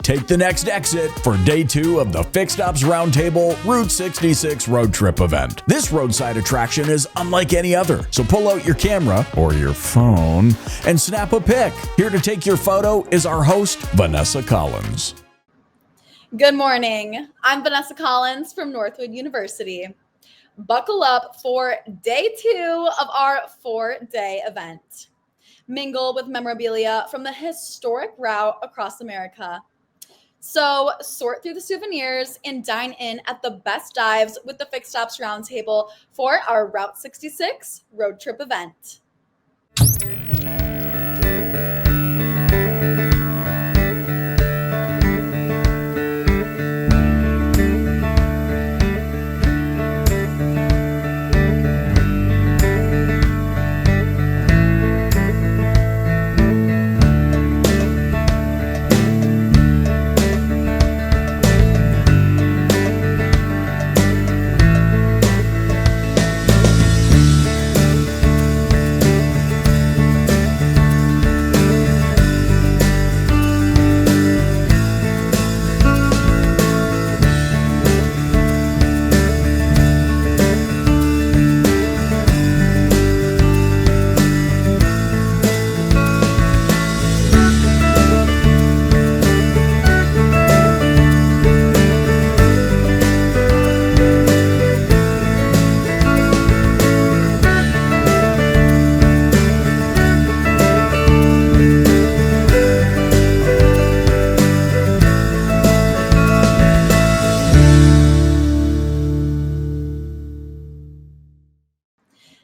Take the next exit for day 2 of the Fixed Ops Roundtable Route 66 road trip event. This roadside attraction is unlike any other, so pull out your camera or your phone and snap a pic. Here to take your photo is our host, Vanessa Collins. Good morning. I'm Vanessa Collins from Northwood University. Buckle up for day 2 of our 4-day event. Mingle with memorabilia from the historic route across America. So sort through the souvenirs and dine in at the best dives with the Fixed Ops Roundtable for our Route 66 road trip event.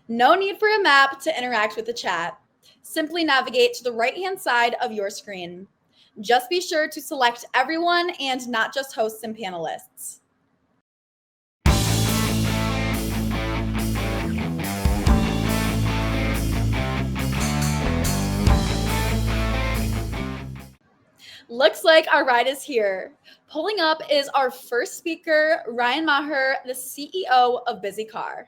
No need for a map to interact with the chat. Simply navigate to the right-hand side of your screen. Just be sure to select everyone and not just hosts and panelists. Looks like our ride is here. Pulling up is our first speaker, Maher, the CEO of BizzyCar.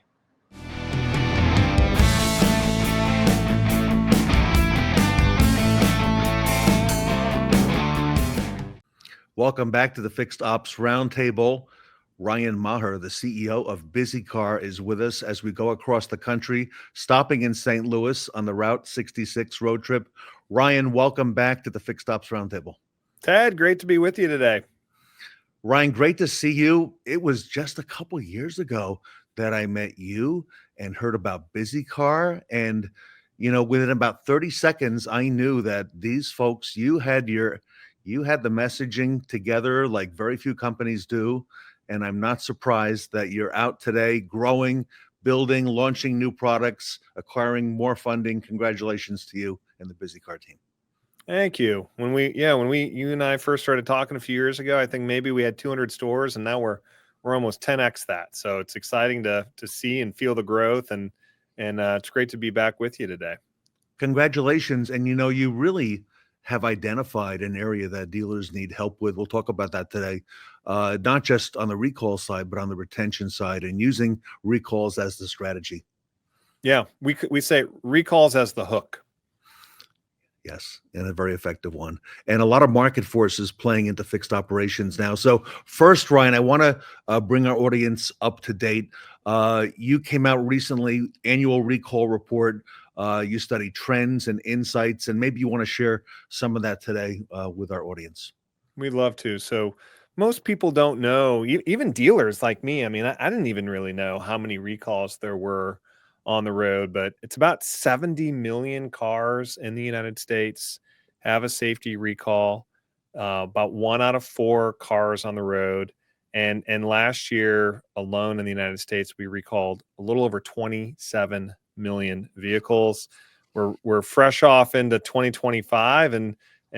Welcome back to the Fixed Ops Roundtable. Maher, the CEO of BizzyCar, is with us as we go across the country, stopping in St. Louis on the Route 66 road trip. Ryan, welcome back to the Fixed Ops Roundtable. Ted, great to be with you today. Ryan, great to see you. It was just a couple years ago that I met you and heard about BizzyCar. And, you know, within about 30 seconds, I knew that these folks, you had the messaging together like very few companies do. And I'm not surprised that you're out today growing, building, launching new products, acquiring more funding. Congratulations to you and the BizzyCar team. Thank you. You and I first started talking a few years ago, I think maybe we had 200 stores and now we're almost 10x that. So it's exciting to see and feel the growth and it's great to be back with you today. Congratulations. And you know, you really have identified an area that dealers need help with. We'll talk about that today, not just on the recall side, but on the retention side and using recalls as the strategy. Yeah, we say recalls as the hook. Yes, and a very effective one. And a lot of market forces playing into fixed operations now. So first, Ryan, I want to bring our audience up to date. You came out recently, annual recall report. You study trends and insights, and maybe you want to share some of that today with our audience. We'd love to. So most people don't know, even dealers like me. I mean, I didn't even really know how many recalls there were on the road, but it's about 70 million cars in the United States have a safety recall, about 1 out of 4 cars on the road. And last year alone in the United States, we recalled a little over 27 million vehicles. We're fresh off into 2025, and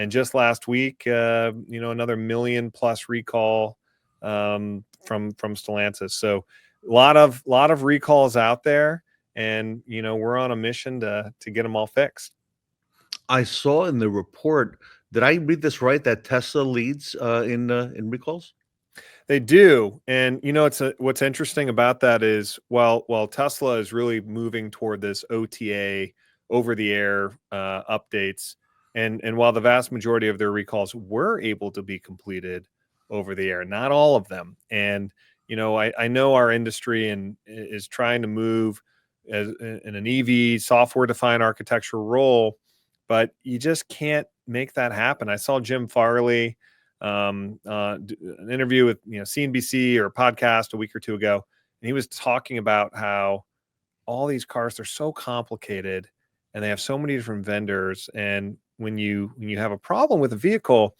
just last week, another million plus recall from Stellantis. So a lot of recalls out there, and we're on a mission to get them all fixed. I saw in the report, did I read this right, that Tesla leads in recalls? They do. And what's interesting about that is while Tesla is really moving toward this OTA, over the air updates, And while the vast majority of their recalls were able to be completed over the air, not all of them. And, I know our industry is trying to move in an EV software defined architecture role, but you just can't make that happen. I saw Jim Farley, an interview with, CNBC or a podcast a week or two ago, and he was talking about how all these cars, they're so complicated and they have so many different vendors. And when you have a problem with a vehicle,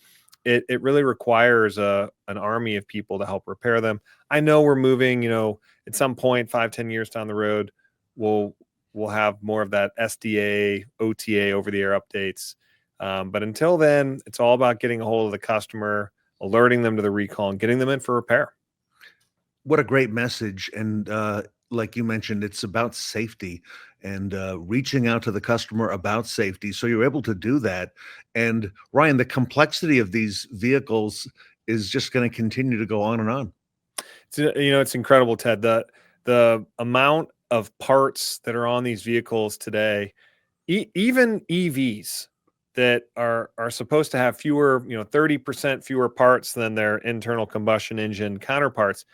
it really requires an army of people to help repair them. I know we're moving, at some point, 5-10 years down the road, we'll have more of that SDA, OTA, over the air updates. But until then, it's all about getting a hold of the customer, alerting them to the recall, and getting them in for repair. What a great message. And like you mentioned, it's about safety and reaching out to the customer about safety. So you're able to do that. And Ryan, the complexity of these vehicles is just going to continue to go on and on. It's incredible, Ted. The amount of parts that are on these vehicles today, even EVs that are supposed to have fewer, 30% fewer parts than their internal combustion engine counterparts.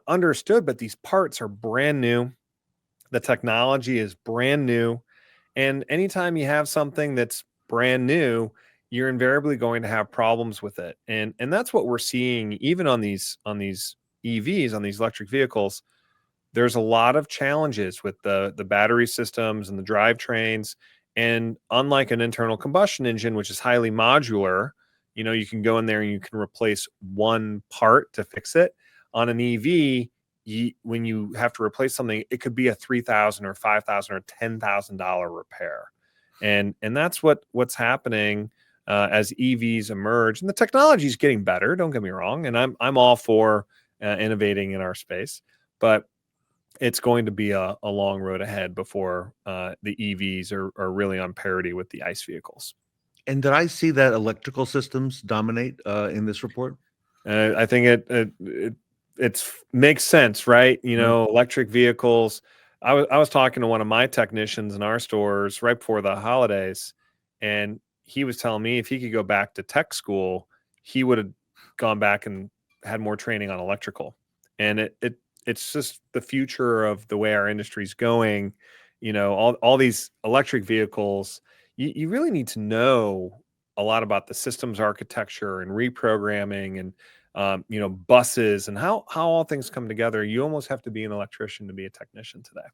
Understood, but these parts are brand new. The technology is brand new. And anytime you have something that's brand new, you're invariably going to have problems with it. And that's what we're seeing even on these EVs, on these electric vehicles. There's a lot of challenges with the battery systems and the drivetrains. And unlike an internal combustion engine, which is highly modular, you can go in there and you can replace one part to fix it. On an EV, when you have to replace something, it could be a $3,000 or $5,000 or $10,000 repair, and that's what's happening as EVs emerge. And the technology is getting better. Don't get me wrong, and I'm all for innovating in our space, but it's going to be a long road ahead before the EVs are really on parity with the ICE vehicles. And did I see that electrical systems dominate in this report? I think it makes sense, right? Electric vehicles. I was talking to one of my technicians in our stores right before the holidays, and he was telling me if he could go back to tech school, he would have gone back and had more training on electrical. And it's just the future of the way our industry is going. All these electric vehicles, you really need to know a lot about the systems architecture and reprogramming and buses and how all things come together. You almost have to be an electrician to be a technician today.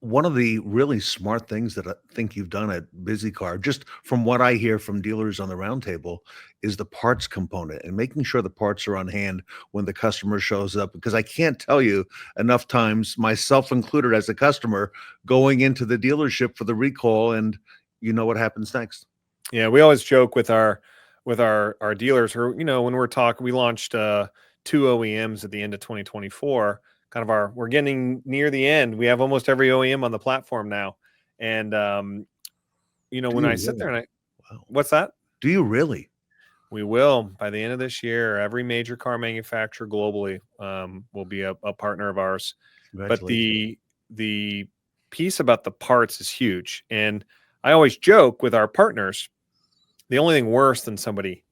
One of the really smart things that I think you've done at BizzyCar, just from what I hear from dealers on the roundtable, is the parts component and making sure the parts are on hand when the customer shows up. Because I can't tell you enough times, myself included as a customer, going into the dealership for the recall, and you know what happens next. Yeah, we always joke with our dealers who, when we're talking, we launched 2 OEMs at the end of 2024. We're getting near the end. We have almost every OEM on the platform now. And, when I sit there and Wow. What's that? Do you really? We will. By the end of this year, every major car manufacturer globally will be a partner of ours. But the piece about the parts is huge. And I always joke with our partners, the only thing worse than somebody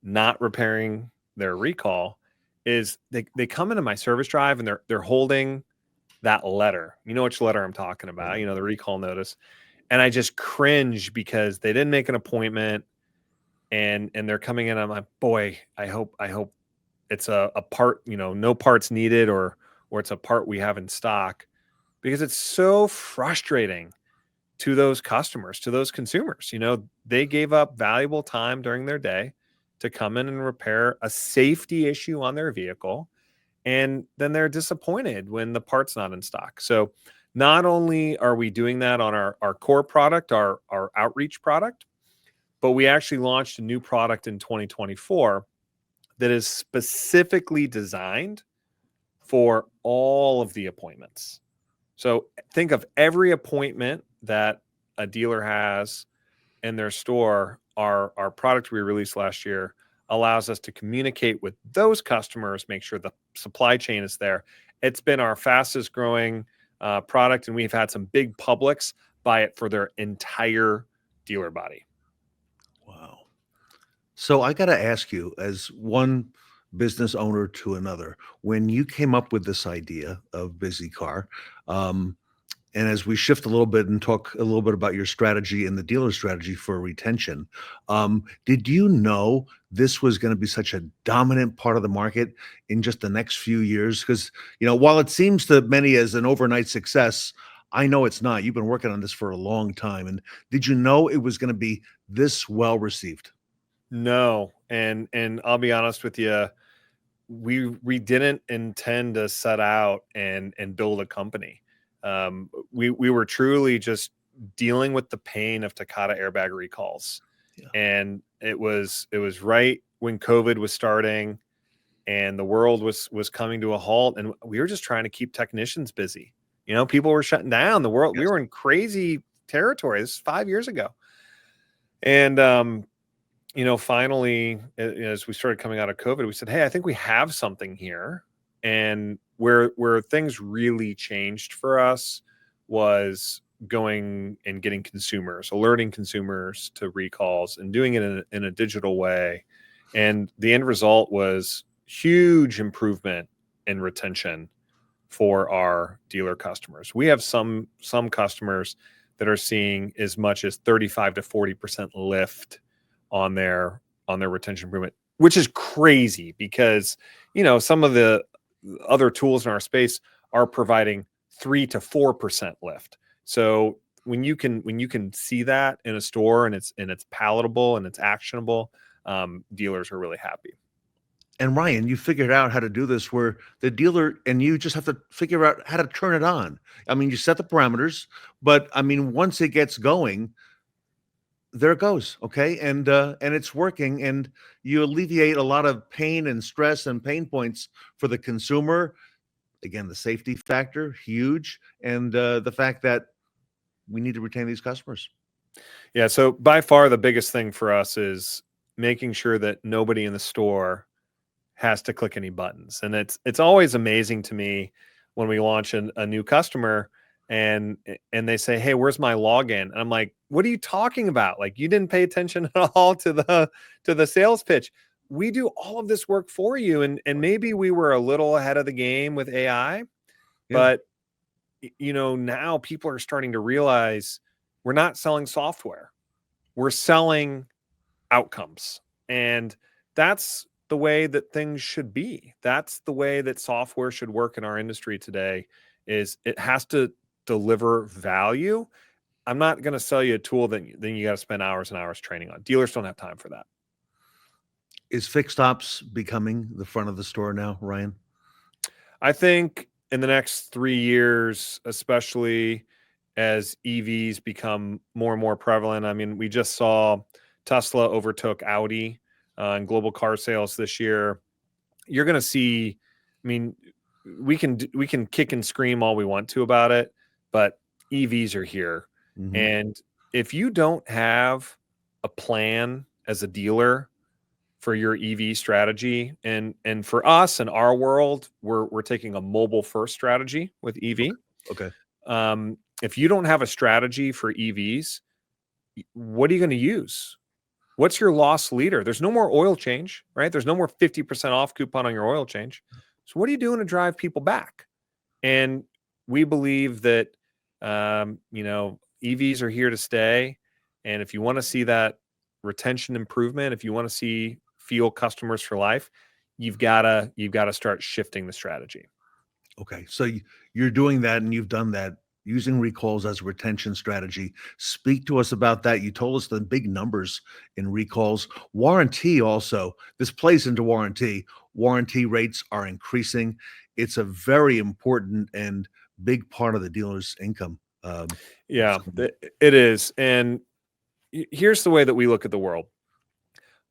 not repairing their recall is they come into my service drive and they're holding that letter. You know which letter I'm talking about, the recall notice. And I just cringe because they didn't make an appointment and they're coming in. I'm like, boy, I hope it's a part, no parts needed or it's a part we have in stock, because it's so frustrating to those customers, to those consumers. They gave up valuable time during their day to come in and repair a safety issue on their vehicle. And then they're disappointed when the part's not in stock. So not only are we doing that on our core product, our outreach product, but we actually launched a new product in 2024 that is specifically designed for all of the appointments. So think of every appointment that a dealer has in their store. Our product we released last year allows us to communicate with those customers, make sure the supply chain is there. It's been our fastest growing product, and we've had some big publics buy it for their entire dealer body. So I got to ask you, as one business owner to another, when you came up with this idea of BizzyCar, um, and as we shift a little bit and talk a little bit about your strategy and the dealer strategy for retention, did you know this was going to be such a dominant part of the market in just the next few years? Because, while it seems to many as an overnight success, I know it's not. You've been working on this for a long time. And did you know it was going to be this well received? No, and I'll be honest with you, we didn't intend to set out and build a company. We were truly just dealing with the pain of Takata airbag recalls. Yeah. And it was right when COVID was starting and the world was coming to a halt, and we were just trying to keep technicians busy. People were shutting down the world. Yes. We were in crazy territory. This is 5 years ago. And finally, as we started coming out of COVID, we said, hey, I think we have something here. And where things really changed for us was going and getting consumers, alerting consumers to recalls and doing it in a digital way. And the end result was huge improvement in retention for our dealer customers. We have some customers that are seeing as much as 35 to 40% lift on their retention improvement, which is crazy because some of the other tools in our space are providing 3 to 4% lift. So when you can see that in a store and it's palatable and it's actionable, dealers are really happy. And Ryan, you figured out how to do this where the dealer and you just have to figure out how to turn it on. I mean, you set the parameters, but I mean, once it gets going, there it goes. Okay. And it's working, and you alleviate a lot of pain and stress and pain points for the consumer. Again, the safety factor, huge. And the fact that we need to retain these customers. Yeah. So by far the biggest thing for us is making sure that nobody in the store has to click any buttons. And it's always amazing to me when we launch a new customer and they say, hey, where's my login? And I'm like, what are you talking about? Like, you didn't pay attention at all to the sales pitch. We do all of this work for you. And maybe we were a little ahead of the game with AI, but now people are starting to realize we're not selling software. We're selling outcomes. And that's the way that things should be. That's the way that software should work in our industry today. Is it has to deliver value. I'm not going to sell you a tool that then you got to spend hours and hours training on. Dealers don't have time for that. Is fixed ops becoming the front of the store now, Ryan? I think in the next 3 years, especially as EVs become more and more prevalent. I mean, we just saw Tesla overtook Audi in global car sales this year. You're going to see, I mean, we can kick and scream all we want to about it, but EVs are here. Mm-hmm. And if you don't have a plan as a dealer for your EV strategy, and for us in our world, we're taking a mobile first strategy with EV. Okay. If you don't have a strategy for EVs, what are you going to use? What's your loss leader? There's no more oil change, right? There's no more 50% off coupon on your oil change. So what are you doing to drive people back? And we believe that, EVs are here to stay. And if you want to see that retention improvement, if you want to feel customers for life, you've got to start shifting the strategy. Okay. So you're doing that, and you've done that using recalls as a retention strategy. Speak to us about that. You told us the big numbers in recalls. Warranty also, this plays into warranty. Warranty rates are increasing. It's a very important and big part of the dealer's income. It is. And here's the way that we look at the world.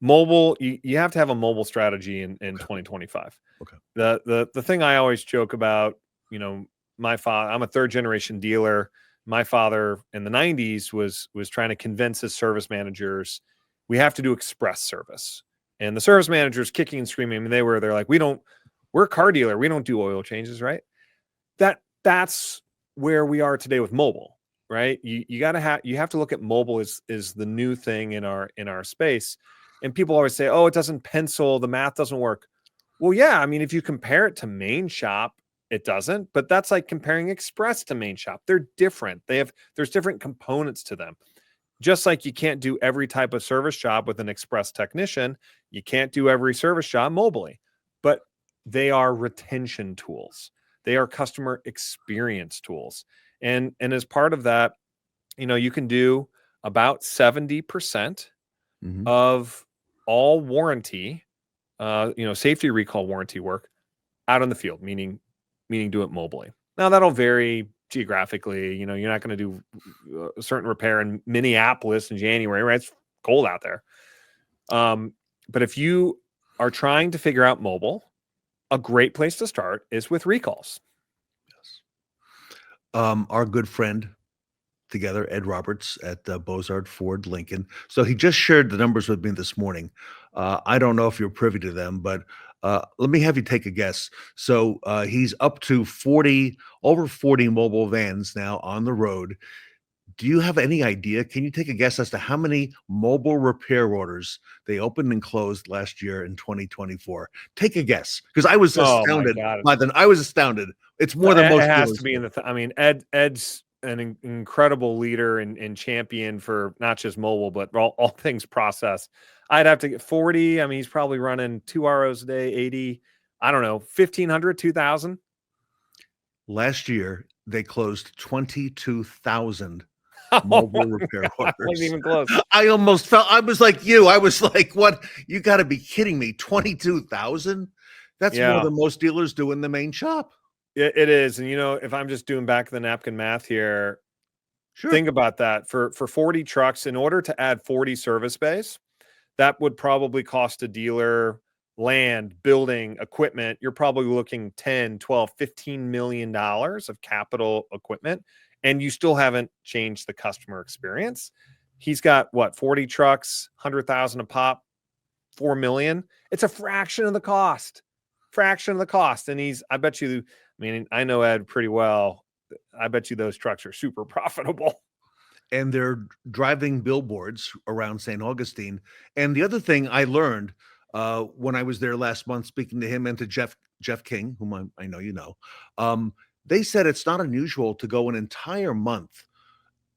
Mobile, you have to have a mobile strategy in 2025. Okay. The thing I always joke about, my father, I'm a third generation dealer. My father in the 90s was trying to convince his service managers, we have to do express service. And the service managers kicking and screaming. I mean, they're like, we're a car dealer. We don't do oil changes, right? That's where we are today with mobile, right? You have to look at mobile as the new thing in our space. And people always say, oh, it doesn't pencil, the math doesn't work. Well, yeah, I mean, if you compare it to main shop, it doesn't, but that's like comparing express to main shop. They're different. There's different components to them. Just like you can't do every type of service job with an express technician, you can't do every service job mobily, but they are retention tools. They are customer experience tools. And as part of that, you can do about 70% of all warranty, safety recall warranty work out in the field, meaning do it mobily. Now that'll vary geographically. You're not going to do a certain repair in Minneapolis in January, right? It's cold out there. But if you are trying to figure out mobile, a great place to start is with recalls. Yes. Our good friend together, Ed Roberts at Bozard Ford Lincoln. So he just shared the numbers with me this morning. I don't know if you're privy to them, but let me have you take a guess. So he's up to over 40 mobile vans now on the road. Do you have any idea? Can you take a guess as to how many mobile repair orders they opened and closed last year in 2024? Take a guess, because I was astounded by them. I was astounded. It's more than most. It has to be in the. I mean, Ed's an incredible leader and champion for not just mobile, but all things process. I'd have to get 40. I mean, he's probably running 2 ROs a day, 80. I don't know, 1,500, 2,000. Last year, they closed 22,000 mobile repair orders. Wasn't even close. I almost felt, I was like you. I was like, what? You got to be kidding me. 22,000? That's more than most dealers do in the main shop. It is. And, if I'm just doing back of the napkin math here, think about that. For 40 trucks, in order to add 40 service bays, that would probably cost a dealer land, building, equipment. You're probably looking 10, 12, $15 million of capital equipment, and you still haven't changed the customer experience. He's got 40 trucks, 100,000 a pop, 4 million. It's a fraction of the cost. And I bet you, I know Ed pretty well. I bet you those trucks are super profitable. And they're driving billboards around St. Augustine. And the other thing I learned when I was there last month, speaking to him and to Jeff King, whom I know you know, they said it's not unusual to go an entire month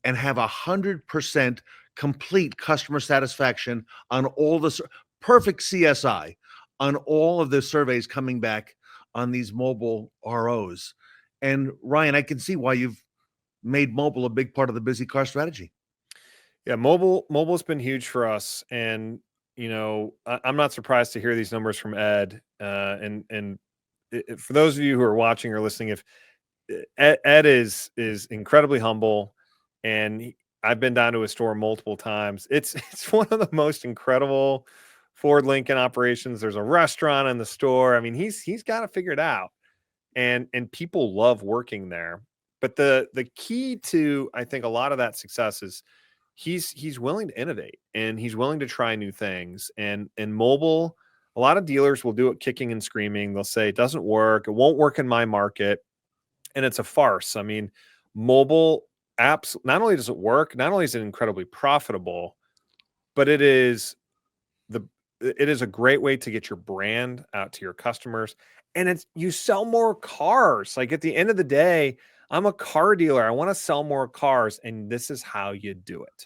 and have 100% complete customer satisfaction on all the perfect CSI on all of the surveys coming back on these mobile ROs. And Ryan, I can see why you've made mobile a big part of the BizzyCar strategy. Yeah, mobile's been huge for us. And, I'm not surprised to hear these numbers from Ed. And for those of you who are watching or listening, if Ed is incredibly humble, and I've been down to his store multiple times. It's one of the most incredible Ford Lincoln operations. There's a restaurant in the store. I mean, he's got it figured out, and people love working there. But the key to, I think, a lot of that success is he's willing to innovate, and he's willing to try new things. And in mobile, a lot of dealers will do it kicking and screaming. They'll say it doesn't work. It won't work in my market. And it's a farce. I mean, mobile apps, not only does it work, not only is it incredibly profitable, but it is a great way to get your brand out to your customers. And you sell more cars. Like, at the end of the day, I'm a car dealer. I want to sell more cars, and this is how you do it.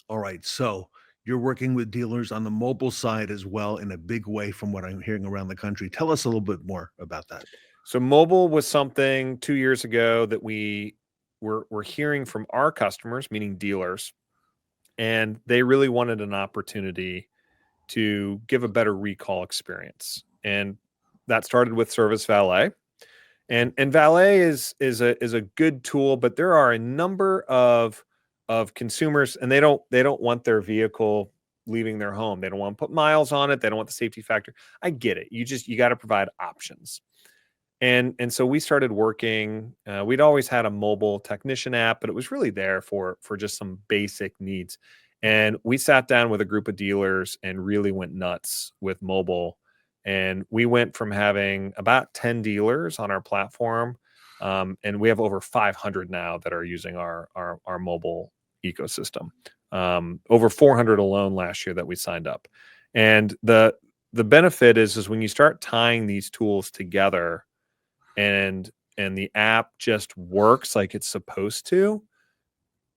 All right. So you're working with dealers on the mobile side as well in a big way from what I'm hearing around the country. Tell us a little bit more about that. So mobile was something 2 years ago that we were hearing from our customers, meaning dealers, and they really wanted an opportunity to give a better recall experience. And that started with Service Valet. And Valet is a good tool, but there are a number of consumers, and they don't want their vehicle leaving their home. They don't want to put miles on it. They don't want the safety factor. I get it. You got to provide options. And so we started working. We'd always had a mobile technician app, but it was really there for just some basic needs. And we sat down with a group of dealers and really went nuts with mobile. And we went from having about 10 dealers on our platform, and we have over 500 now that are using our mobile ecosystem. over 400 alone last year that we signed up. And the benefit is when you start tying these tools together and the app just works like it's supposed to,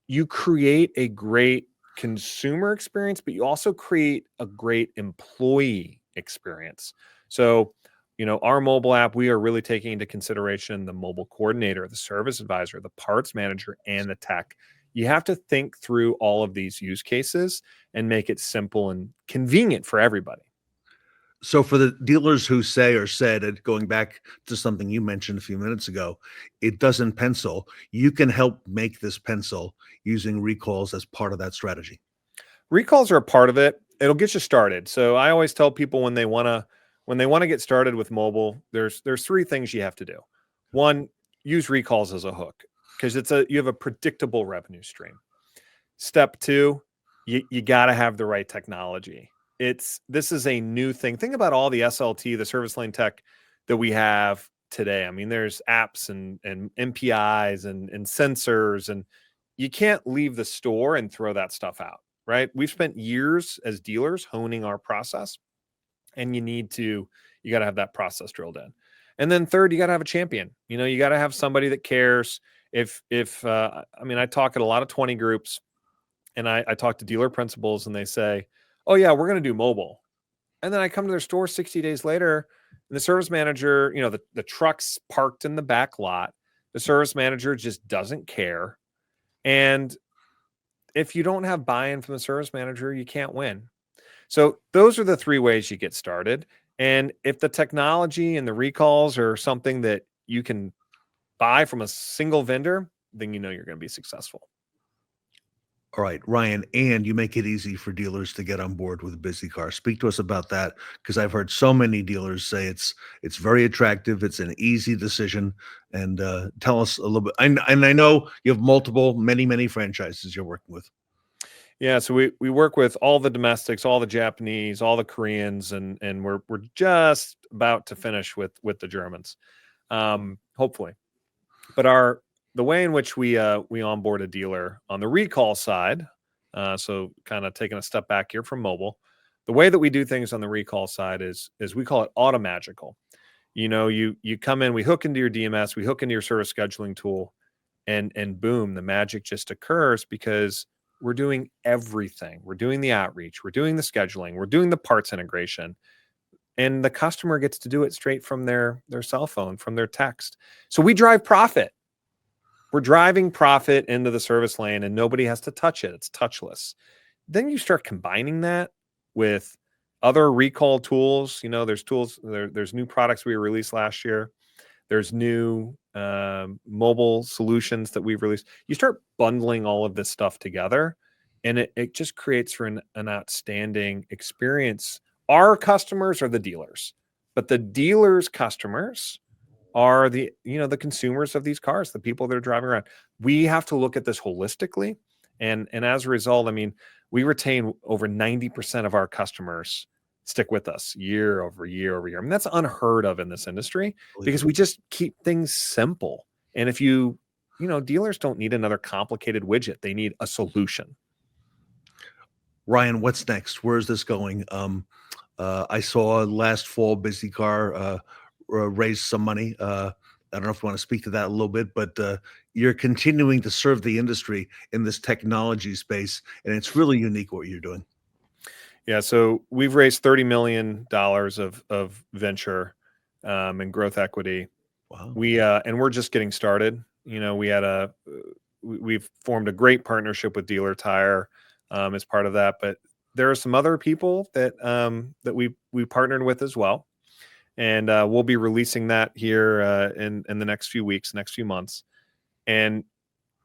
you create a great consumer experience, but you also create a great employee experience. So, our mobile app, we are really taking into consideration the mobile coordinator, the service advisor, the parts manager, and the tech. You have to think through all of these use cases and make it simple and convenient for everybody. So for the dealers who say or said, and going back to something you mentioned a few minutes ago, it doesn't pencil, you can help make this pencil using recalls as part of that strategy. Recalls are a part of it. It'll get you started. So I always tell people when they want to get started with mobile, there's 3 things you have to do. 1, use recalls as a hook because you have a predictable revenue stream. Step 2, you got to have the right technology. This is a new thing. Think about all the SLT, the service lane tech that we have today. I mean, there's apps and MPIs and sensors, and you can't leave the store and throw that stuff out, right? We've spent years as dealers honing our process, and you got to have that process drilled in. And then 3rd, you got to have a champion. You got to have somebody that cares. I talk at a lot of 20 groups, and I talk to dealer principals, and they say, oh yeah, we're going to do mobile. And then I come to their store 60 days later, and the service manager, the truck's parked in the back lot. The service manager just doesn't care. And if you don't have buy-in from the service manager, you can't win. So those are the 3 ways you get started. And if the technology and the recalls are something that you can buy from a single vendor, then you're going to be successful. All right, Ryan, and you make it easy for dealers to get on board with BizzyCar. Speak to us about that, because I've heard so many dealers say it's very attractive. It's an easy decision, and tell us a little bit. And I know you have many franchises you're working with. Yeah, so we work with all the domestics, all the Japanese, all the Koreans, and we're just about to finish with the Germans, hopefully. But the way in which we onboard a dealer on the recall side, so kind of taking a step back here from mobile, the way that we do things on the recall side is we call it automagical. You come in, we hook into your DMS, we hook into your service scheduling tool, and boom, the magic just occurs because we're doing everything. We're doing the outreach, we're doing the scheduling, we're doing the parts integration. And the customer gets to do it straight from their cell phone, from their text. So we drive profit. We're driving profit into the service lane, and nobody has to touch it. It's touchless. Then you start combining that with other recall tools. There's tools, there's new products we released last year. There's new mobile solutions that we've released. You start bundling all of this stuff together, and it just creates for an outstanding experience. Our customers are the dealers, but the dealers' customers are the consumers of these cars, the people that are driving around. We have to look at this holistically. And as a result, we retain over 90% of our customers stick with us year over year over year. That's unheard of in this industry because we just keep things simple. And if dealers don't need another complicated widget, they need a solution. Ryan, what's next? Where is this going? I saw last fall BizzyCar raise some money. I don't know if you want to speak to that a little bit, but you're continuing to serve the industry in this technology space, and it's really unique what you're doing. Yeah, so we've raised $30 million of venture and growth equity. Wow. We're just getting started. We've formed a great partnership with Dealer Tire as part of that, but there are some other people that we partnered with as well, and we'll be releasing that here in the next few weeks, next few months, and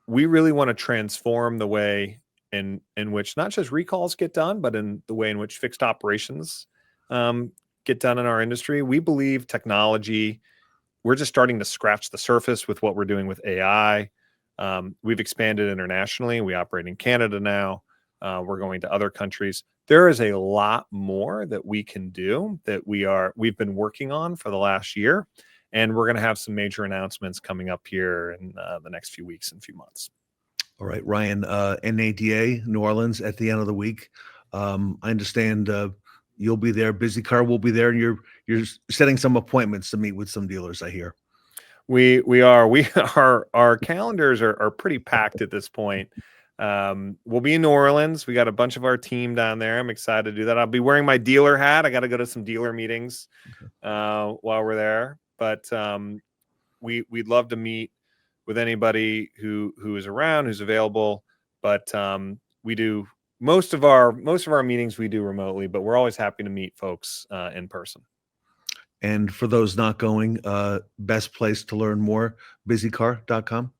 we really want to transform the way in which not just recalls get done, but in the way in which fixed operations get done in our industry. We believe technology. We're just starting to scratch the surface with what we're doing with AI. We've expanded internationally. We operate in Canada now. We're going to other countries. There is a lot more that we can do that we've been working on for the last year, and we're going to have some major announcements coming up here in the next few weeks and few months. All right, Ryan, NADA, New Orleans at the end of the week. I understand you'll be there. BizzyCar will be there, and you're setting some appointments to meet with some dealers, I hear. We are our calendars are pretty packed at this point. We'll be in New Orleans. We got a bunch of our team down there. I'm excited to do that. I'll be wearing my dealer hat. I got to go to some dealer meetings while we're there. But we'd love to meet with anybody who is around, who's available. But we do most of our meetings we do remotely, but we're always happy to meet folks in person. And for those not going, best place to learn more, BizzyCar.com.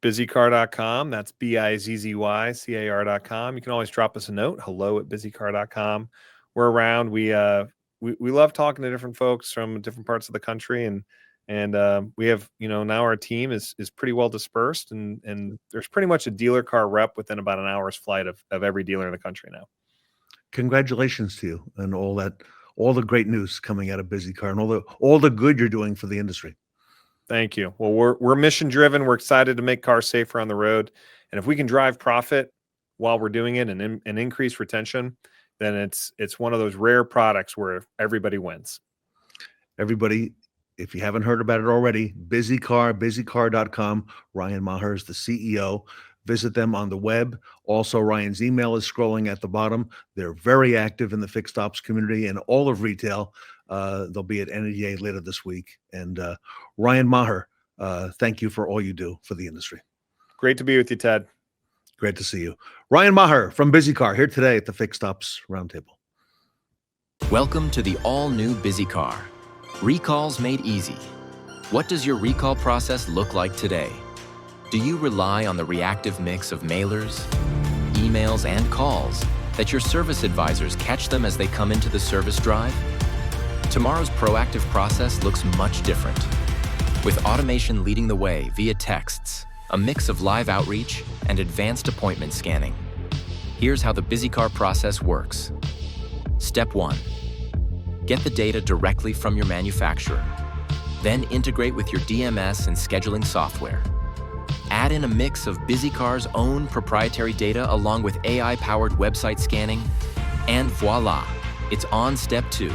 BizzyCar.com. That's BizzyCar.com. You can always drop us a note, hello@BizzyCar.com. We're around. We love talking to different folks from different parts of the country, and we have, now our team is pretty well dispersed, and there's pretty much a dealer car rep within about an hour's flight of every dealer in the country now. Congratulations to you and all the great news coming out of BizzyCar and all the good you're doing for the industry. Thank you. Well, we're mission driven. We're excited to make cars safer on the road, and if we can drive profit while we're doing it and increase retention, then it's one of those rare products where everybody wins. Everybody, if you haven't heard about it already, BizzyCar, BizzyCar.com. Ryan Maher is the CEO. Visit them on the web. Also, Ryan's email is scrolling at the bottom. They're very active in the fixed ops community and all of retail. They'll be at NADA later this week. And Ryan Maher, thank you for all you do for the industry. Great to be with you, Ted. Great to see you. Ryan Maher from BizzyCar here today at the Fixed Ops Roundtable. Welcome to the all-new BizzyCar. Recalls made easy. What does your recall process look like today? Do you rely on the reactive mix of mailers, emails, and calls that your service advisors catch them as they come into the service drive? Tomorrow's proactive process looks much different. With automation leading the way via texts, a mix of live outreach, and advanced appointment scanning. Here's how the BizzyCar process works. Step 1. Get the data directly from your manufacturer. Then integrate with your DMS and scheduling software. Add in a mix of BizzyCar's own proprietary data along with AI-powered website scanning, and voila, it's on step 2.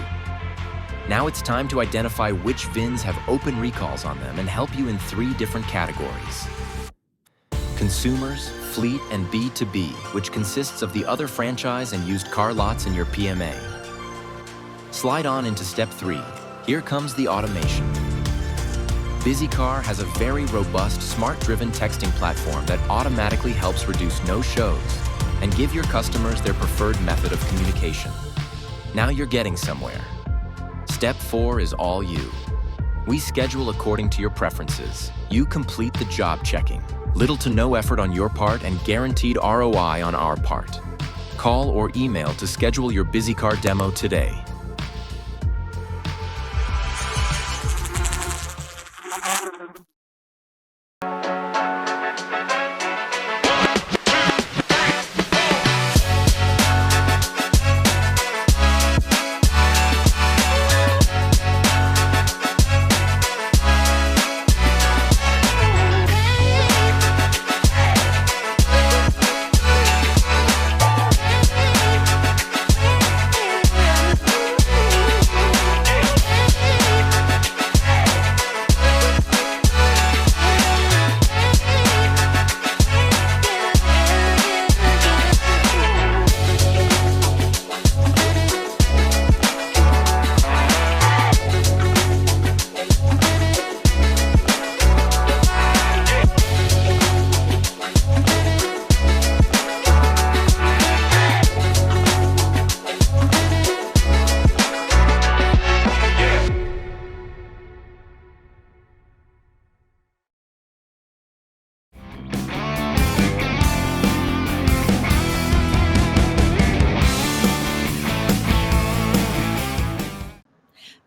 Now it's time to identify which VINs have open recalls on them and help you in 3 different categories. Consumers, fleet, and B2B, which consists of the other franchise and used car lots in your PMA. Slide on into step 3. Here comes the automation. BizzyCar has a very robust, smart-driven texting platform that automatically helps reduce no-shows and give your customers their preferred method of communication. Now you're getting somewhere. Step 4 is all you. We schedule according to your preferences. You complete the job checking. Little to no effort on your part and guaranteed ROI on our part. Call or email to schedule your BizzyCar demo today.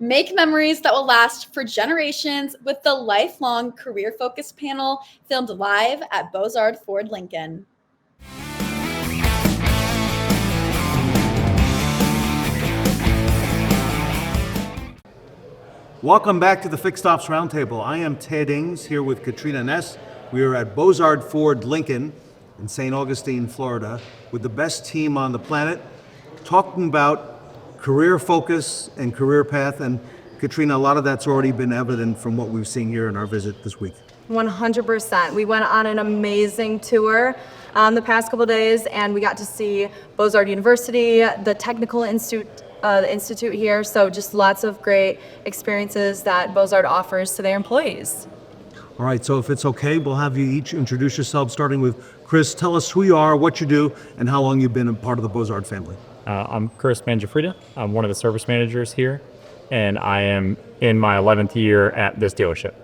Make memories that will last for generations with the lifelong career-focused panel filmed live at Bozard Ford Lincoln. Welcome back to the Fixed Ops Roundtable. I am Ted Ings here with Katrina Ness. We are at Bozard Ford Lincoln in St. Augustine, Florida, with the best team on the planet, talking about career focus and career path. And Katrina, a lot of that's already been evident from what we've seen here in our visit this week. 100%. We went on an amazing tour the past couple of days, and we got to see Bozard University, the Technical Institute, the institute here. So just lots of great experiences that Bozard offers to their employees. All right, so if it's okay, we'll have you each introduce yourselves, starting with Chris. Tell us who you are, what you do, and how long you've been a part of the Bozard family. I'm Chris Mangiafrida. I'm one of the service managers here, and I am in my 11th year at this dealership.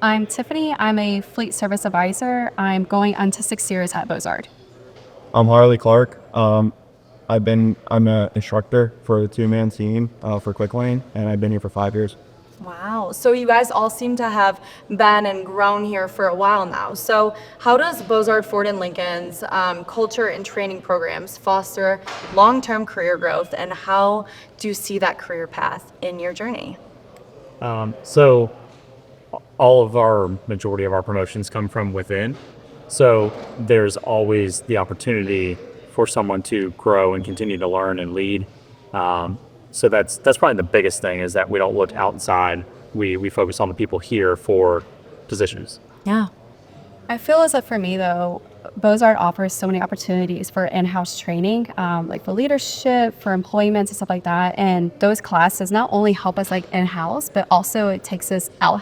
I'm Tiffany. I'm a fleet service advisor. I'm going on to 6 years at Bozard. I'm Harley Clark. I'm an instructor for the two-man team for Quick Lane, and I've been here for 5 years. Wow. So you guys all seem to have been and grown here for a while now. So how does Bozard Ford and Lincoln's culture and training programs foster long-term career growth, and how do you see that career path in your journey? So majority of our promotions come from within. So there's always the opportunity for someone to grow and continue to learn and lead. So that's probably the biggest thing, is that we don't look outside. We focus on the people here for positions. Yeah. I feel as if for me, though, Bozard offers so many opportunities for in-house training, like for leadership, for employment and stuff like that. And those classes not only help us like in-house, but also it takes us at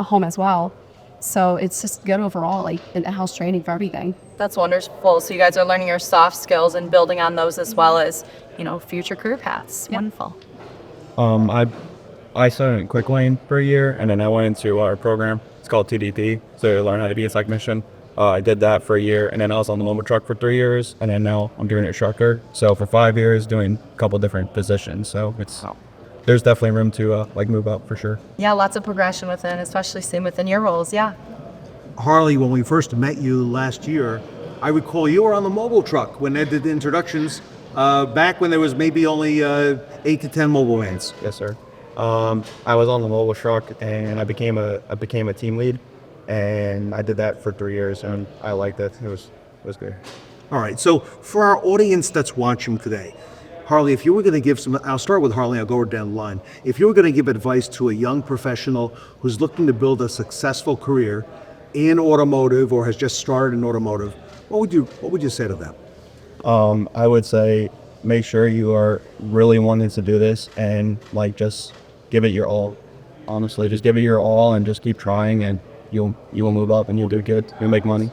home as well. So it's just good overall, like in-house training for everything. That's wonderful. So you guys are learning your soft skills and building on those as well as, future career paths. Yep. Wonderful. I started in Quick Lane for a year, and then I went into our program. It's called TDP, so to learn how to be a technician. I did that for a year, and then I was on the mobile truck for 3 years, and then now I'm doing instructor. So for 5 years, doing a couple different positions. So there's definitely room to move up for sure. Yeah, lots of progression within, especially seen within your roles. Yeah. Harley, when we first met you last year, I recall you were on the mobile truck when Ed did the introductions, back when there was maybe only 8 to 10 mobile vans. Yes, sir. I was on the mobile truck, and I became a team lead, and I did that for 3 years, and I liked it. It was good. All right, so for our audience that's watching today, Harley, if you were going to give I'll start with Harley, I'll go down the line. If you were going to give advice to a young professional who's looking to build a successful career in automotive or has just started in automotive, what would you say to them? I would say make sure you are really wanting to do this, and just give it your all. Honestly, just give it your all and just keep trying, and you will move up and you'll do good. You'll make money.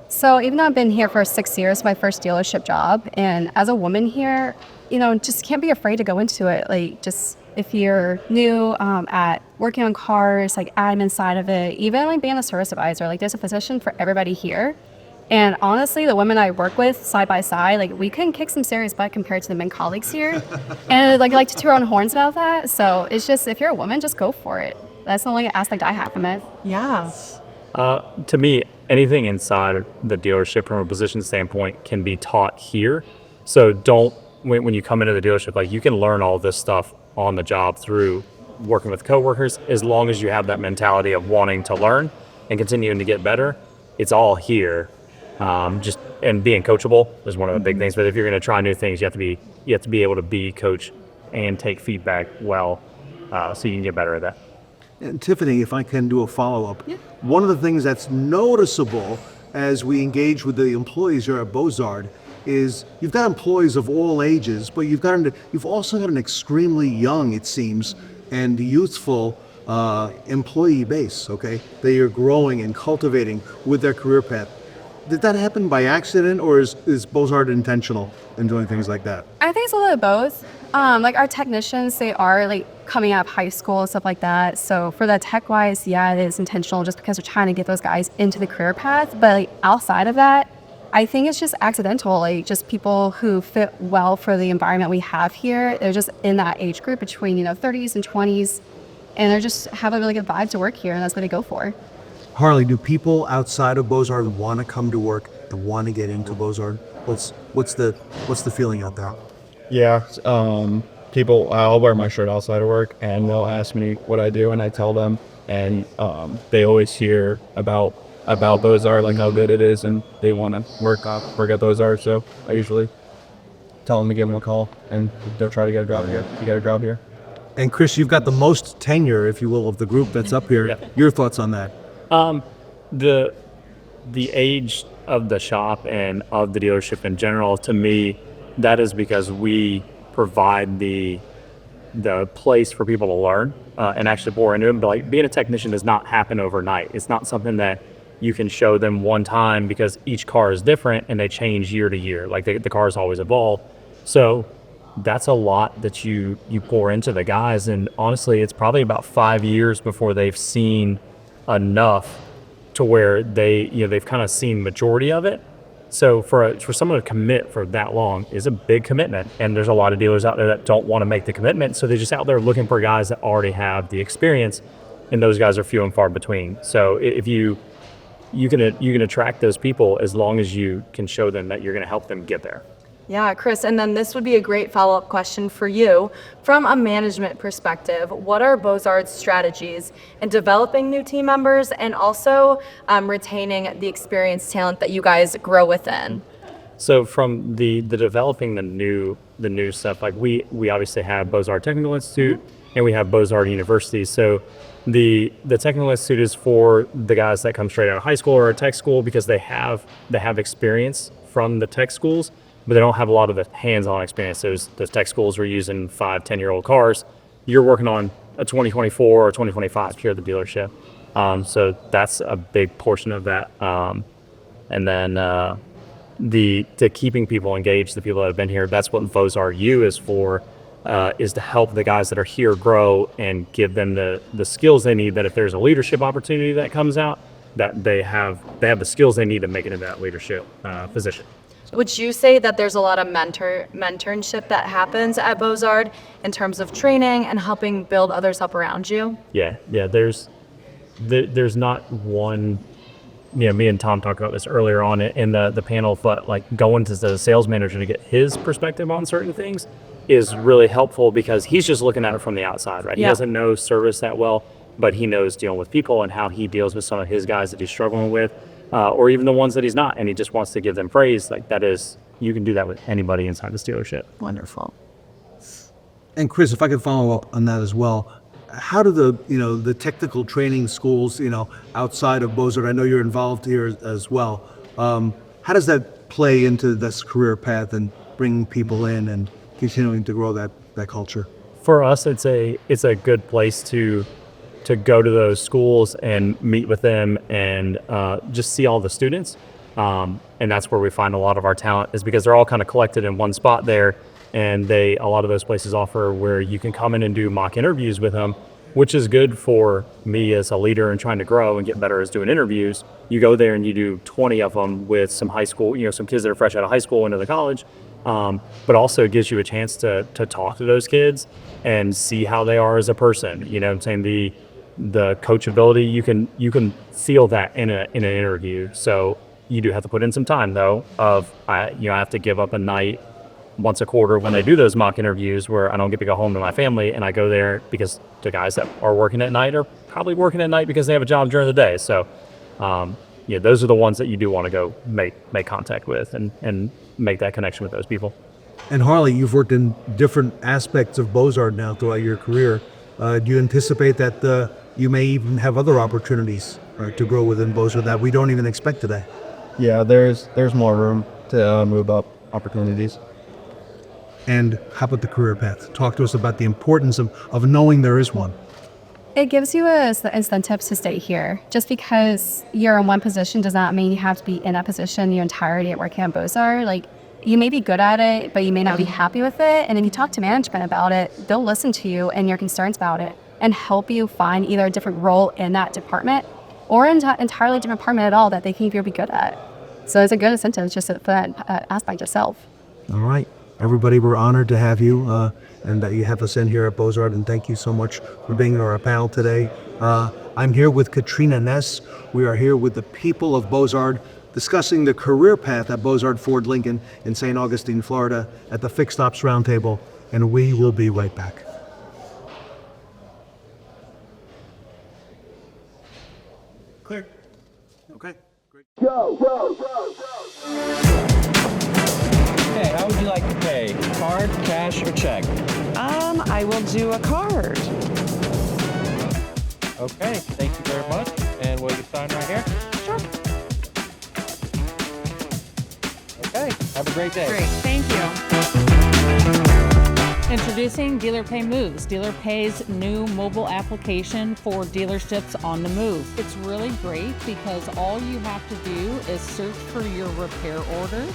So even though I've been here for 6 years, my first dealership job, and as a woman here, just can't be afraid to go into it. Like, just if you're new at working on cars, like I'm inside of it, even like being a service advisor, like there's a position for everybody here. And honestly, the women I work with side by side, like we can kick some serious butt compared to the men colleagues here. And I like to toot our own horns about that. So it's just, if you're a woman, just go for it. That's the only aspect I have from it. Yeah. To me, anything inside the dealership from a position standpoint can be taught here. So when you come into the dealership, you can learn all this stuff on the job through working with coworkers, as long as you have that mentality of wanting to learn and continuing to get better. It's all here. And being coachable is one of the big things. But if you're going to try new things, you have to be able to be coach and take feedback well, so you can get better at that. And Tiffany, if I can do a follow-up, one of the things that's noticeable as we engage with the employees here at Bozard is you've got employees of all ages, but you've also got an extremely young, it seems, and youthful employee base, okay, that you're growing and cultivating with their career path. Did that happen by accident, or is Bozard intentional in doing things like that? I think it's a little bit of both. Our technicians, they are coming out of high school and stuff like that. So for the tech wise, yeah, it is intentional just because we're trying to get those guys into the career path. But outside of that, I think it's just accidental. Just people who fit well for the environment we have here. They're just in that age group between 30s and 20s, and they just have a really good vibe to work here, and that's what they go for. Harley, do people outside of Bozard want to come to work and want to get into Bozard? What's the feeling out there? Yeah, I'll wear my shirt outside of work, and they'll ask me what I do, and I tell them, and they always hear about about Bozard, like how good it is, and they want to work at Bozard. So I usually tell them to give them a call, and they'll try to get a job here. You get a job here. And Chris, you've got the most tenure, if you will, of the group that's up here. Yeah. Your thoughts on that? The age of the shop and of the dealership in general, to me, that is because we provide the place for people to learn and actually pour into them. But like being a technician does not happen overnight. It's not something that you can show them one time because each car is different and they change year to year. Like the cars always evolve. So that's a lot that you pour into the guys. And honestly, it's probably about 5 years before they've seen enough to where they've kind of seen majority of it. So for someone to commit for that long is a big commitment, and there's a lot of dealers out there that don't want to make the commitment, so they're just out there looking for guys that already have the experience, and those guys are few and far between. So if you can attract those people as long as you can show them that you're going to help them get there. Yeah, Chris, and then this would be a great follow-up question for you. From a management perspective, what are Bozard's strategies in developing new team members and also retaining the experienced talent that you guys grow within? So from the developing the new stuff, like we obviously have Bozard Technical Institute and we have Bozard University. So the Technical Institute is for the guys that come straight out of high school or a tech school because they have experience from the tech schools, but they don't have a lot of the hands-on experience. Those tech schools were using 5-10-year-old cars. You're working on a 2024 or 2025 here at the dealership. So that's a big portion of that. And then the keeping people engaged, the people that have been here, that's what Bozard U is for, is to help the guys that are here grow and give them the skills they need, that if there's a leadership opportunity that comes out, that they have the skills they need to make it into that leadership position. Would you say that there's a lot of mentorship that happens at Bozard in terms of training and helping build others up around you? Yeah. There's not one. Me and Tom talked about this earlier on in the panel, but like going to the sales manager to get his perspective on certain things is really helpful because he's just looking at it from the outside, right? Yeah. He doesn't know service that well, but he knows dealing with people and how he deals with some of his guys that he's struggling with. Or even the ones that he's not, and he just wants to give them praise. Like you can do that with anybody inside this dealership. Wonderful. And Chris, if I could follow up on that as well, how do the technical training schools, outside of Bozard, I know you're involved here as well. How does that play into this career path and bringing people in and continuing to grow that culture? For us, it's a good place to go to those schools and meet with them and just see all the students. And that's where we find a lot of our talent, is because they're all kind of collected in one spot there. And a lot of those places offer where you can come in and do mock interviews with them, which is good for me as a leader and trying to grow and get better as doing interviews. You go there and you do 20 of them with some high school, some kids that are fresh out of high school into the college. But also it gives you a chance to talk to those kids and see how they are as a person. You know what I'm saying? The coachability, you can feel that in an interview. So you do have to put in some time though I have to give up a night once a quarter when they do those mock interviews where I don't get to go home to my family, and I go there because the guys that are working at night are probably working at night because they have a job during the day. So those are the ones that you do want to go make contact with and make that connection with those people. And Harley, you've worked in different aspects of Bozard now throughout your career. Do you anticipate that you may even have other opportunities to grow within Bozard that we don't even expect today? Yeah, there's more room to move up opportunities. And how about the career path? Talk to us about the importance of knowing there is one. It gives you incentives to stay here. Just because you're in one position does not mean you have to be in that position your entirety at working at Bozard. Like, you may be good at it, but you may not be happy with it. And if you talk to management about it, they'll listen to you and your concerns about it and help you find either a different role in that department or an entirely different department at all that they think you'll be good at. So it's a good incentive just for that aspect itself. All right. Everybody, we're honored to have you and that you have us in here at Bozard, and thank you so much for being on our panel today. I'm here with Katrina Ness. We are here with the people of Bozard discussing the career path at Bozard Ford Lincoln in St. Augustine, Florida at the Fixed Ops Roundtable, and we will be right back. Clear. Okay, great. Okay, how would you like to pay? Card, cash, or check? I will do a card. Okay, thank you very much. And will you sign right here? Sure. Okay, have a great day. Great, thank you. Introducing Dealer Pay Moves, Dealer Pay's new mobile application for dealerships on the move. It's really great because all you have to do is search for your repair order.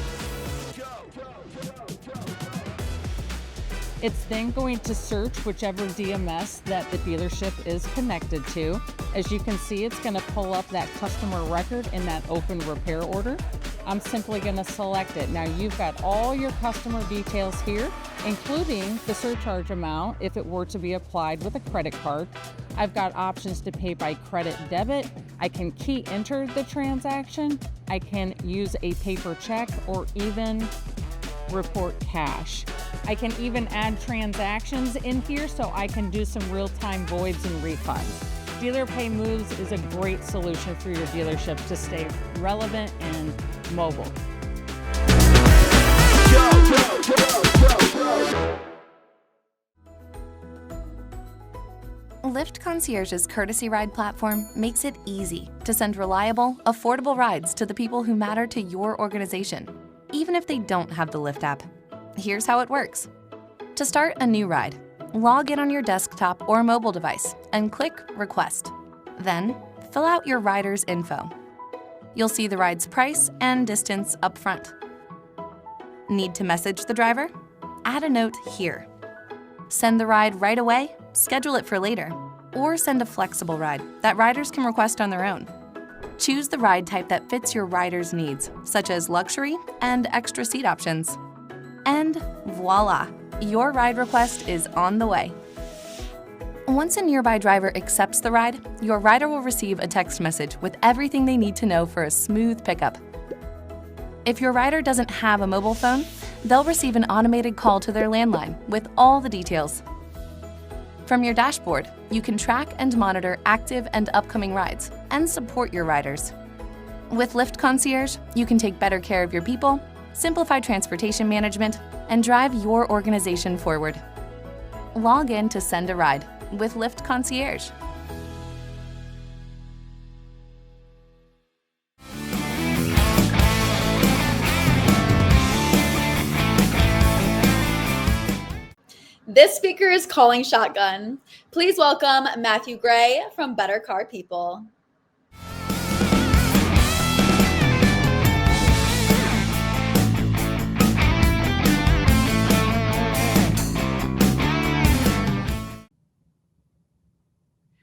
It's then going to search whichever DMS that the dealership is connected to. As you can see, it's going to pull up that customer record in that open repair order. I'm simply going to select it. Now you've got all your customer details here, including the surcharge amount if it were to be applied with a credit card. I've got options to pay by credit debit. I can key enter the transaction. I can use a paper check or even report cash. I can even add transactions in here so I can do some real-time voids and refunds. Dealer Pay Moves is a great solution for your dealership to stay relevant and mobile. Lyft Concierge's courtesy ride platform makes it easy to send reliable, affordable rides to the people who matter to your organization, even if they don't have the Lyft app. Here's how it works. To start a new ride, log in on your desktop or mobile device and click Request. Then, fill out your rider's info. You'll see the ride's price and distance up front. Need to message the driver? Add a note here. Send the ride right away, schedule it for later, or send a flexible ride that riders can request on their own. Choose the ride type that fits your rider's needs, such as luxury and extra seat options. And voila, your ride request is on the way. Once a nearby driver accepts the ride, your rider will receive a text message with everything they need to know for a smooth pickup. If your rider doesn't have a mobile phone, they'll receive an automated call to their landline with all the details. From your dashboard, you can track and monitor active and upcoming rides and support your riders. With Lyft Concierge, you can take better care of your people, simplify transportation management, and drive your organization forward. Log in to send a ride with Lyft Concierge. This speaker is calling shotgun. Please welcome Matthew Gray from Better Car People.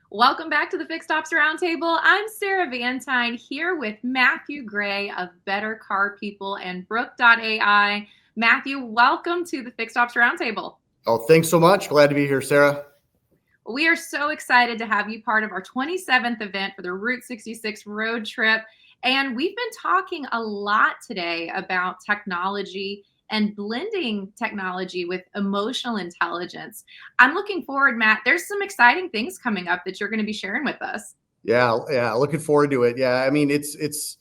Welcome back to the Fixed Ops Roundtable. I'm Sarah Vantine here with Matthew Gray of Better Car People and Brook.ai. Matthew, welcome to the Fixed Ops Roundtable. Oh, thanks so much. Glad to be here, Sarah. We are so excited to have you part of our 27th event for the Route 66 road trip. And we've been talking a lot today about technology and blending technology with emotional intelligence. I'm looking forward, Matt. There's some exciting things coming up that you're going to be sharing with us. Yeah, looking forward to it. Yeah, I mean, it's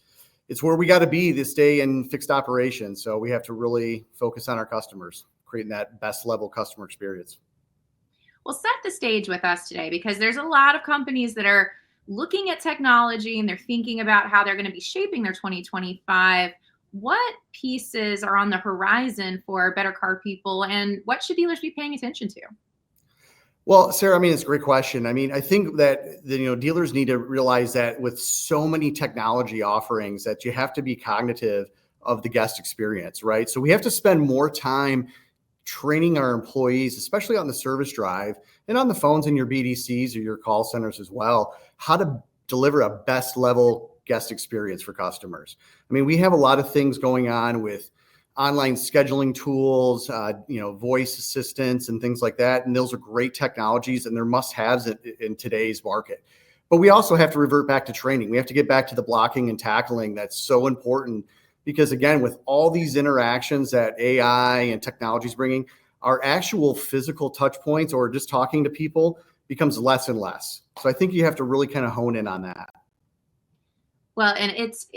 where we got to be this day in fixed operations. So we have to really focus on our customers, creating that best level customer experience. Well, set the stage with us today, because there's a lot of companies that are looking at technology and they're thinking about how they're going to be shaping their 2025. What pieces are on the horizon for Better Car People, and what should dealers be paying attention to? Well, Sarah, I mean, it's a great question. I mean, I think that dealers need to realize that with so many technology offerings that you have to be cognitive of the guest experience, right? So we have to spend more time training our employees, especially on the service drive and on the phones in your BDCs or your call centers as well, how to deliver a best level guest experience for customers. I mean, we have a lot of things going on with online scheduling tools, voice assistants and things like that. And those are great technologies and they're must-haves in today's market. But we also have to revert back to training. We have to get back to the blocking and tackling that's so important, because again, with all these interactions that AI and technology is bringing, our actual physical touch points or just talking to people becomes less and less. So I think you have to really kind of hone in on that. Well, and it's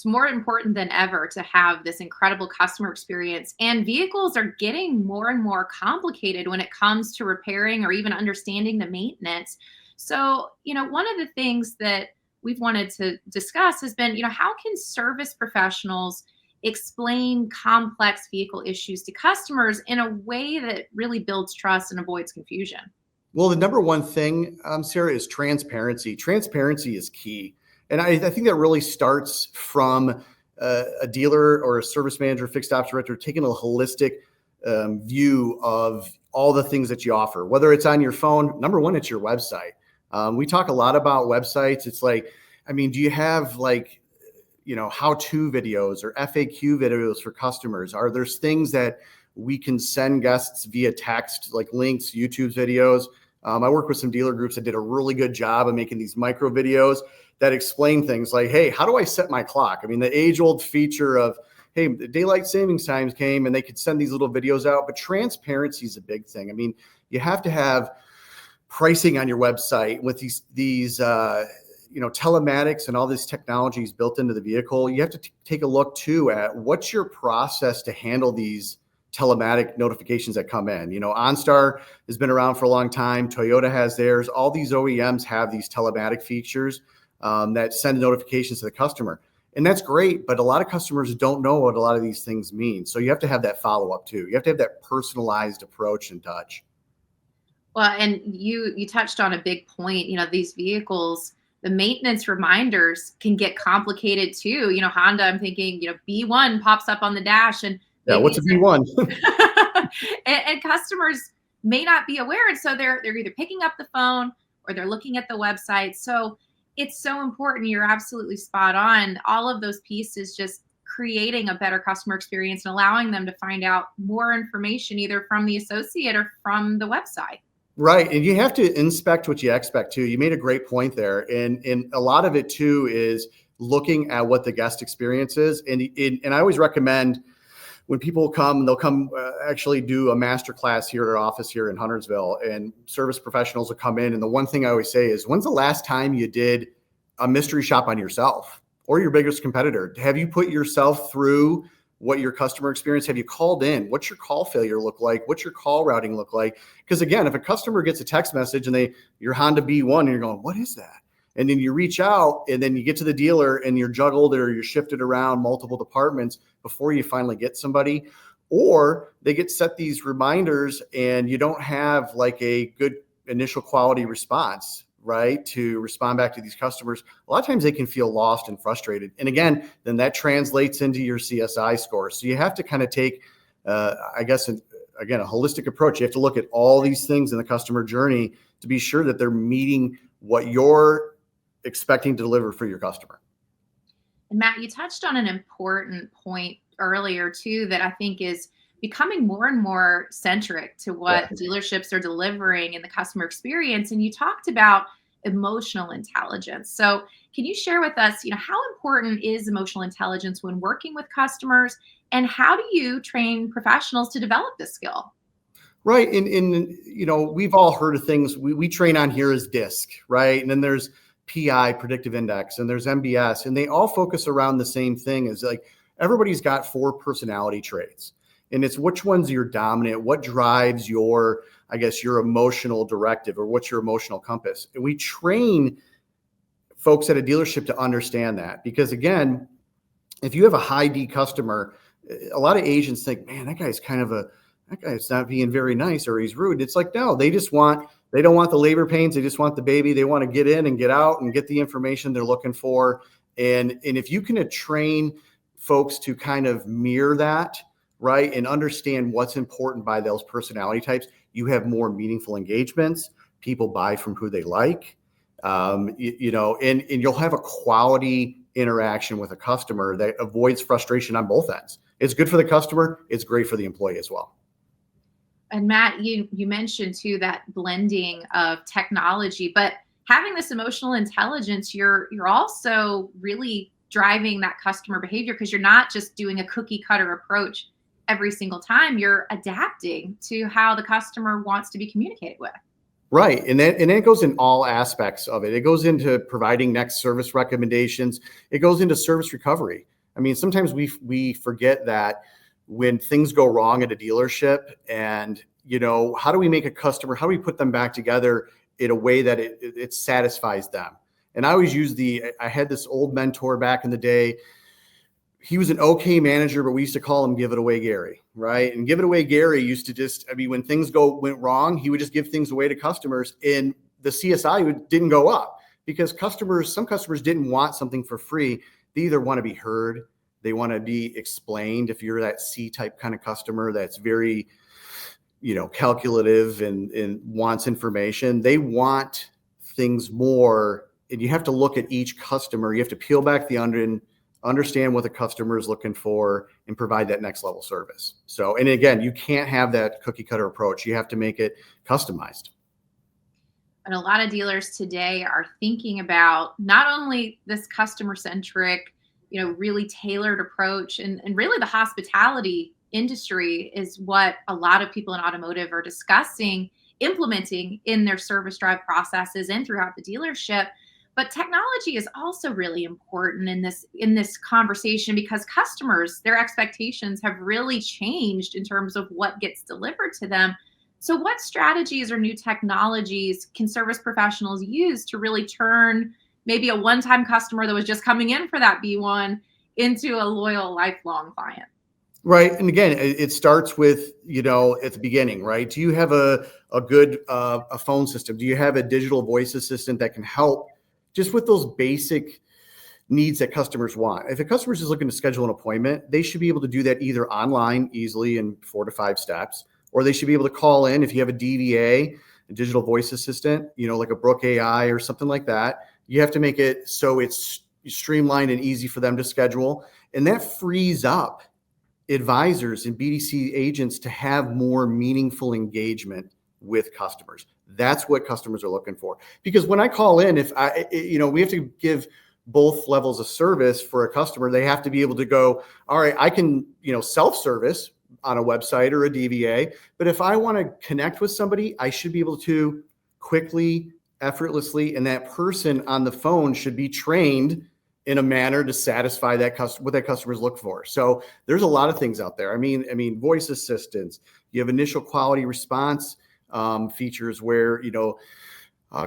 more important than ever to have this incredible customer experience. And vehicles are getting more and more complicated when it comes to repairing or even understanding the maintenance. So, one of the things that we've wanted to discuss has been, how can service professionals explain complex vehicle issues to customers in a way that really builds trust and avoids confusion? Well, the number one thing, Sarah, is transparency. Transparency is key. And I think that really starts from a dealer or a service manager, fixed ops director, taking a holistic view of all the things that you offer, whether it's on your phone. Number one, it's your website. We talk a lot about websites. It's like, do you have how-to videos or FAQ videos for customers? Are there things that we can send guests via text, like links, YouTube videos? I work with some dealer groups that did a really good job of making these micro videos that explain things like, hey, how do I set my clock? The age-old feature of, hey, the daylight savings times came, and they could send these little videos out. But transparency is a big thing. You have to have pricing on your website with these telematics and all these technologies built into the vehicle. You have to take a look too at what's your process to handle these telematic notifications that come in. OnStar has been around for a long time. Toyota has theirs. All these OEMs have these telematic features that send notifications to the customer. And that's great, but a lot of customers don't know what a lot of these things mean. So you have to have that follow-up too. You have to have that personalized approach and touch. Well, and you touched on a big point. These vehicles, the maintenance reminders can get complicated too. Honda, I'm thinking, B1 pops up on the dash, and yeah, what's a B1? and customers may not be aware, and so they're either picking up the phone or they're looking at the website. So it's so important. You're absolutely spot on. All of those pieces just creating a better customer experience and allowing them to find out more information either from the associate or from the website. Right. And you have to inspect what you expect too. You made a great point there. And a lot of it too is looking at what the guest experience is. And I always recommend when people come, they'll come actually do a master class here at our office here in Huntersville, and service professionals will come in. And the one thing I always say is, when's the last time you did a mystery shop on yourself or your biggest competitor? Have you put yourself through what your customer experience? Have you called in? What's your call failure look like? What's your call routing look like? Because again, if a customer gets a text message and your Honda B1 and you're going, what is that? And then you reach out and then you get to the dealer and you're juggled or you're shifted around multiple departments before you finally get somebody, or they get set these reminders and you don't have like a good initial quality response, right, to respond back to these customers. A lot of times they can feel lost and frustrated. And again, then that translates into your CSI score. So you have to kind of take, a holistic approach. You have to look at all these things in the customer journey to be sure that they're meeting what you're expecting to deliver for your customer. And Matt, you touched on an important point earlier too, that I think is becoming more and more centric to what dealerships are delivering in the customer experience. And you talked about emotional intelligence. So can you share with us, how important is emotional intelligence when working with customers, and how do you train professionals to develop this skill? Right. And we've all heard of things we train on here as DISC, right? And then there's PI, predictive index, and there's MBS, and they all focus around the same thing. Is like everybody's got 4 personality traits, and it's which one's your dominant, what drives your emotional directive, or what's your emotional compass. And we train folks at a dealership to understand that, because again, if you have a high D customer, a lot of agents think, man, that guy's not being very nice, or he's rude. It's like, no, they don't want the labor pains. They just want the baby. They want to get in and get out and get the information they're looking for. And if you can train folks to kind of mirror that, right, and understand what's important by those personality types, you have more meaningful engagements. People buy from who they like, and you'll have a quality interaction with a customer that avoids frustration on both ends. It's good for the customer. It's great for the employee as well. And Matt, you mentioned too that blending of technology, but having this emotional intelligence, you're also really driving that customer behavior, because you're not just doing a cookie cutter approach every single time. You're adapting to how the customer wants to be communicated with. Right. And then it goes in all aspects of it. It goes into providing next service recommendations. It goes into service recovery. I mean, sometimes we forget that when things go wrong at a dealership and, how do we make a customer, how do we put them back together in a way that it satisfies them? And I always use I had this old mentor back in the day. He was an okay manager, but we used to call him Give It Away Gary, right? And Give It Away Gary used to when things went wrong, he would just give things away to customers, and the CSI didn't go up because some customers didn't want something for free. They either want to be heard, they want to be explained. If you're that C-type kind of customer that's very, calculative and wants information, they want things more. And you have to look at each customer. You have to peel back the onion, understand what the customer is looking for, and provide that next level service. So, and again, you can't have that cookie cutter approach. You have to make it customized. And a lot of dealers today are thinking about not only this customer centric, really tailored approach, and really the hospitality industry is what a lot of people in automotive are discussing implementing in their service drive processes and throughout the dealership. But technology is also really important in this conversation because customers, their expectations have really changed in terms of what gets delivered to them. So what strategies or new technologies can service professionals use to really turn maybe a one-time customer that was just coming in for that B1 into a loyal, lifelong client? Right. And again, it starts with, at the beginning, right? Do you have a good a phone system? Do you have a digital voice assistant that can help just with those basic needs that customers want? If a customer is looking to schedule an appointment, they should be able to do that either online easily in 4 to 5 steps, or they should be able to call in. If you have a DVA, a digital voice assistant, like a Brook AI or something like that, you have to make it so it's streamlined and easy for them to schedule. And that frees up advisors and BDC agents to have more meaningful engagement with customers. That's what customers are looking for. Because when I call in, we have to give both levels of service for a customer. They have to be able to go, all right, I can, self-service on a website or a DVA, but if I want to connect with somebody, I should be able to quickly, effortlessly, and that person on the phone should be trained in a manner to satisfy that customer, what that customers look for. So there's a lot of things out there. I mean, voice assistants, you have initial quality response features where,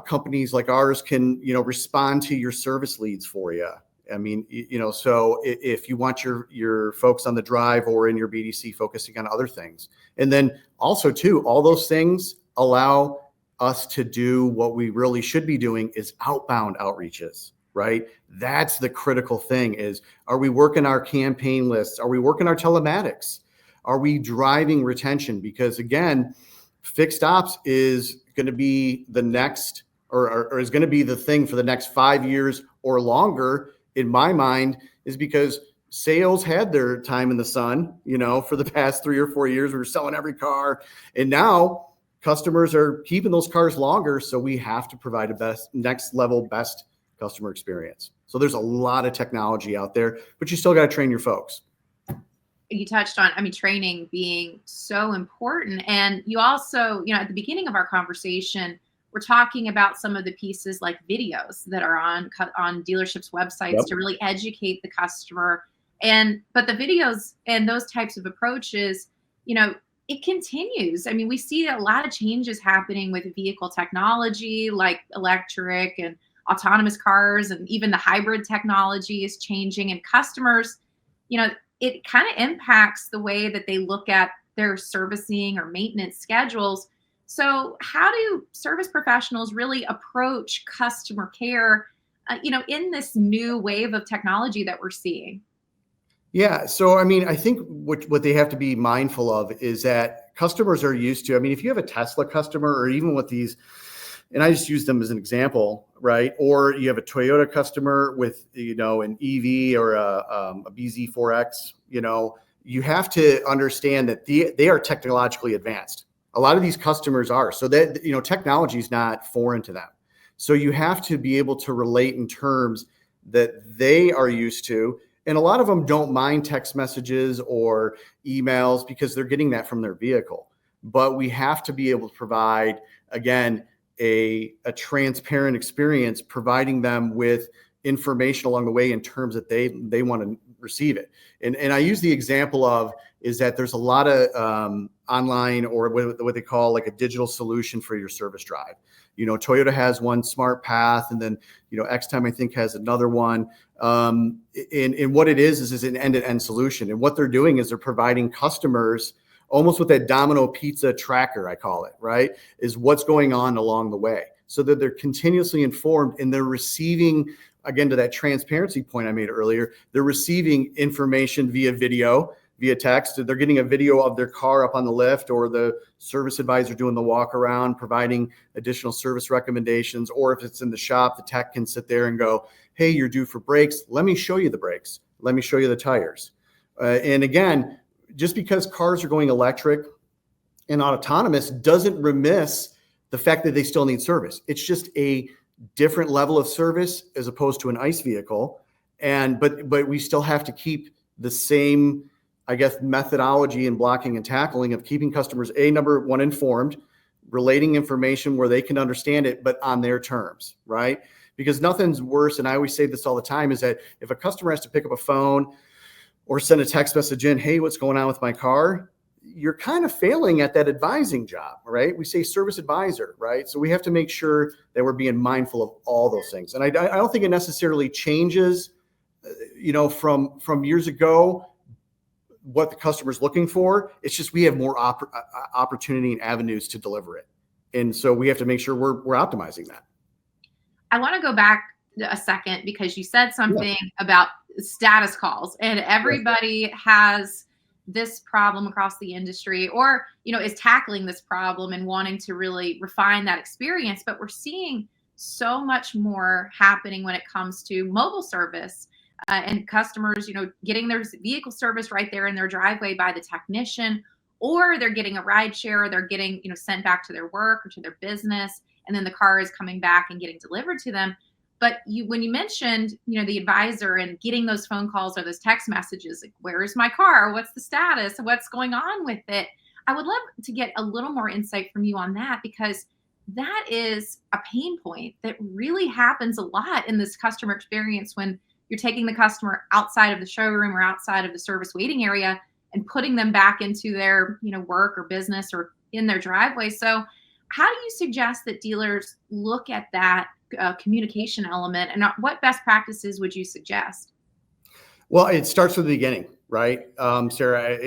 companies like ours can, respond to your service leads for you. I mean, so if you want your folks on the drive or in your BDC focusing on other things, and then also too, all those things allow us to do what we really should be doing is outbound outreaches, right? That's the critical thing is, are we working our campaign lists? Are we working our telematics? Are we driving retention? Because again, fixed ops is going to be the next, or is going to be the thing for the next 5 years or longer, in my mind, is because sales had their time in the sun, for the past 3 or 4 years. We were selling every car, and now customers are keeping those cars longer. So we have to provide a next level best customer experience. So there's a lot of technology out there, but you still got to train your folks. You touched on, training being so important. And you also, at the beginning of our conversation, we're talking about some of the pieces like videos that are on dealerships' websites to really educate the customer. But the videos and those types of approaches, it continues. We see a lot of changes happening with vehicle technology, like electric and autonomous cars, and even the hybrid technology is changing. And customers, it kind of impacts the way that they look at their servicing or maintenance schedules. So how do service professionals really approach customer care, in this new wave of technology that we're seeing? Yeah. So, I think what they have to be mindful of is that customers are used to, if you have a Tesla customer, or even with these, and I just use them as an example, right? Or you have a Toyota customer with, an EV or a BZ4X, you have to understand that they are technologically advanced. A lot of these customers are, so that, technology is not foreign to them. So you have to be able to relate in terms that they are used to. And a lot of them don't mind text messages or emails because they're getting that from their vehicle. But we have to be able to provide, again, a transparent experience, providing them with information along the way in terms that they want to receive it. And I use the example of is that there's a lot of online or what they call like a digital solution for your service drive. Toyota has one, Smart Path, and then Xtime I think has another one. And what it is an end-to-end solution. And what they're doing is they're providing customers almost with that domino pizza tracker, I call it, right? Is what's going on along the way, so that they're continuously informed and they're receiving, again, to that transparency point I made earlier, they're receiving information via video, via text. They're getting a video of their car up on the lift, or the service advisor doing the walk around, providing additional service recommendations. Or if it's in the shop, the tech can sit there and go, hey, you're due for brakes. Let me show you the brakes. Let me show you the tires. And again, just because cars are going electric and autonomous doesn't remiss the fact that they still need service. It's just a different level of service as opposed to an ICE vehicle. But we still have to keep the same, I guess, methodology and blocking and tackling of keeping customers, number one, informed, relating information where they can understand it, but on their terms, right? Because nothing's worse, and I always say this all the time, is that if a customer has to pick up a phone or send a text message in, hey, what's going on with my car? You're kind of failing at that advising job, right? We say service advisor, right? So we have to make sure that we're being mindful of all those things. And I don't think it necessarily changes, from years ago, what the customer's looking for. It's just we have more opportunity and avenues to deliver it. And so we have to make sure we're optimizing that. I want to go back a second because you said something about status calls, and everybody has this problem across the industry, or is tackling this problem and wanting to really refine that experience. But we're seeing so much more happening when it comes to mobile service and customers, getting their vehicle service right there in their driveway by the technician, or they're getting a ride share, or they're getting sent back to their work or to their business, and then the car is coming back and getting delivered to them. But when you mentioned, the advisor and getting those phone calls or those text messages, like, where is my car? What's the status? What's going on with it? I would love to get a little more insight from you on that, because that is a pain point that really happens a lot in this customer experience when you're taking the customer outside of the showroom or outside of the service waiting area and putting them back into their, work or business or in their driveway. So how do you suggest that dealers look at that communication element, and what best practices would you suggest? Well, it starts from the beginning, right? Sarah,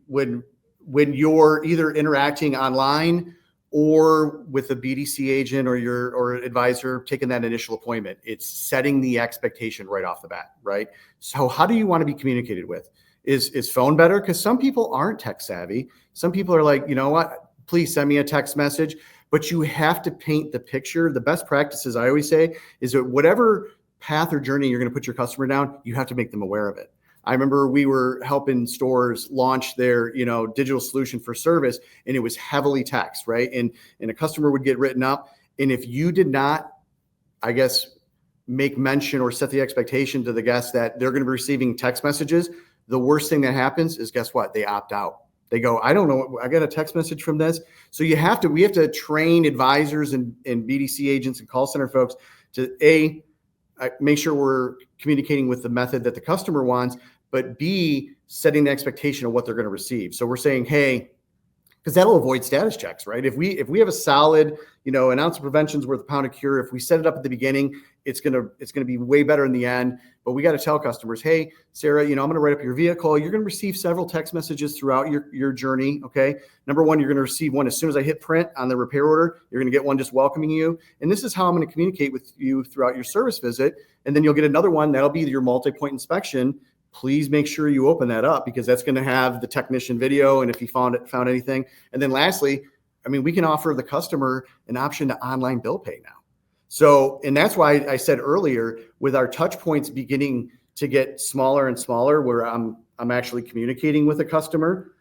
when you're either interacting online or with a BDC agent or advisor taking that initial appointment, it's setting the expectation right off the bat, right? So how do you want to be communicated with? Is phone better? Because some people aren't tech savvy. Some people are like, you know what, please send me a text message. But you have to paint the picture. The best practices, I always say, is that whatever path or journey you're going to put your customer down, you have to make them aware of it. I remember we were helping stores launch their, digital solution for service, and it was heavily text, right? And a customer would get written up. And if you did not, I guess, make mention or set the expectation to the guests that they're going to be receiving text messages, the worst thing that happens is, guess what? They opt out. They go, I don't know, I got a text message from this. So we have to train advisors and BDC agents and call center folks to make sure we're communicating with the method that the customer wants, but B, setting the expectation of what they're going to receive. So we're saying, hey, because that'll avoid status checks, right? If we have a solid, an ounce of prevention's worth a pound of cure. If we set it up at the beginning, it's gonna be way better in the end. But we got to tell customers, hey, Sarah, I'm going to write up your vehicle. You're going to receive several text messages throughout your journey. Okay. Number one, you're going to receive one as soon as I hit print on the repair order. You're going to get one just welcoming you. And this is how I'm going to communicate with you throughout your service visit. And then you'll get another one. That'll be your multi-point inspection. Please make sure you open that up, because that's going to have the technician video and if he found anything. And then lastly, we can offer the customer an option to online bill pay now. So, and that's why I said earlier, with our touch points beginning to get smaller and smaller, where I'm actually communicating with a customer,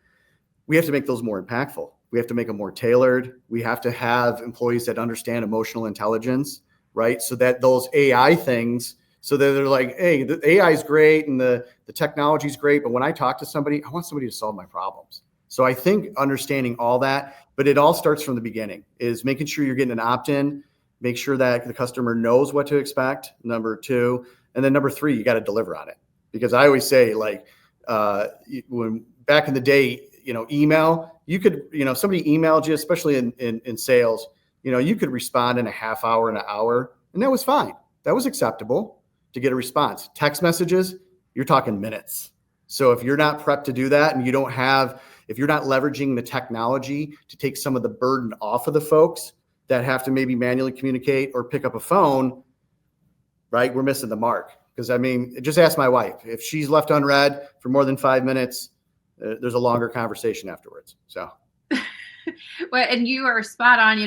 we have to make those more impactful. We have to make them more tailored. We have to have employees that understand emotional intelligence, right? So that those AI things, so that they're like, hey, the AI is great and the technology is great, but when I talk to somebody, I want somebody to solve my problems. So I think understanding all that, But it all starts from the beginning, is making sure you're getting an opt-in, make sure that the customer knows what to expect, number two. And then number three, you got to deliver on it. Because I always say, like, when back in the day, email, you could, somebody emailed you, especially in sales, you could respond in a half hour, an hour, and that was fine. That was acceptable to get a response. Text messages, you're talking minutes. So if you're not prepped to do that, and if you're not leveraging the technology to take some of the burden off of the folks that have to maybe manually communicate or pick up a phone, right, we're missing the mark. Because just ask my wife. If she's left unread for more than 5 minutes, there's a longer conversation afterwards. So, well, and you are spot on.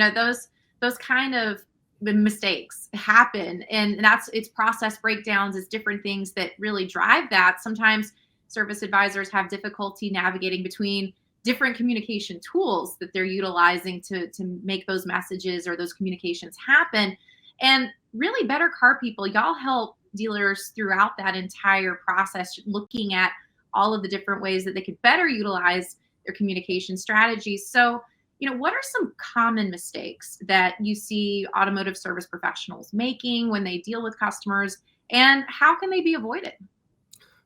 Those kind of mistakes happen, and it's process breakdowns, it's different things that really drive that. Sometimes service advisors have difficulty navigating between different communication tools that they're utilizing to make those messages or those communications happen. And really, Better Car People, y'all help dealers throughout that entire process, looking at all of the different ways that they could better utilize their communication strategies. So, what are some common mistakes that you see automotive service professionals making when they deal with customers, and how can they be avoided?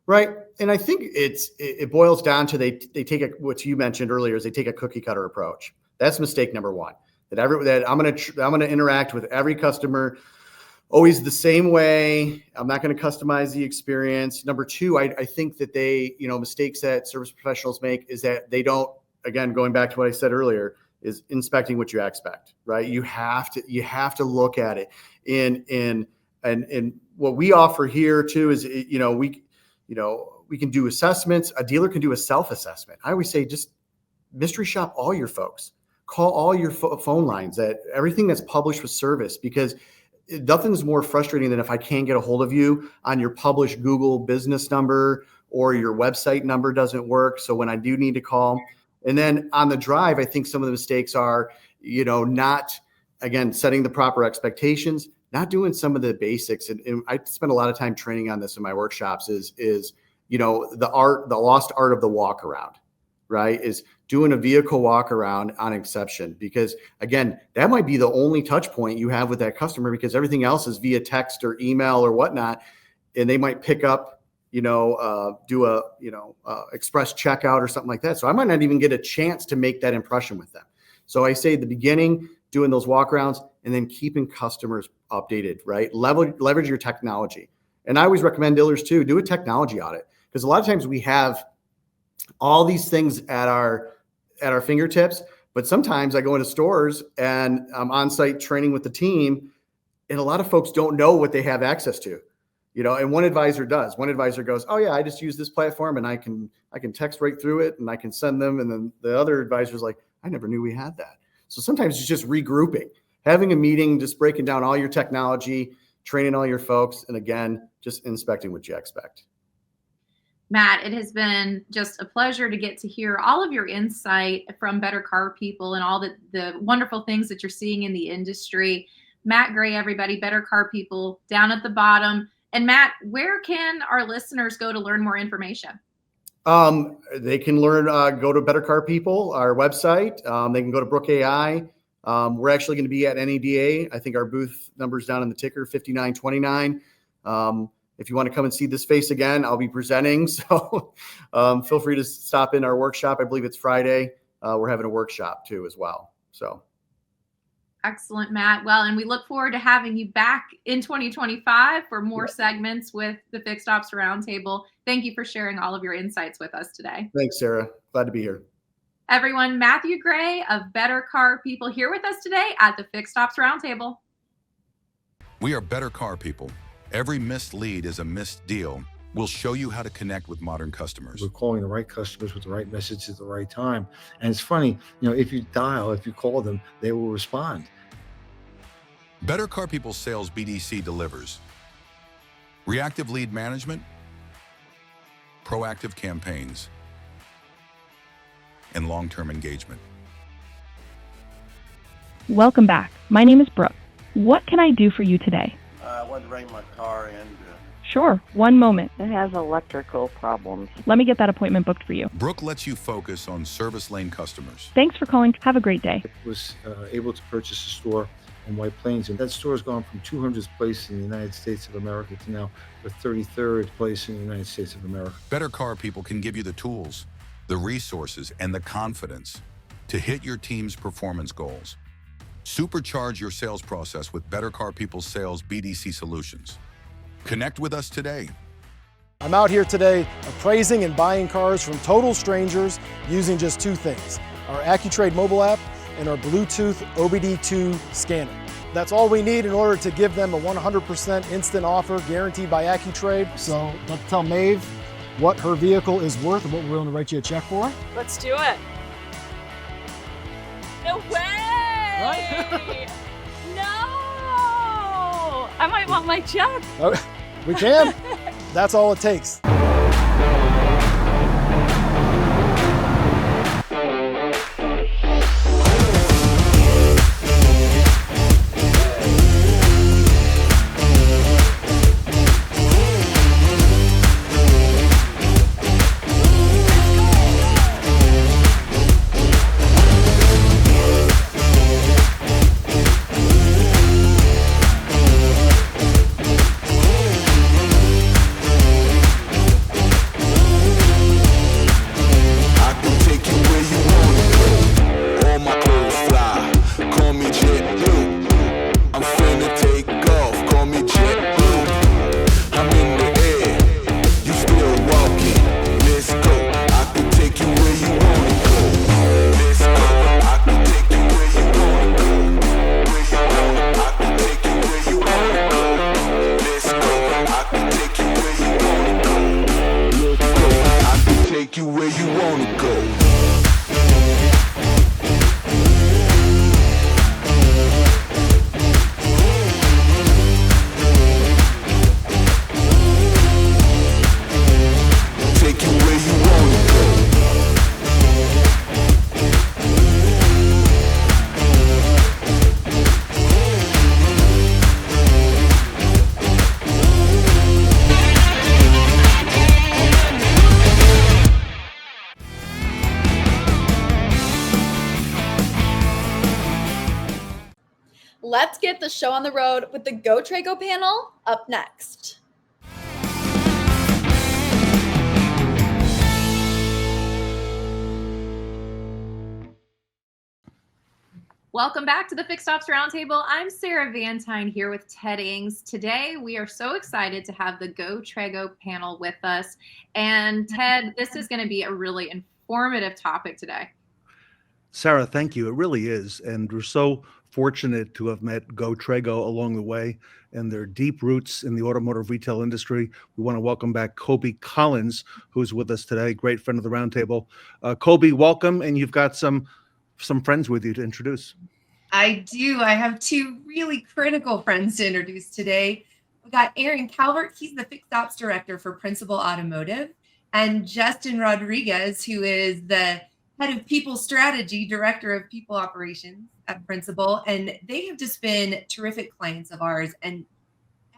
Right. And I think it boils down to they take what you mentioned earlier, is they take a cookie cutter approach. That's mistake number one. That I'm going to interact with every customer always the same way. I'm not going to customize the experience. Number two, I think that mistakes that service professionals make is that they don't, again, going back to what I said earlier, is inspecting what you expect, right? You have to look at it. And what we offer here too is, we can do assessments. A dealer can do a self-assessment. I always say, just mystery shop all your folks, call all your phone lines, that everything that's published with service, because nothing's more frustrating than if I can't get a hold of you on your published Google business number, or your website number doesn't work. So when I do need to call, and then on the drive, I think some of the mistakes are, not, again, setting the proper expectations, not doing some of the basics. And I spend a lot of time training on this in my workshops is the lost art of the walk around, right? Is doing a vehicle walk around on exception, because again, that might be the only touch point you have with that customer, because everything else is via text or email or whatnot. And they might pick up, do a, express checkout or something like that. So I might not even get a chance to make that impression with them. So I say at the beginning, doing those walk arounds, and then keeping customers updated, right? Leverage your technology. And I always recommend dealers too, do a technology audit, because a lot of times we have all these things at our fingertips, but sometimes I go into stores and I'm on site training with the team, and a lot of folks don't know what they have access to, and one advisor does. One advisor goes, oh yeah, I just use this platform and I can text right through it and I can send them. And then the other advisor's like, I never knew we had that. So sometimes it's just regrouping, having a meeting, just breaking down all your technology, training all your folks, and again, just inspecting what you expect. Matt, it has been just a pleasure to get to hear all of your insight from Better Car People and all the wonderful things that you're seeing in the industry. Matt Gray, everybody, Better Car People down at the bottom. And Matt, where can our listeners go to learn more information? They can learn, go to Better Car People, our website. They can go to Brook AI. We're actually going to be at NADA. I think our booth number's down in the ticker, 5929. If you want to come and see this face again, I'll be presenting. So feel free to stop in our workshop. I believe it's Friday. We're having a workshop too as well. So. Excellent, Matt. Well, and we look forward to having you back in 2025 for more segments with the Fixed Ops Roundtable. Thank you for sharing all of your insights with us today. Thanks, Sarah. Glad to be here. Everyone, Matthew Gray of Better Car People here with us today at the Fixed Ops Roundtable. We are Better Car People. Every missed lead is a missed deal. We'll show you how to connect with modern customers. We're calling the right customers with the right message at the right time. And it's funny, if you call them, they will respond. Better Car People Sales BDC delivers reactive lead management, proactive campaigns, and long-term engagement. Welcome back. My name is Brooke. What can I do for you today? I wanted to bring my car in to Sure, one moment. It has electrical problems. Let me get that appointment booked for you. Brooke lets you focus on service lane customers. Thanks for calling. Have a great day. Was able to purchase a store in White Plains, and that store has gone from 200th place in the United States of America to now the 33rd place in the United States of America. Better Car People can give you the tools, the resources, and the confidence to hit your team's performance goals. Supercharge your sales process with Better Car People's sales BDC solutions. Connect with us today. I'm out here today appraising and buying cars from total strangers using just two things, our AccuTrade mobile app and our Bluetooth OBD2 scanner. That's all we need in order to give them a 100% instant offer guaranteed by AccuTrade. So let's tell Maeve what her vehicle is worth and what we're willing to write you a check for. Let's do it. No way! Right? No! I might want my check. Okay, we can. That's all it takes. Let's get the show on the road with the GoTreo panel up next. Welcome back to the Fixed Ops Roundtable. I'm Sarah Vantine here with Ted Ings. Today, we are so excited to have the GoTreo panel with us. And Ted, this is going to be a really informative topic today. Sarah, thank you. It really is. And we're so fortunate to have met GoTreo along the way and their deep roots in the automotive retail industry. We want to welcome back Cobi Collins, who's with us today, great friend of the Roundtable. Cobi, welcome. And you've got some friends with you to introduce. I do. I have two really critical friends to introduce today. We got Aaron Calvert. He's the Fixed Ops Director for Principal Automotive, and Justin Rodriguez, who is the Head of People Strategy, Director of People Operations at Principal. And they have just been terrific clients of ours and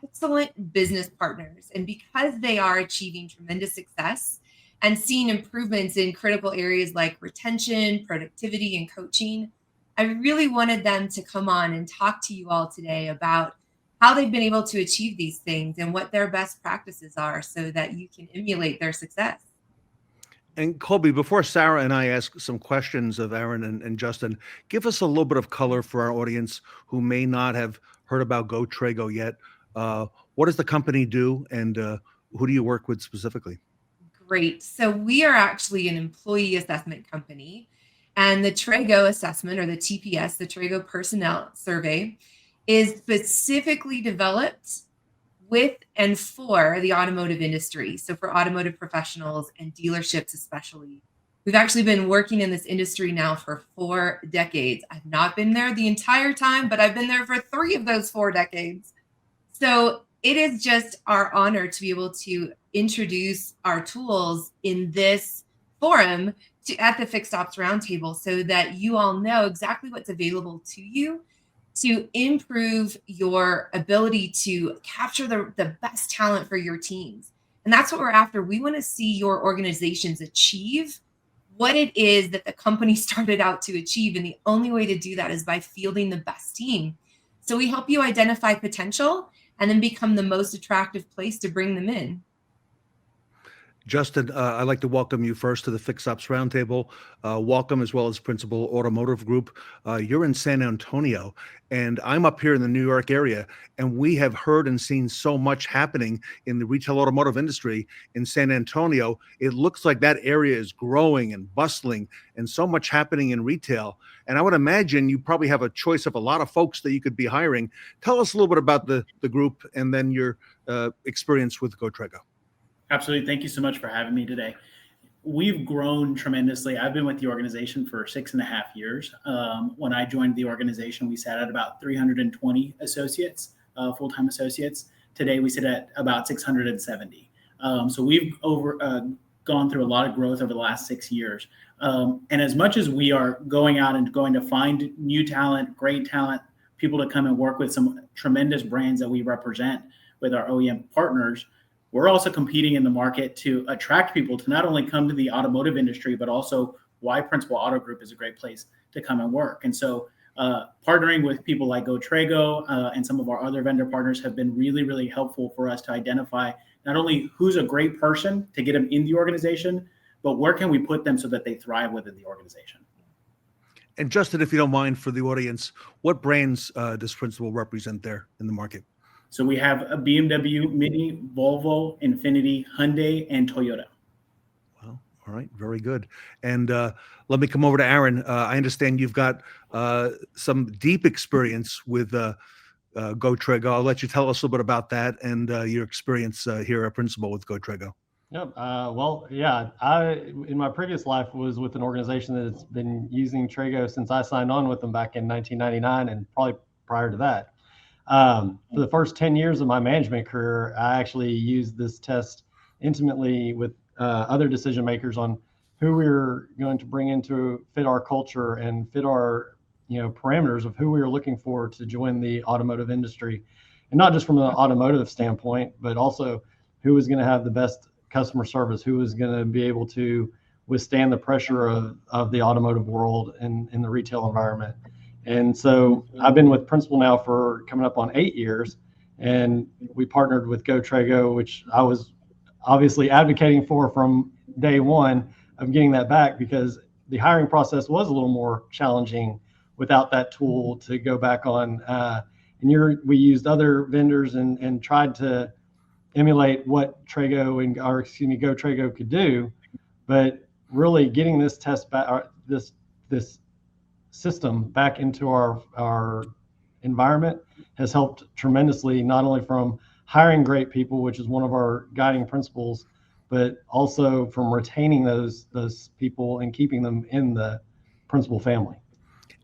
excellent business partners. And because they are achieving tremendous success and seeing improvements in critical areas like retention, productivity, and coaching, I really wanted them to come on and talk to you all today about how they've been able to achieve these things and what their best practices are so that you can emulate their success. And Cobi, before Sarah and I ask some questions of Aaron and Justin, give us a little bit of color for our audience who may not have heard about GoTreo yet. What does the company do, and who do you work with specifically? Great. So we are actually an employee assessment company, and the Trego assessment, or the TPS, the Trego Personnel Survey, is specifically developed with and for the automotive industry. So for automotive professionals and dealerships especially. We've actually been working in this industry now for 4 decades. I've not been there the entire time, but I've been there for 3 of those 4 decades. So it is just our honor to be able to introduce our tools in this forum at the Fixed Ops Roundtable so that you all know exactly what's available to you to improve your ability to capture the best talent for your teams. And that's what we're after. We want to see your organizations achieve what it is that the company started out to achieve. And the only way to do that is by fielding the best team. So we help you identify potential and then become the most attractive place to bring them in. Justin, I'd like to welcome you first to the Fix Ops Roundtable. Welcome, as well as Principal Automotive Group. You're in San Antonio, and I'm up here in the New York area, and we have heard and seen so much happening in the retail automotive industry in San Antonio. It looks like that area is growing and bustling, and so much happening in retail. And I would imagine you probably have a choice of a lot of folks that you could be hiring. Tell us a little bit about the group and then your experience with GoTrego. Absolutely. Thank you so much for having me today. We've grown tremendously. I've been with the organization for 6.5 years. When I joined the organization, we sat at about 320 associates, full-time associates. Today, we sit at about 670. So we've gone through a lot of growth over the last 6 years. And as much as we are going out and going to find new talent, great talent, people to come and work with some tremendous brands that we represent with our OEM partners, we're also competing in the market to attract people to not only come to the automotive industry, but also why Principal Auto Group is a great place to come and work. And so partnering with people like GoTrego and some of our other vendor partners have been really, really helpful for us to identify not only who's a great person to get them in the organization, but where can we put them so that they thrive within the organization. And Justin, if you don't mind, for the audience, what brands does Principal represent there in the market? So we have a BMW, Mini, Volvo, Infiniti, Hyundai, and Toyota. Well, all right, very good. And let me come over to Aaron. I understand you've got some deep experience with GoTrego. I'll let you tell us a little bit about that and your experience here at Principal with GoTrego. Yep. Well, yeah, I in my previous life was with an organization that's been using Trego since I signed on with them back in 1999 and probably prior to that. For the first 10 years of my management career, I actually used this test intimately with other decision makers on who we were going to bring in to fit our culture and fit our parameters of who we were looking for to join the automotive industry. And not just from an automotive standpoint, but also who was going to have the best customer service, who was going to be able to withstand the pressure of the automotive world and in the retail environment. And so I've been with Principal now for coming up on 8 years, and we partnered with GoTrego, which I was obviously advocating for from day one of getting that back, because the hiring process was a little more challenging without that tool to go back on. We used other vendors and tried to emulate what GoTrego could do, but really getting this test back, this system back into our environment has helped tremendously, not only from hiring great people, which is one of our guiding principles, but also from retaining those people and keeping them in the Principal family.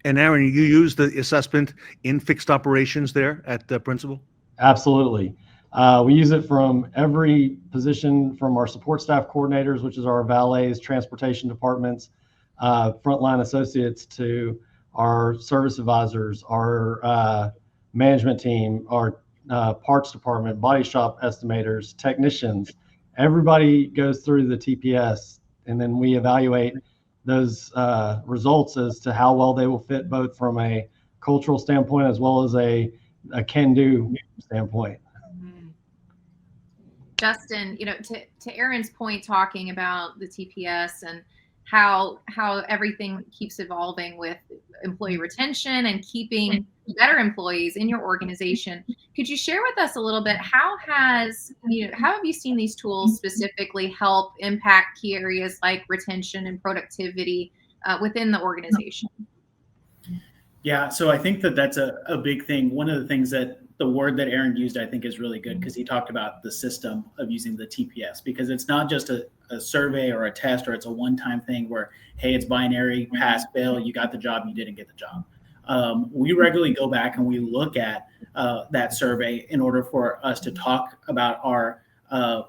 And Aaron, you use the assessment in fixed operations there at Principal? Absolutely. We use it from every position, from our support staff coordinators, which is our valets, transportation departments, frontline associates, to our service advisors, our management team, our parts department, body shop estimators, technicians. Everybody goes through the TPS, and then we evaluate those results as to how well they will fit, both from a cultural standpoint as well as a can-do standpoint. Justin, to Aaron's point, talking about the TPS and how everything keeps evolving with employee retention and keeping better employees in your organization, could you share with us a little bit how have you seen these tools specifically help impact key areas like retention and productivity within the organization? Yeah, so I think that's a big thing. One of the things that the word that Aaron used, I think, is really good, because he talked about the system of using the TPS, because it's not just a survey or a test, or it's a one-time thing where, hey, it's binary, pass, fail, you got the job, you didn't get the job. We regularly go back and we look at that survey in order for us to talk about our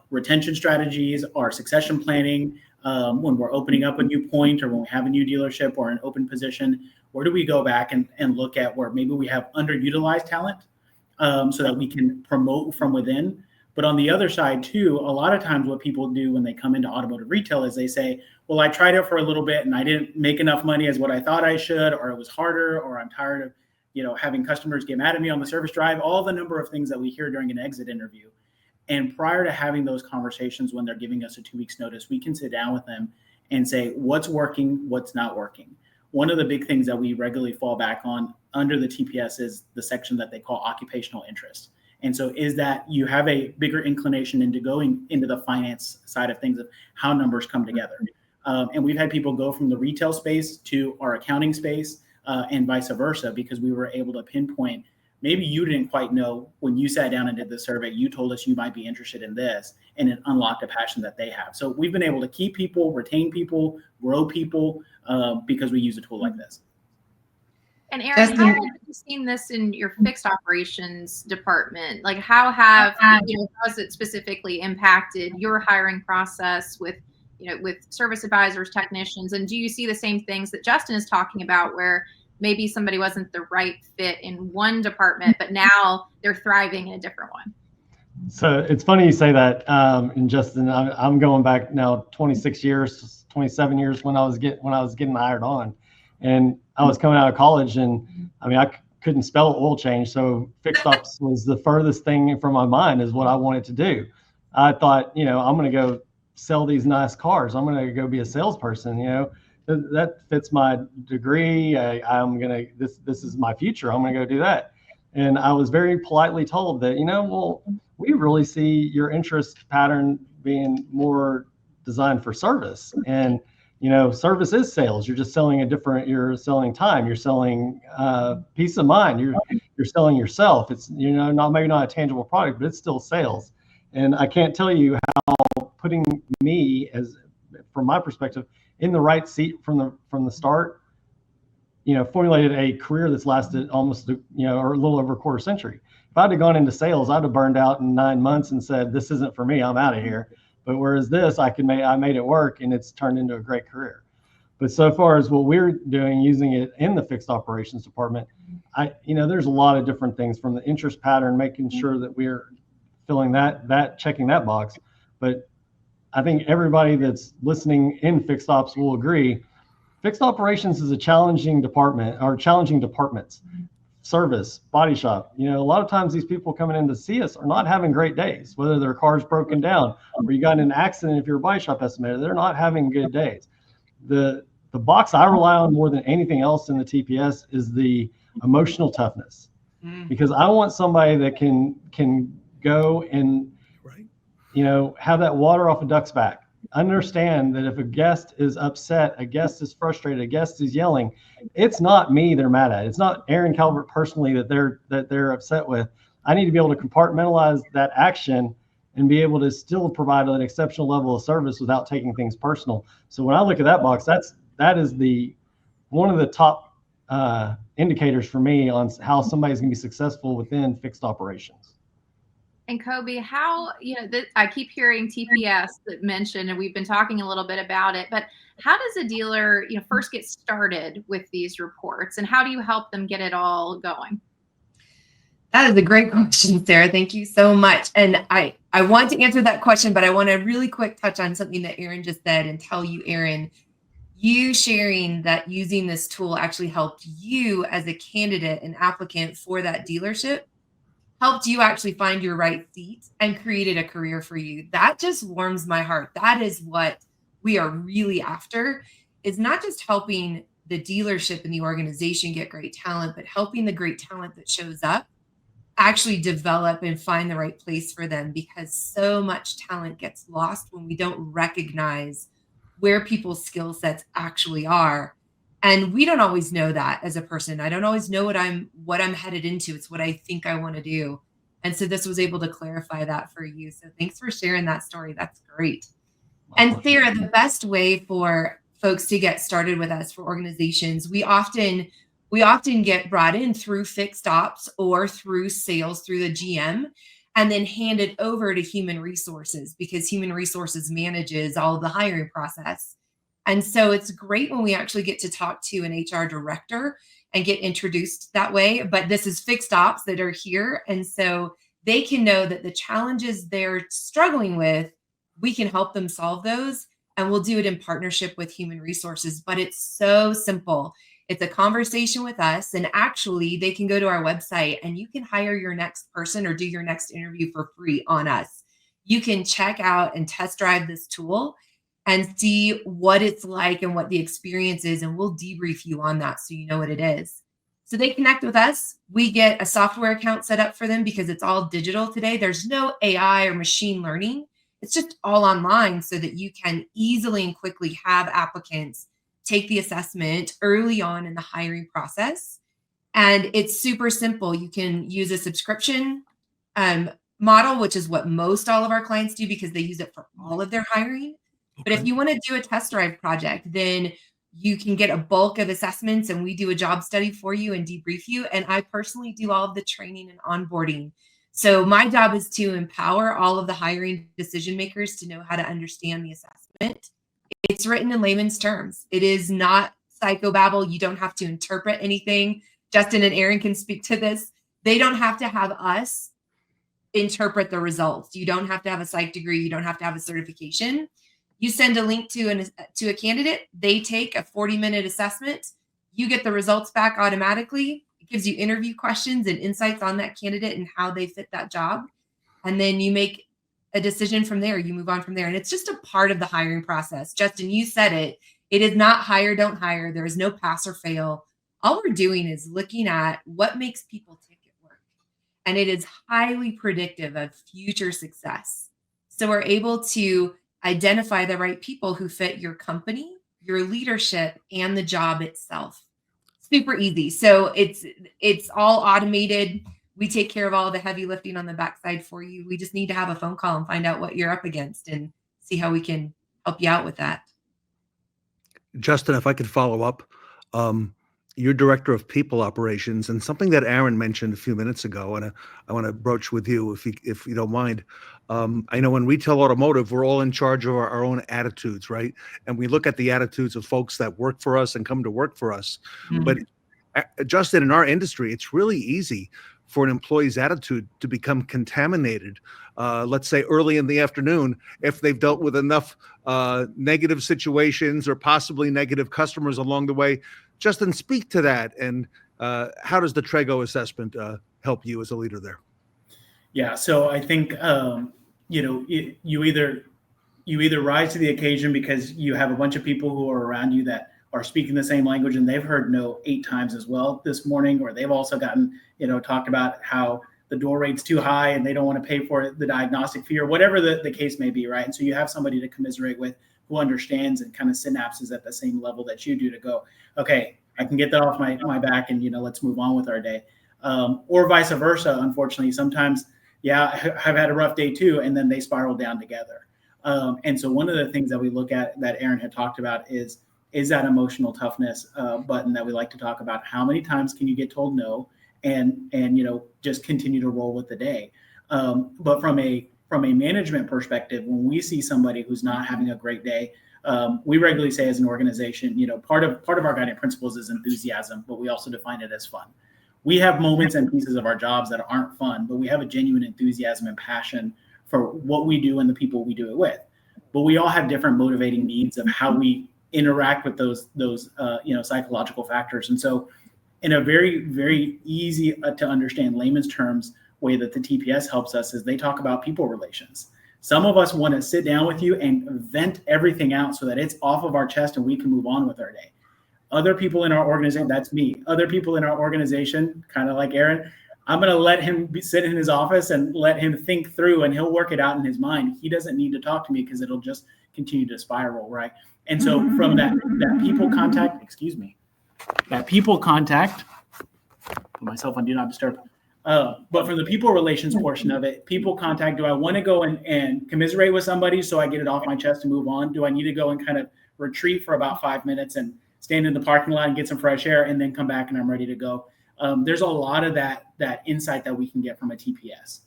retention strategies, our succession planning, when we're opening up a new point or when we have a new dealership or an open position? Where do we go back and look at where maybe we have underutilized talent so that we can promote from within? But on the other side too, a lot of times what people do when they come into automotive retail is they say, well, I tried it for a little bit and I didn't make enough money as what I thought I should, or it was harder, or I'm tired of, having customers get mad at me on the service drive, all the number of things that we hear during an exit interview. And prior to having those conversations, when they're giving us a 2 weeks notice, we can sit down with them and say, what's working, what's not working. One of the big things that we regularly fall back on under the TPS is the section that they call occupational interest. And so is that you have a bigger inclination into going into the finance side of things of how numbers come together. And we've had people go from the retail space to our accounting space and vice versa, because we were able to pinpoint, maybe you didn't quite know when you sat down and did the survey, you told us you might be interested in this, and it unlocked a passion that they have. So we've been able to keep people, retain people, grow people because we use a tool like this. And Aaron, how have you seen this in your fixed operations department? Like how has it specifically impacted your hiring process with service advisors, technicians? And do you see the same things that Justin is talking about, where maybe somebody wasn't the right fit in one department, but now they're thriving in a different one? So it's funny you say that. And Justin, I'm going back now 26 years, 27 years when I was getting hired on. And I was coming out of college, and I couldn't spell oil change. So fixed ops was the furthest thing from my mind is what I wanted to do. I thought, I'm going to go sell these nice cars. I'm going to go be a salesperson. That fits my degree. This is my future. I'm going to go do that. And I was very politely told that, we really see your interest pattern being more designed for service. And service is sales. You're just selling you're selling time. You're selling peace of mind. You're selling yourself. It's, maybe not a tangible product, but it's still sales. And I can't tell you how putting me from my perspective, in the right seat from the start, formulated a career that's lasted almost, or a little over a quarter century. If I'd have gone into sales, I'd have burned out in 9 months and said, this isn't for me, I'm out of here. But whereas this, I made it work, and it's turned into a great career. But so far as what we're doing, using it in the fixed operations department, there's a lot of different things, from the interest pattern, making sure that we're filling checking that box. But I think everybody that's listening in fixed ops will agree, fixed operations is a challenging department, or challenging departments. Service, body shop. A lot of times these people coming in to see us are not having great days, whether their car's broken down or you got in an accident. If you're a body shop estimator, they're not having good days. The box I rely on more than anything else in the TPS is the emotional toughness, because I want somebody that can go and have that water off a duck's back. Understand that if a guest is upset, a guest is frustrated, a guest is yelling, it's not me they're mad at. It's not Aaron Calvert personally that they're upset with. I need to be able to compartmentalize that action and be able to still provide an exceptional level of service without taking things personal. So when I look at that box, that is one of the top indicators for me on how somebody's going to be successful within fixed operations. And Cobi, how, I keep hearing TPS that mentioned, and we've been talking a little bit about it, but how does a dealer, first get started with these reports, and how do you help them get it all going? That is a great question, Sarah. Thank you so much. And I want to answer that question, but I want to really quick touch on something that Aaron just said and tell you, Aaron, you sharing that using this tool actually helped you as a candidate and applicant for that dealership, helped you actually find your right seat and created a career for you. That just warms my heart. That is what we are really after, is not just helping the dealership and the organization get great talent, but helping the great talent that shows up actually develop and find the right place for them, because so much talent gets lost when we don't recognize where people's skill sets actually are. And we don't always know that as a person. I don't always know what I'm headed into. It's what I think I want to do. And so this was able to clarify that for you. So thanks for sharing that story. That's great. And Sarah, the best way for folks to get started with us, for organizations, we often get brought in through fixed ops or through sales, through the GM. and then hand it over to human resources, because human resources manages all of the hiring process. And so it's great when we actually get to talk to an HR director and get introduced that way. But this is fixed ops that are here. And so they can know that the challenges they're struggling with, we can help them solve those. And we'll do it in partnership with human resources. But it's so simple. It's a conversation with us. And actually, they can go to our website and you can hire your next person or do your next interview for free on us. You can check out and test drive this tool and see what it's like and what the experience is. And we'll debrief you on that so you know what it is. So they connect with us. We get a software account set up for them because it's all digital today. There's no AI or machine learning. It's just all online so that you can easily and quickly have applicants take the assessment early on in the hiring process. And it's super simple. You can use a subscription model, which is what most all of our clients do because they use it for all of their hiring. But if you want to do a test drive project, then you can get a bulk of assessments and we do a job study for you and debrief you. And I personally do all of the training and onboarding. So my job is to empower all of the hiring decision makers to know how to understand the assessment. It's written in layman's terms. It is not psychobabble. You don't have to interpret anything. Justin and Aaron can speak to this. They don't have to have us interpret the results. You don't have to have a psych degree. You don't have to have a certification. You send a link to a candidate. They take a 40-minute assessment. You get the results back automatically. It gives you interview questions and insights on that candidate and how they fit that job. And then you make a decision from there. You move on from there. And it's just a part of the hiring process. Justin, you said it. It is not hire, don't hire. There is no pass or fail. All we're doing is looking at what makes people tick at work. And it is highly predictive of future success. So we're able to identify the right people who fit your company, your leadership, and the job itself. Super easy. So it's all automated. We take care of all the heavy lifting on the backside for you. We just need to have a phone call and find out what you're up against and see how we can help you out with that. Justin, if I could follow up, you're director of people operations, and something that Aaron mentioned a few minutes ago, and I want to broach with you if you don't mind. I know in retail automotive, we're all in charge of our own attitudes, right? And we look at the attitudes of folks that work for us and come to work for us. Mm-hmm. But Justin, in our industry, it's really easy for an employee's attitude to become contaminated, let's say early in the afternoon, if they've dealt with enough negative situations or possibly negative customers along the way. Justin, speak to that. And how does the Trego assessment help you as a leader there? Yeah, so I think, you either rise to the occasion because you have a bunch of people who are around you that are speaking the same language and they've heard no 8 times as well this morning, or they've also gotten, talked about how the door rate's too high and they don't want to pay for the diagnostic fee or whatever the case may be, right? And so you have somebody to commiserate with who understands and kind of synapses at the same level that you do to go, okay, I can get that off my back and, let's move on with our day. Or vice versa, unfortunately, sometimes, I've had a rough day too, and then they spiral down together. And so one of the things that we look at that Aaron had talked about is that emotional toughness button that we like to talk about. How many times can you get told no and just continue to roll with the day? But from a management perspective, when we see somebody who's not having a great day, we regularly say as an organization, part of our guiding principles is enthusiasm, but we also define it as fun. We have moments and pieces of our jobs that aren't fun, but we have a genuine enthusiasm and passion for what we do and the people we do it with. But we all have different motivating needs of how we interact with those psychological factors. And so in a very, very easy to understand layman's terms way that the TPS helps us is they talk about people relations. Some of us want to sit down with you and vent everything out so that it's off of our chest and we can move on with our day. Other people in our organization, that's me. Other people in our organization, kind of like Aaron, I'm going to let him sit in his office and let him think through and he'll work it out in his mind. He doesn't need to talk to me because it'll just continue to spiral, right? And so from that people contact, put myself on do not disturb. But from the people relations portion of it, people contact, do I want to go and commiserate with somebody so I get it off my chest and move on? Do I need to go and kind of retreat for about 5 minutes and stand in the parking lot and get some fresh air and then come back and I'm ready to go? There's a lot of that insight that we can get from a TPS.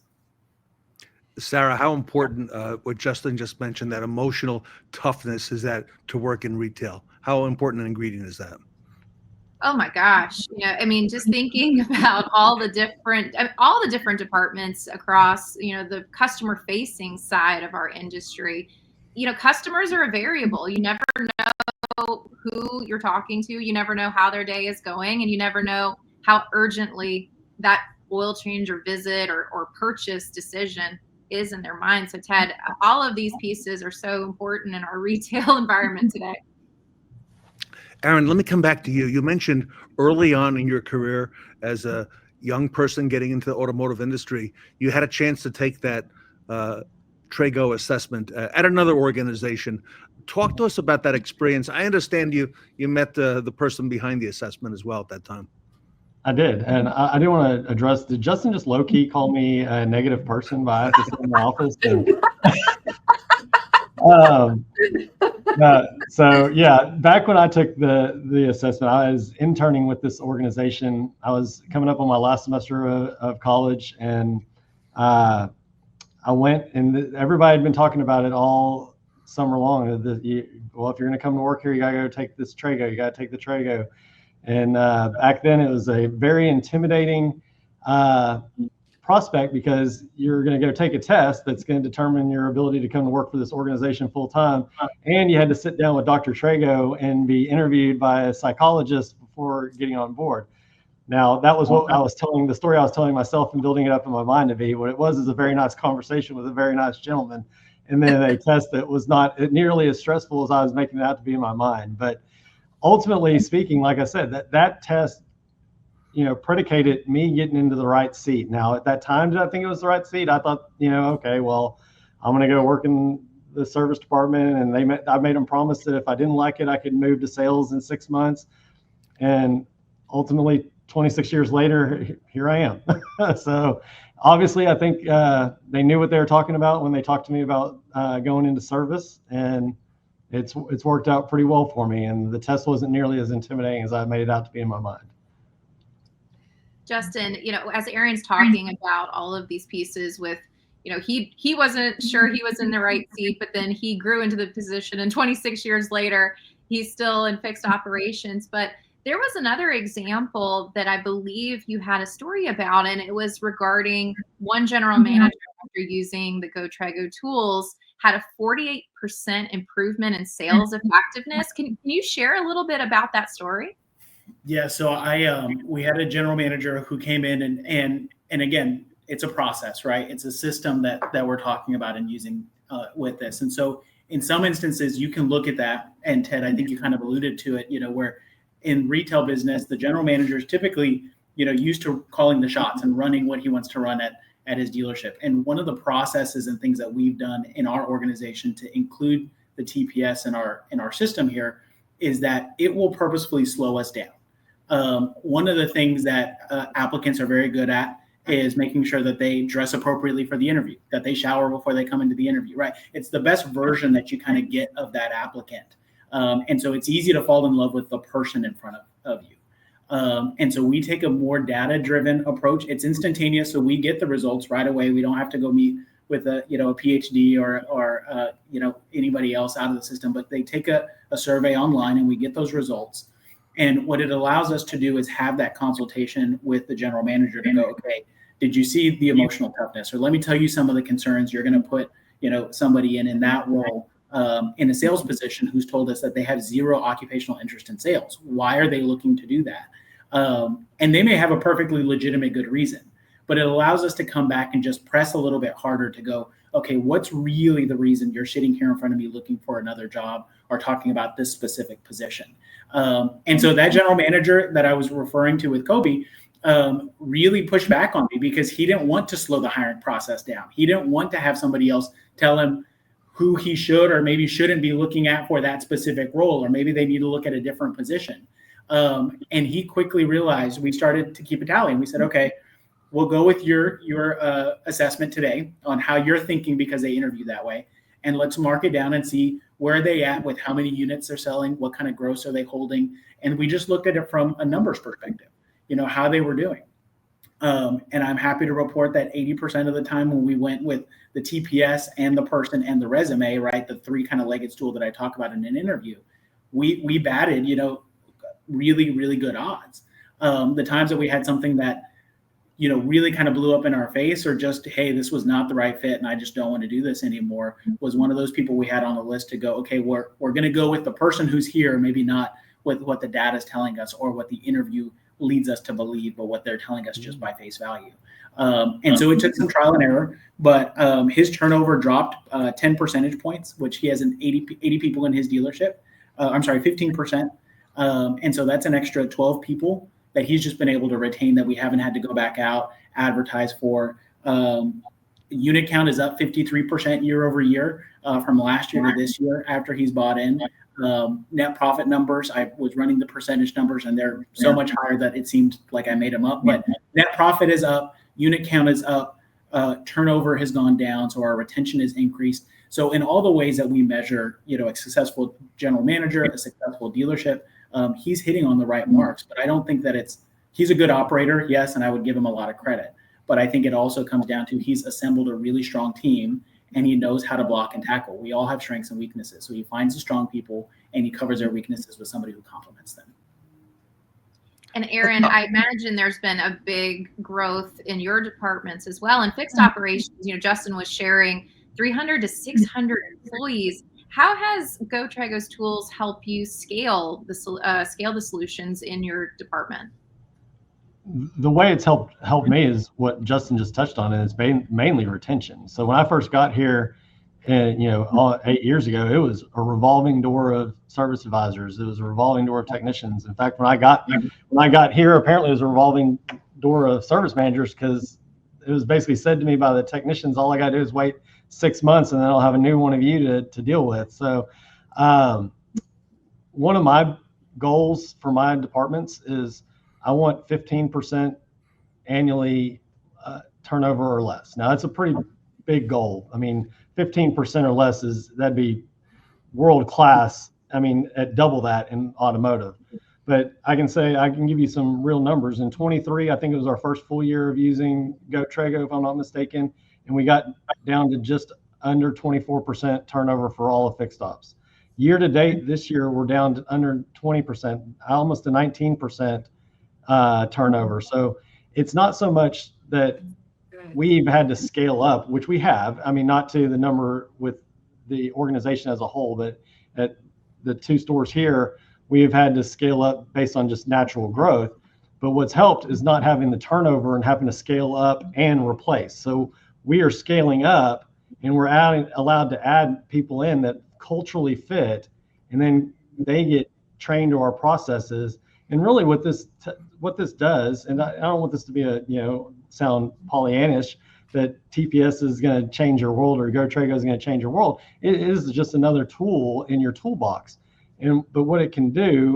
Sarah, how important what Justin just mentioned, that emotional toughness, is that to work in retail? How important an ingredient is that? Oh my gosh. I mean, just thinking about all the different departments across, the customer facing side of our industry. Customers are a variable. You never know who you're talking to. You never know how their day is going, and you never know how urgently that oil change or visit or purchase decision is in their mind. So Ted, all of these pieces are so important in our retail environment today. Aaron, let me come back to you. You mentioned early on in your career as a young person getting into the automotive industry, you had a chance to take that Trego assessment at another organization. Talk to us about that experience. I understand you met the person behind the assessment as well at that time. I did, and I do want to address, did Justin just low-key call me a negative person by I have to sit in the office? So yeah, back when I took the assessment, I was interning with this organization. I was coming up on my last semester of college, and I went, and everybody had been talking about it all summer long. Well, if you're going to come to work here, you got to go take this Trego. You got to take the Trego. And back then, it was a very intimidating prospect, because you're going to go take a test that's going to determine your ability to come to work for this organization full time. And you had to sit down with Dr. Trego and be interviewed by a psychologist before getting on board. Now, that was what I was telling, the story I was telling myself and building it up in my mind to be. What it was is a very nice conversation with a very nice gentleman, and then a test that was not nearly as stressful as I was making it out to be in my mind. But ultimately speaking, like I said, that test, predicated me getting into the right seat. Now, at that time, did I think it was the right seat? I thought, okay, well, I'm going to go work in the service department, and I made them promise that if I didn't like it, I could move to sales in 6 months. And ultimately, 26 years later, here I am. So obviously, I think they knew what they were talking about when they talked to me about going into service, and it's worked out pretty well for me. And the test wasn't nearly as intimidating as I made it out to be in my mind. Justin, as Aaron's talking about all of these pieces with, he wasn't sure he was in the right seat, but then he grew into the position, and 26 years later, he's still in fixed operations. But there was another example that I believe you had a story about, and it was regarding one general manager, after using the GoTreo tools, had a 48% improvement in sales effectiveness. Can you share a little bit about that story? Yeah, so we had a general manager who came in, and again, it's a process, right? It's a system that we're talking about and using with this. And so in some instances, you can look at that, and Ted, I think you kind of alluded to it, where in retail business, the general manager is typically, used to calling the shots and running what he wants to run at his dealership. And one of the processes and things that we've done in our organization to include the TPS in our system here is that it will purposefully slow us down. One of the things that applicants are very good at is making sure that they dress appropriately for the interview, that they shower before they come into the interview, right? It's the best version that you kind of get of that applicant. And so it's easy to fall in love with the person in front of you. And so we take a more data-driven approach. It's instantaneous, so we get the results right away. We don't have to go meet with a PhD or anybody else out of the system, but they take a survey online, and we get those results. And what it allows us to do is have that consultation with the general manager to go, okay, did you see the emotional toughness? Or let me tell you some of the concerns. You're going to put, somebody in that role in a sales position who's told us that they have zero occupational interest in sales. Why are they looking to do that? And they may have a perfectly legitimate good reason, but it allows us to come back and just press a little bit harder to go, okay, what's really the reason you're sitting here in front of me looking for another job or talking about this specific position? And so that general manager that I was referring to with Cobi really pushed back on me, because he didn't want to slow the hiring process down. He didn't want to have somebody else tell him who he should or maybe shouldn't be looking at for that specific role, or maybe they need to look at a different position. And he quickly realized, we started to keep a tally, and we said, okay, we'll go with your assessment today on how you're thinking, because they interview that way. And let's mark it down and see where are they at with how many units they're selling, what kind of gross are they holding. And we just looked at it from a numbers perspective, how they were doing. And I'm happy to report that 80% of the time when we went with the TPS and the person and the resume, right, the three kind of legged stool that I talk about in an interview, we batted, really, really good odds. The times that we had something that, really kind of blew up in our face, or just, hey, this was not the right fit and I just don't want to do this anymore, was one of those people we had on the list to go, okay, we're going to go with the person who's here, maybe not with what the data is telling us or what the interview leads us to believe, but what they're telling us just by face value. And so it took some trial and error, but his turnover dropped 10 percentage points, which he has 80 people in his dealership. 15%. And so that's an extra 12 people that he's just been able to retain that we haven't had to go back out, advertise for. Unit count is up 53% year over year from last year to this year after he's bought in. Net profit numbers, I was running the percentage numbers and they're so much higher that it seemed like I made them up, but net profit is up, unit count is up, turnover has gone down, so our retention is increased. So in all the ways that we measure, a successful general manager, a successful dealership, he's hitting on the right marks. But I don't think that he's a good operator, yes, and I would give him a lot of credit. But I think it also comes down to he's assembled a really strong team and he knows how to block and tackle. We all have strengths and weaknesses. So he finds the strong people and he covers their weaknesses with somebody who complements them. And Aaron, I imagine there's been a big growth in your departments as well. In fixed operations, Justin was sharing 300 to 600 employees. How has GoTrego's tools help you scale the solutions in your department? The way it's helped me is what Justin just touched on, and it's mainly retention. So when I first got here, and 8 years ago, it was a revolving door of service advisors. It was a revolving door of technicians. In fact, when I got here, apparently it was a revolving door of service managers, because it was basically said to me by the technicians, all I got to do is wait 6 months and then I'll have a new one of you to deal with. So one of my goals for my departments is I want 15% annually turnover or less. Now, that's a pretty big goal. I mean, 15% or less that'd be world class. I mean, at double that in automotive. But I can give you some real numbers. In 23, I think it was our first full year of using GoTrego, if I'm not mistaken, and we got down to just under 24% turnover for all of fixed ops. Year to date this year, we're down to under 20%, almost to 19% turnover. So it's not so much that we've had to scale up, which we have. I mean, not to the number with the organization as a whole, but at the 2 stores here, we have had to scale up based on just natural growth. But what's helped is not having the turnover and having to scale up and replace. So we are scaling up and we're allowed to add people in that culturally fit, and then they get trained to our processes. And really what this does, and I don't want this to be sound Pollyannish, that TPS is going to change your world or GoTrego is going to change your world. It is just another tool in your toolbox. But what it can do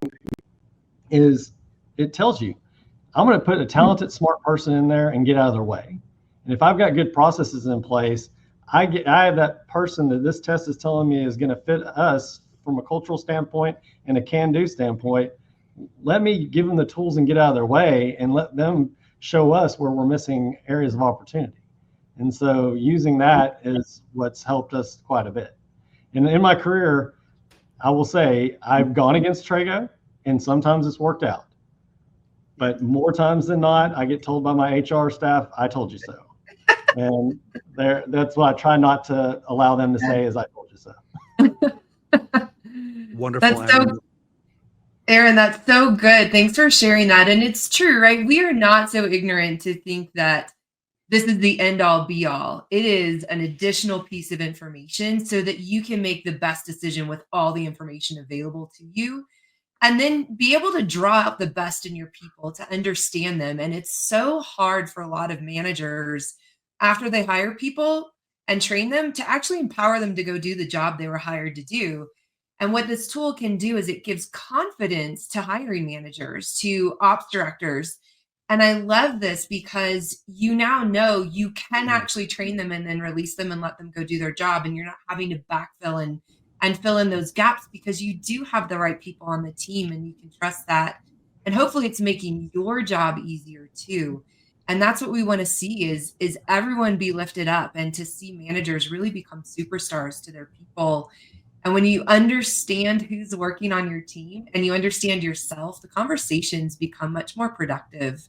is it tells you, I'm going to put a talented, smart person in there and get out of their way. And if I've got good processes in place, I have that person that this test is telling me is going to fit us from a cultural standpoint and a can-do standpoint. Let me give them the tools and get out of their way and let them show us where we're missing areas of opportunity. And so using that is what's helped us quite a bit. And in my career, I will say I've gone against Trego, and sometimes it's worked out. But more times than not, I get told by my HR staff, I told you so. And that's what I try not to allow them to say is I told you so. Wonderful. Aaron, that's so good. Thanks for sharing that. And it's true, right? We are not so ignorant to think that this is the end all be all. It is an additional piece of information so that you can make the best decision with all the information available to you, and then be able to draw out the best in your people to understand them. And it's so hard for a lot of managers after they hire people and train them to actually empower them to go do the job they were hired to do. And what this tool can do is it gives confidence to hiring managers, to ops directors. And I love this because you now know you can actually train them and then release them and let them go do their job. And you're not having to backfill and fill in those gaps because you do have the right people on the team and you can trust that. And hopefully it's making your job easier too. And that's what we want to see is everyone be lifted up, and to see managers really become superstars to their people. And when you understand who's working on your team and you understand yourself, the conversations become much more productive.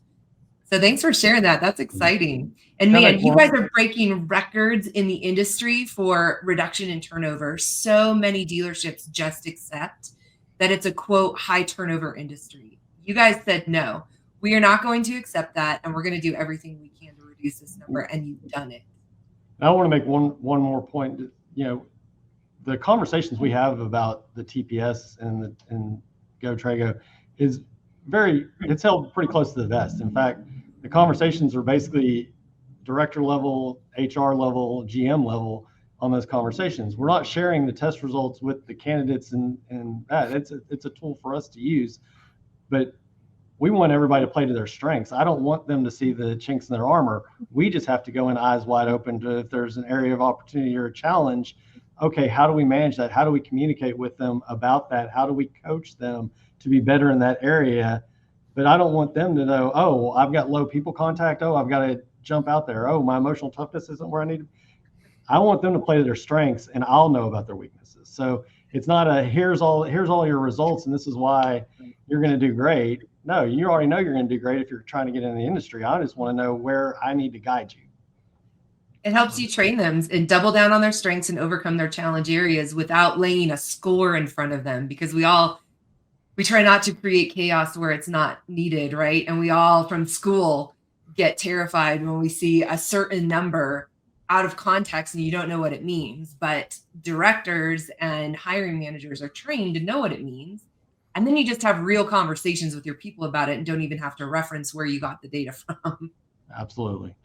So thanks for sharing that. That's exciting. And man, you guys are breaking records in the industry for reduction in turnover. So many dealerships just accept that it's a quote high turnover industry. You guys said no. We are not going to accept that, and we're going to do everything we can to reduce this number, and you've done it. I want to make one more point. You know, the conversations we have about the TPS and GoTrego is it's held pretty close to the vest. In fact, the conversations are basically director level, HR level, GM level on those conversations. We're not sharing the test results with the candidates and that. It's a tool for us to use, but we want everybody to play to their strengths. I don't want them to see the chinks in their armor. We just have to go in eyes wide open to if there's an area of opportunity or a challenge. Okay, how do we manage that? How do we communicate with them about that? How do we coach them to be better in that area? But I don't want them to know, oh, well, I've got low people contact. Oh, I've got to jump out there. Oh, my emotional toughness isn't where I need to. I want them to play to their strengths, and I'll know about their weaknesses. So it's not a here's all your results, and this is why you're going to do great. No, you already know you're going to do great if you're trying to get in the industry. I just want to know where I need to guide you. It helps you train them and double down on their strengths and overcome their challenge areas without laying a score in front of them, because we try not to create chaos where it's not needed, right? And we all from school get terrified when we see a certain number out of context and you don't know what it means. But directors and hiring managers are trained to know what it means. And then you just have real conversations with your people about it and don't even have to reference where you got the data from. Absolutely.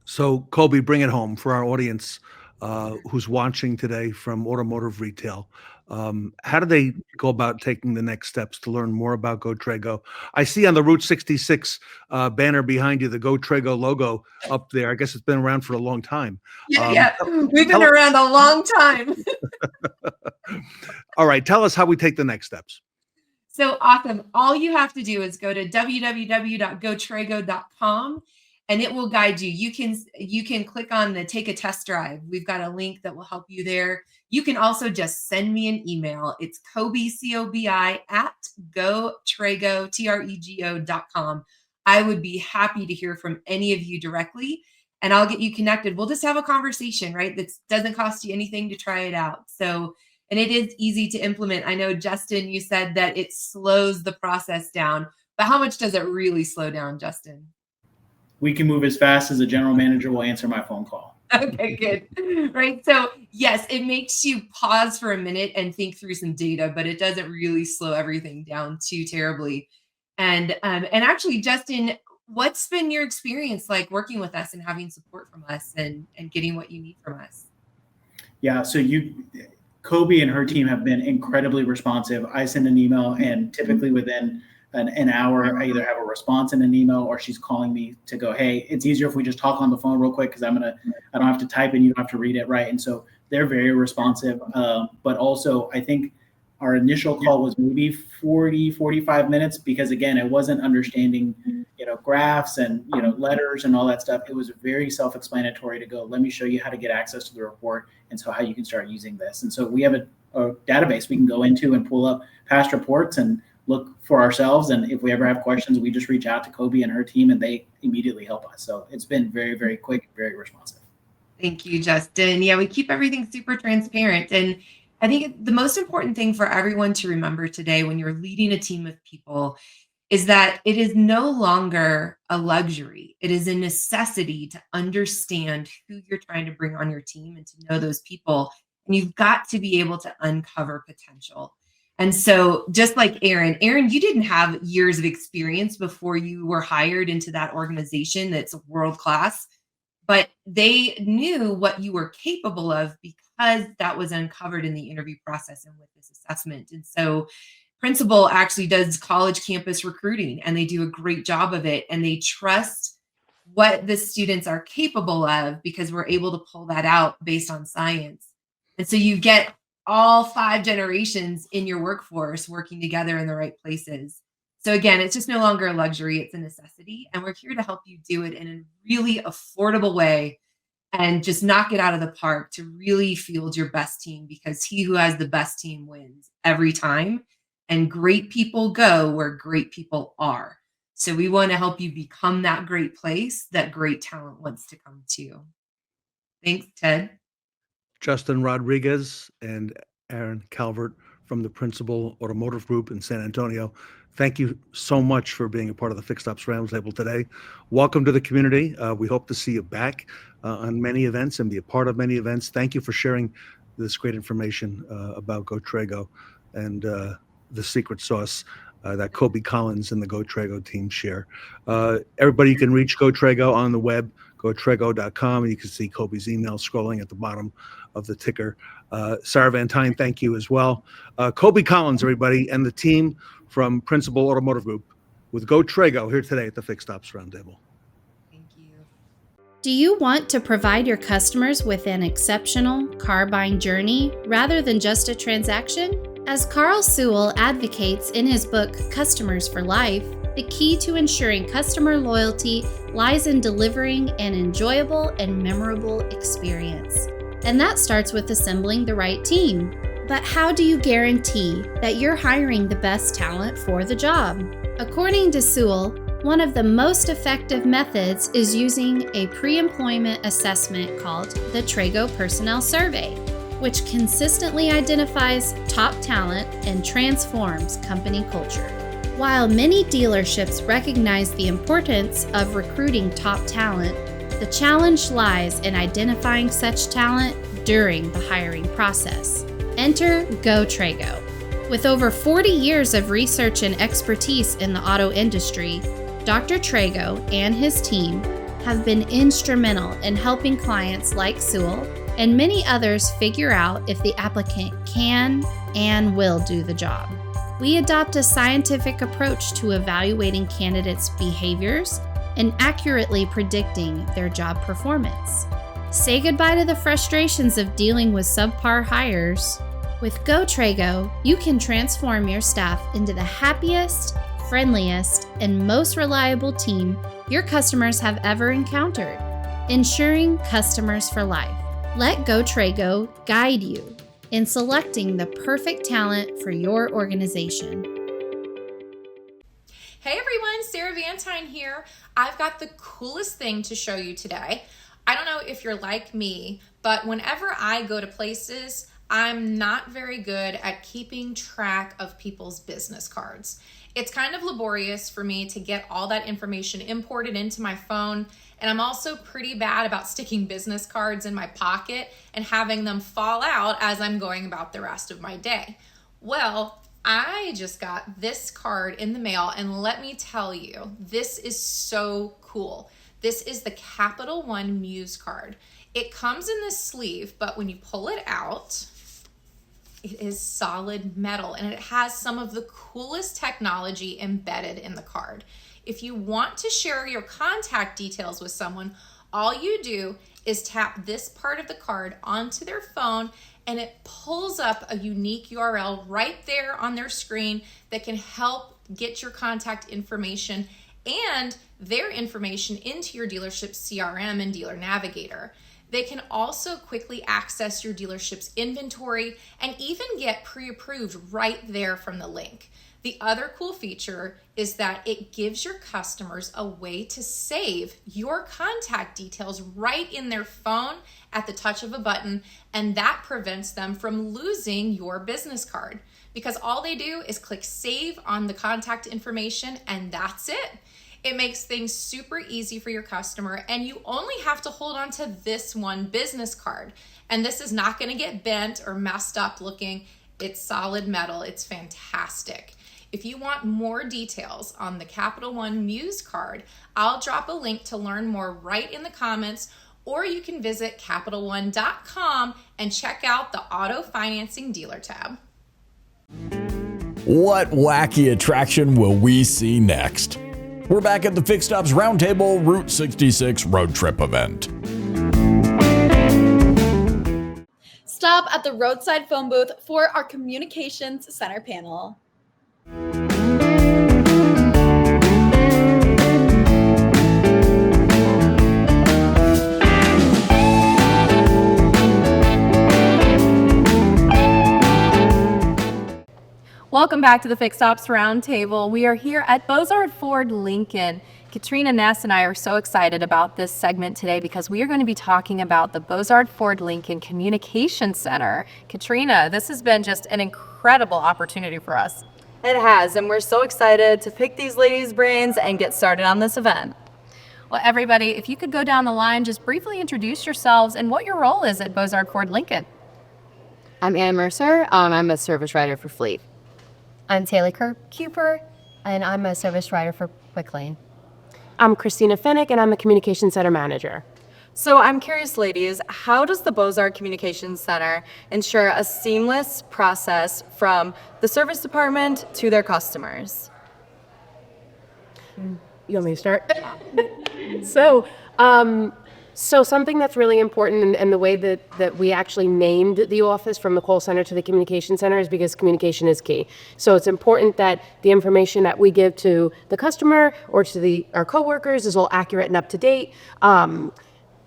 So, Cobi, bring it home for our audience who's watching today from automotive retail. How do they go about taking the next steps to learn more about GoTrego? I see on the Route 66 banner behind you, the GoTrego logo up there. I guess it's been around for a long time. Yeah. We've been around a long time. All right. Tell us how we take the next steps. So awesome. All you have to do is go to www.gotrego.com and it will guide you. You can click on the take a test drive. We've got a link that will help you there. You can also just send me an email. It's Cobi, COBI at GoTrego, TREGO.com. I would be happy to hear from any of you directly, and I'll get you connected. We'll just have a conversation, right? That doesn't cost you anything to try it out. So, and it is easy to implement. I know, Justin, you said that it slows the process down, but how much does it really slow down, Justin? We can move as fast as a general manager will answer my phone call. Okay, good. Right. So yes, it makes you pause for a minute and think through some data, but it doesn't really slow everything down too terribly. And actually, Justin, what's been your experience like working with us and having support from us and getting what you need from us? Yeah. So Cobi and her team have been incredibly responsive. I send an email, and typically within an hour, I either have a response in an email or she's calling me to go, hey, it's easier if we just talk on the phone real quick because I don't have to type and you don't have to read it, right? And so they're very responsive. But also, I think our initial call was maybe 45 minutes because, again, it wasn't understanding, graphs and, letters and all that stuff. It was very self-explanatory to go, let me show you how to get access to the report and so how you can start using this. And so we have a database we can go into and pull up past reports and look for ourselves. And if we ever have questions, we just reach out to Cobi and her team and they immediately help us. So it's been very, very quick, very responsive. Thank you, Justin. Yeah, we keep everything super transparent. And I think the most important thing for everyone to remember today when you're leading a team of people is that it is no longer a luxury. It is a necessity to understand who you're trying to bring on your team and to know those people. And you've got to be able to uncover potential. And so just like Aaron, you didn't have years of experience before you were hired into that organization that's world-class, but they knew what you were capable of because that was uncovered in the interview process and with this assessment. And so Principal actually does college campus recruiting and they do a great job of it. And they trust what the students are capable of because we're able to pull that out based on science. And so you get all 5 generations in your workforce working together in the right places. So again, it's just no longer a luxury, it's a necessity. And we're here to help you do it in a really affordable way and just knock it out of the park to really field your best team, because he who has the best team wins every time. And great people go where great people are. So we want to help you become that great place that great talent wants to come to. Thanks, Ted. Justin Rodriguez and Aaron Calvert from the Principal Automotive Group in San Antonio. Thank you so much for being a part of the Fixed Ops Roundtable today. Welcome to the community. We hope to see you back on many events and be a part of many events. Thank you for sharing this great information about GoTrego and the secret sauce that Cobi Collins and the GoTrego team share. Everybody, you can reach GoTrego on the web, GoTrego.com, and you can see Cobi's email scrolling at the bottom of the ticker. Sarah Van Tyne, thank you as well. Cobi Collins, everybody, and the team from Principal Automotive Group with GoTrego here today at the Fixed Ops Roundtable. Do you want to provide your customers with an exceptional car buying journey rather than just a transaction? As Carl Sewell advocates in his book, Customers for Life, the key to ensuring customer loyalty lies in delivering an enjoyable and memorable experience. And that starts with assembling the right team. But how do you guarantee that you're hiring the best talent for the job? According to Sewell, one of the most effective methods is using a pre-employment assessment called the Trego Personnel Survey, which consistently identifies top talent and transforms company culture. While many dealerships recognize the importance of recruiting top talent, the challenge lies in identifying such talent during the hiring process. Enter GoTrego. With over 40 years of research and expertise in the auto industry, Dr. Trego and his team have been instrumental in helping clients like Sewell and many others figure out if the applicant can and will do the job. We adopt a scientific approach to evaluating candidates' behaviors and accurately predicting their job performance. Say goodbye to the frustrations of dealing with subpar hires. With GoTrego, you can transform your staff into the happiest, friendliest, and most reliable team your customers have ever encountered, ensuring customers for life. Let GoTrego guide you in selecting the perfect talent for your organization. Hey everyone, Sarah Van Tyne here. I've got the coolest thing to show you today. I don't know if you're like me, but whenever I go to places, I'm not very good at keeping track of people's business cards. It's kind of laborious for me to get all that information imported into my phone, and I'm also pretty bad about sticking business cards in my pocket and having them fall out as I'm going about the rest of my day. Well, I just got this card in the mail, and let me tell you, this is so cool. This is the Capital One Muse card. It comes in this sleeve, but when you pull it out, it is solid metal, and it has some of the coolest technology embedded in the card. If you want to share your contact details with someone, all you do is tap this part of the card onto their phone, and it pulls up a unique URL right there on their screen that can help get your contact information and their information into your dealership's CRM and Dealer Navigator. They can also quickly access your dealership's inventory and even get pre-approved right there from the link. The other cool feature is that it gives your customers a way to save your contact details right in their phone at the touch of a button, and that prevents them from losing your business card because all they do is click save on the contact information and that's it. It makes things super easy for your customer, and you only have to hold on to this one business card. And this is not gonna get bent or messed up looking. It's solid metal, it's fantastic. If you want more details on the Capital One Muse card, I'll drop a link to learn more right in the comments, or you can visit CapitalOne.com and check out the Auto Financing Dealer tab. What wacky attraction will we see next? We're back at the Fixed Ops Roundtable Route 66 road trip event. Stop at the roadside phone booth for our Communications Center panel. Welcome back to the Fixed Ops Roundtable. We are here at Bozard Ford Lincoln. Katrina, Ness, and I are so excited about this segment today because we are going to be talking about the Bozard Ford Lincoln Communication Center. Katrina, this has been just an incredible opportunity for us. It has, and we're so excited to pick these ladies' brains and get started on this event. Well, everybody, if you could go down the line, just briefly introduce yourselves and what your role is at Bozard Ford Lincoln. I'm Ann Mercer. I'm a service writer for Fleet. I'm Taylor Cooper, and I'm a service writer for Quick Lane. I'm Christina Fennick, and I'm a communication center manager. So I'm curious, ladies, how does the Bozard Communications Center ensure a seamless process from the service department to their customers? You want me to start? So something that's really important, and the way that we actually named the office from the call center to the communication center is because communication is key. So it's important that the information that we give to the customer or to our coworkers is all accurate and up to date.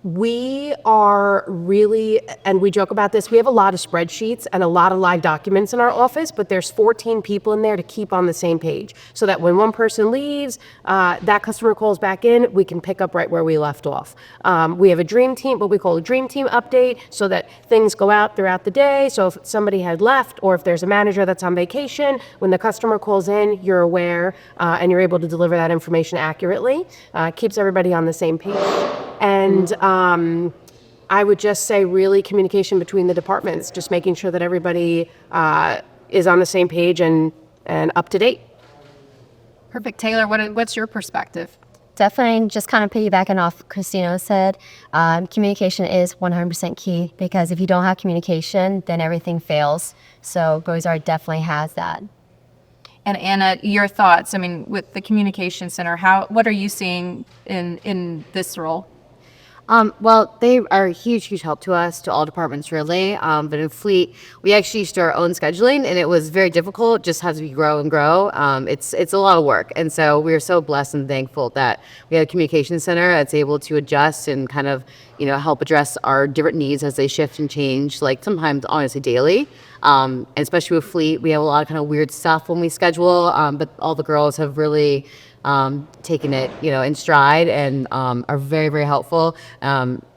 We are really, and we joke about this, we have a lot of spreadsheets and a lot of live documents in our office, but there's 14 people in there to keep on the same page so that when one person leaves, that customer calls back in, we can pick up right where we left off. We have a dream team, what we call a dream team update, so that things go out throughout the day. So if somebody had left or if there's a manager that's on vacation, when the customer calls in, you're aware and you're able to deliver that information accurately. Keeps everybody on the same page. And I would just say really communication between the departments, just making sure that everybody is on the same page and up to date. Perfect. Taylor, what's your perspective? Definitely just kind of piggybacking off Christina said, communication is 100% key because if you don't have communication, then everything fails. So Bozard definitely has that. And Anna, your thoughts, I mean, with the communication center, what are you seeing in this role? Well, they are a huge help to us, to all departments really. But in Fleet, we actually used to do our own scheduling, and it was very difficult just as we grow and grow. It's a lot of work. And so we are so blessed and thankful that we have a communication center that's able to adjust and kind of, help address our different needs as they shift and change, like sometimes honestly daily. And especially with Fleet, we have a lot of kind of weird stuff when we schedule, but all the girls have really taken it, in stride and are very helpful.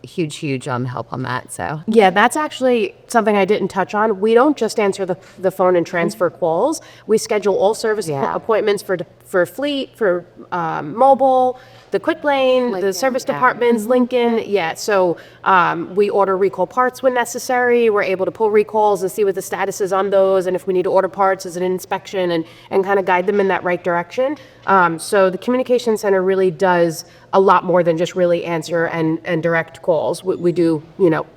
Huge help on that. So yeah, that's actually something I didn't touch on. We don't just answer the phone and transfer calls. We schedule all service appointments for Fleet, for mobile, the Quick Lane, the service departments, Lincoln. Yeah, so we order recall parts when necessary. We're able to pull recalls and see what the status is on those, and if we need to order parts as an inspection and kind of guide them in that right direction. So the communication center really does a lot more than just really answer and direct calls. We do,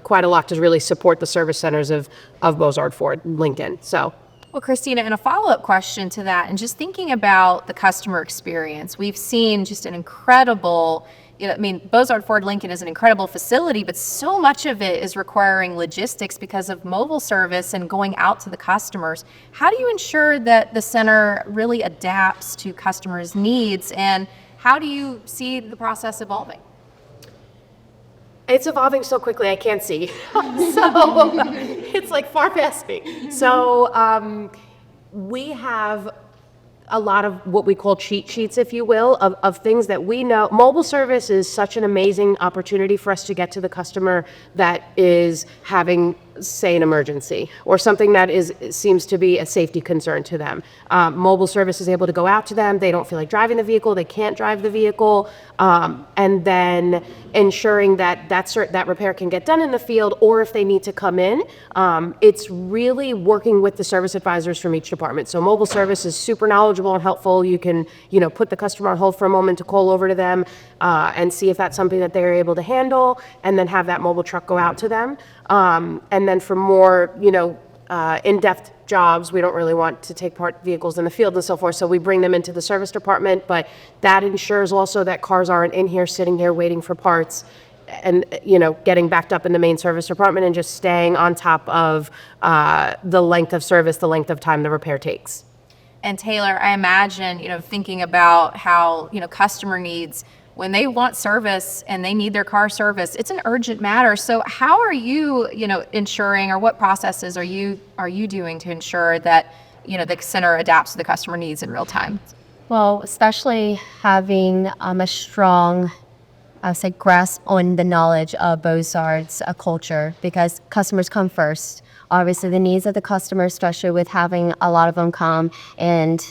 quite a lot to really support the service centers of Bozard Ford Lincoln. So. Well, Christina, and a follow-up question to that, and just thinking about the customer experience, we've seen just an incredible, Bozard Ford Lincoln is an incredible facility, but so much of it is requiring logistics because of mobile service and going out to the customers. How do you ensure that the center really adapts to customers' needs, and how do you see the process evolving? It's evolving so quickly, I can't see. So it's like far past me. So we have a lot of what we call cheat sheets, if you will, of things that we know. Mobile service is such an amazing opportunity for us to get to the customer that is having, say, an emergency or something that seems to be a safety concern to them. Mobile service is able to go out to them. They don't feel like driving the vehicle. They can't drive the vehicle. And then ensuring that repair can get done in the field, or if they need to come in. It's really working with the service advisors from each department. So mobile service is super knowledgeable and helpful. You can, put the customer on hold for a moment to call over to them and see if that's something that they're able to handle, and then have that mobile truck go out to them. And then for more, in-depth jobs, we don't really want to take part vehicles in the field and so forth, so we bring them into the service department, but that ensures also that cars aren't in here sitting here waiting for parts and getting backed up in the main service department, and just staying on top of the length of service, the length of time the repair takes. And Taylor, I imagine, thinking about how, customer needs, when they want service and they need their car service, it's an urgent matter. So how are you, ensuring, or what processes are you doing to ensure that, the center adapts to the customer needs in real time? Well, especially having a strong, I would say, grasp on the knowledge of Bozard's culture, because customers come first. Obviously, the needs of the customer, especially with having a lot of them come and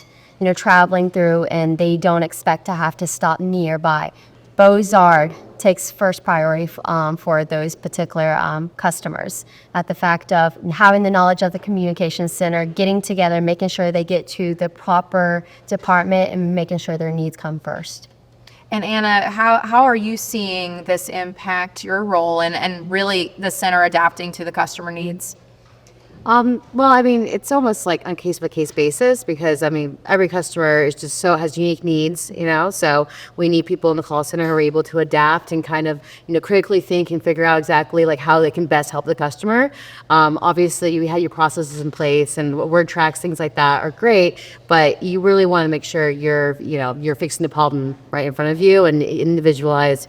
traveling through, and they don't expect to have to stop nearby. Bozard takes first priority for those particular customers. At the fact of having the knowledge of the communication center, getting together, making sure they get to the proper department, and making sure their needs come first. And Anna, how are you seeing this impact your role and really the center adapting to the customer needs? Well, I mean, it's almost like on case-by-case basis, because, I mean, every customer is just has unique needs, so we need people in the call center who are able to adapt and kind of, critically think and figure out exactly like how they can best help the customer. Obviously, you have your processes in place and word tracks, things like that are great, but you really want to make sure you're fixing the problem right in front of you and individualized,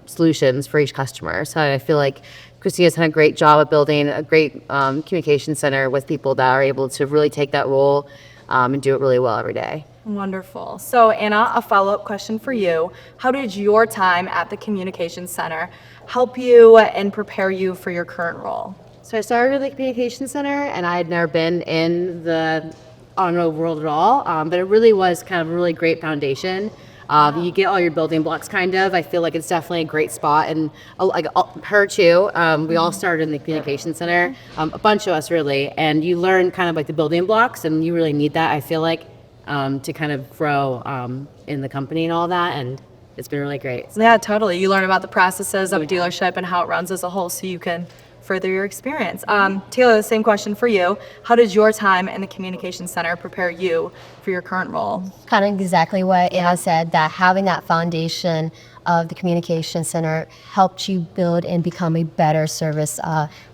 solutions for each customer. So I feel like Christina's done a great job of building a great communication center with people that are able to really take that role and do it really well every day. Wonderful. So Anna, a follow-up question for you. How did your time at the communication center help you and prepare you for your current role? So I started at the communication center, and I had never been in the automotive world at all, but it really was kind of a really great foundation. You get all your building blocks, kind of. I feel like it's definitely a great spot. And like her too, we all started in the communication center, a bunch of us really, and you learn kind of like the building blocks, and you really need that, I feel like, to kind of grow in the company and all that. And it's been really great. Yeah, totally. You learn about the processes of a dealership and how it runs as a whole, so you can further your experience. Taylor, the same question for you. How did your time in the communication center prepare you for your current role? Kind of exactly what Anna said, that having that foundation of the communication center helped you build and become a better service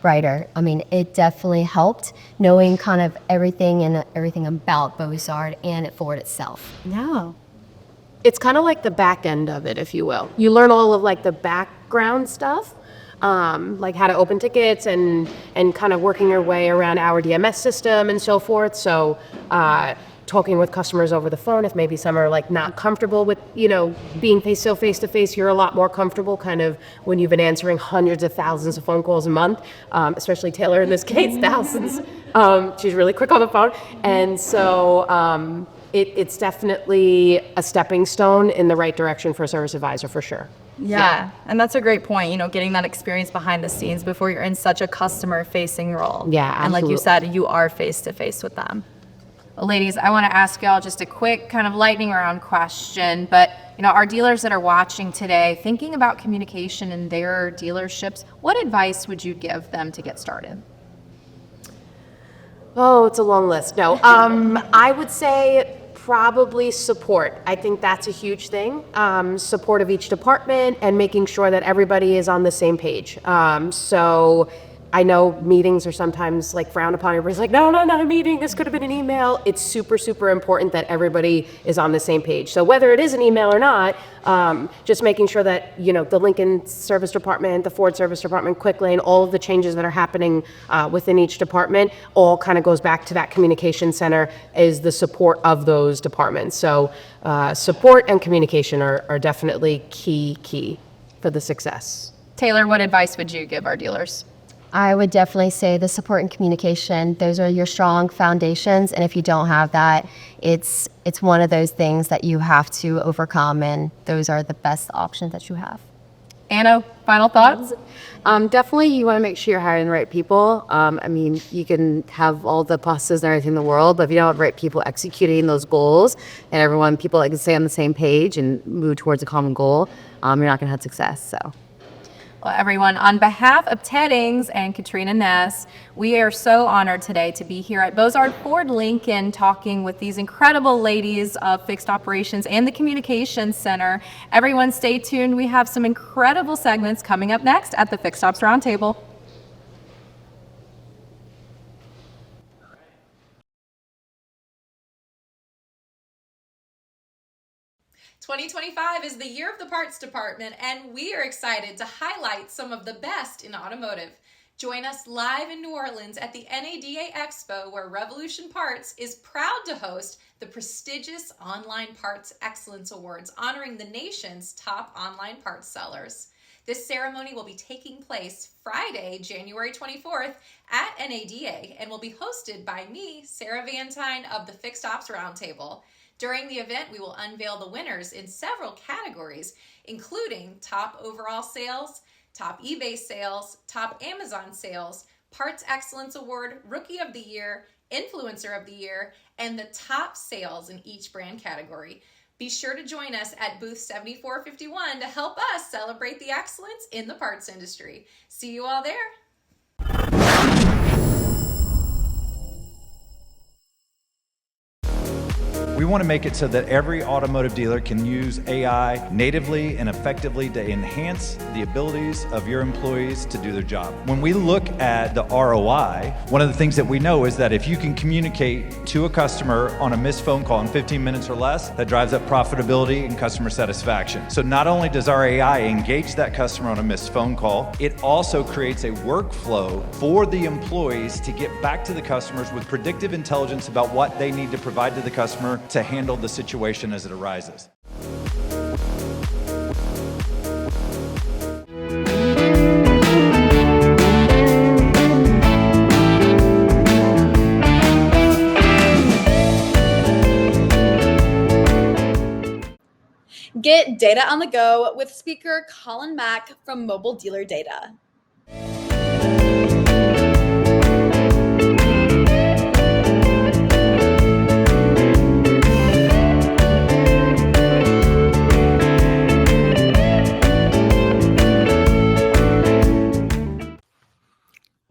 writer. I mean, it definitely helped knowing kind of everything about Bozard and Ford itself. Yeah. It's kind of like the back end of it, if you will. You learn all of like the background stuff, like how to open tickets and kind of working your way around our DMS system and so forth. So talking with customers over the phone, if maybe some are like not comfortable with, being face to face, you're a lot more comfortable kind of when you've been answering hundreds of thousands of phone calls a month, especially Taylor in this case, thousands. She's really quick on the phone. And so it's definitely a stepping stone in the right direction for a service advisor for sure. Yeah, and that's a great point, getting that experience behind the scenes before you're in such a customer-facing role. Yeah, absolutely. And like you said, you are face-to-face with them. Well, ladies, I want to ask y'all just a quick kind of lightning round question, but our dealers that are watching today, thinking about communication in their dealerships, what advice would you give them to get started? Oh, it's a long list. No, I would say probably support. I think that's a huge thing. Support of each department and making sure that everybody is on the same page. So I know meetings are sometimes like frowned upon. Everybody's like, no, not a meeting. This could have been an email. It's super, super important that everybody is on the same page. So whether it is an email or not, just making sure that, the Lincoln Service Department, the Ford Service Department, Quick Lane, all of the changes that are happening within each department all kind of goes back to that communication center is the support of those departments. So support and communication are definitely key for the success. Taylor, what advice would you give our dealers? I would definitely say the support and communication, those are your strong foundations. And if you don't have that, it's one of those things that you have to overcome. And those are the best options that you have. Anna, final thoughts? Definitely you want to make sure you're hiring the right people. I mean, you can have all the processes and everything in the world, but if you don't have the right people executing those goals and people can stay on the same page and move towards a common goal, you're not going to have success. So. Well, everyone, on behalf of Ted Ings and Katrina Ness, we are so honored today to be here at Bozard Ford Lincoln talking with these incredible ladies of fixed operations and the communications center. Everyone stay tuned. We have some incredible segments coming up next at the Fixed Ops Roundtable. 2025 is the year of the parts department, and we are excited to highlight some of the best in automotive. Join us live in New Orleans at the NADA Expo, where Revolution Parts is proud to host the prestigious Online Parts Excellence Awards, honoring the nation's top online parts sellers. This ceremony will be taking place Friday, January 24th at NADA and will be hosted by me, Sarah Vantine of the Fixed Ops Roundtable. During the event, we will unveil the winners in several categories, including top overall sales, top eBay sales, top Amazon sales, Parts Excellence Award, Rookie of the Year, Influencer of the Year, and the top sales in each brand category. Be sure to join us at booth 7451 to help us celebrate the excellence in the parts industry. See you all there. We want to make it so that every automotive dealer can use AI natively and effectively to enhance the abilities of your employees to do their job. When we look at the ROI, one of the things that we know is that if you can communicate to a customer on a missed phone call in 15 minutes or less, that drives up profitability and customer satisfaction. So not only does our AI engage that customer on a missed phone call, it also creates a workflow for the employees to get back to the customers with predictive intelligence about what they need to provide to the customer to handle the situation as it arises. Get data on the go with speaker Colin Mack from Mobile Dealer Data.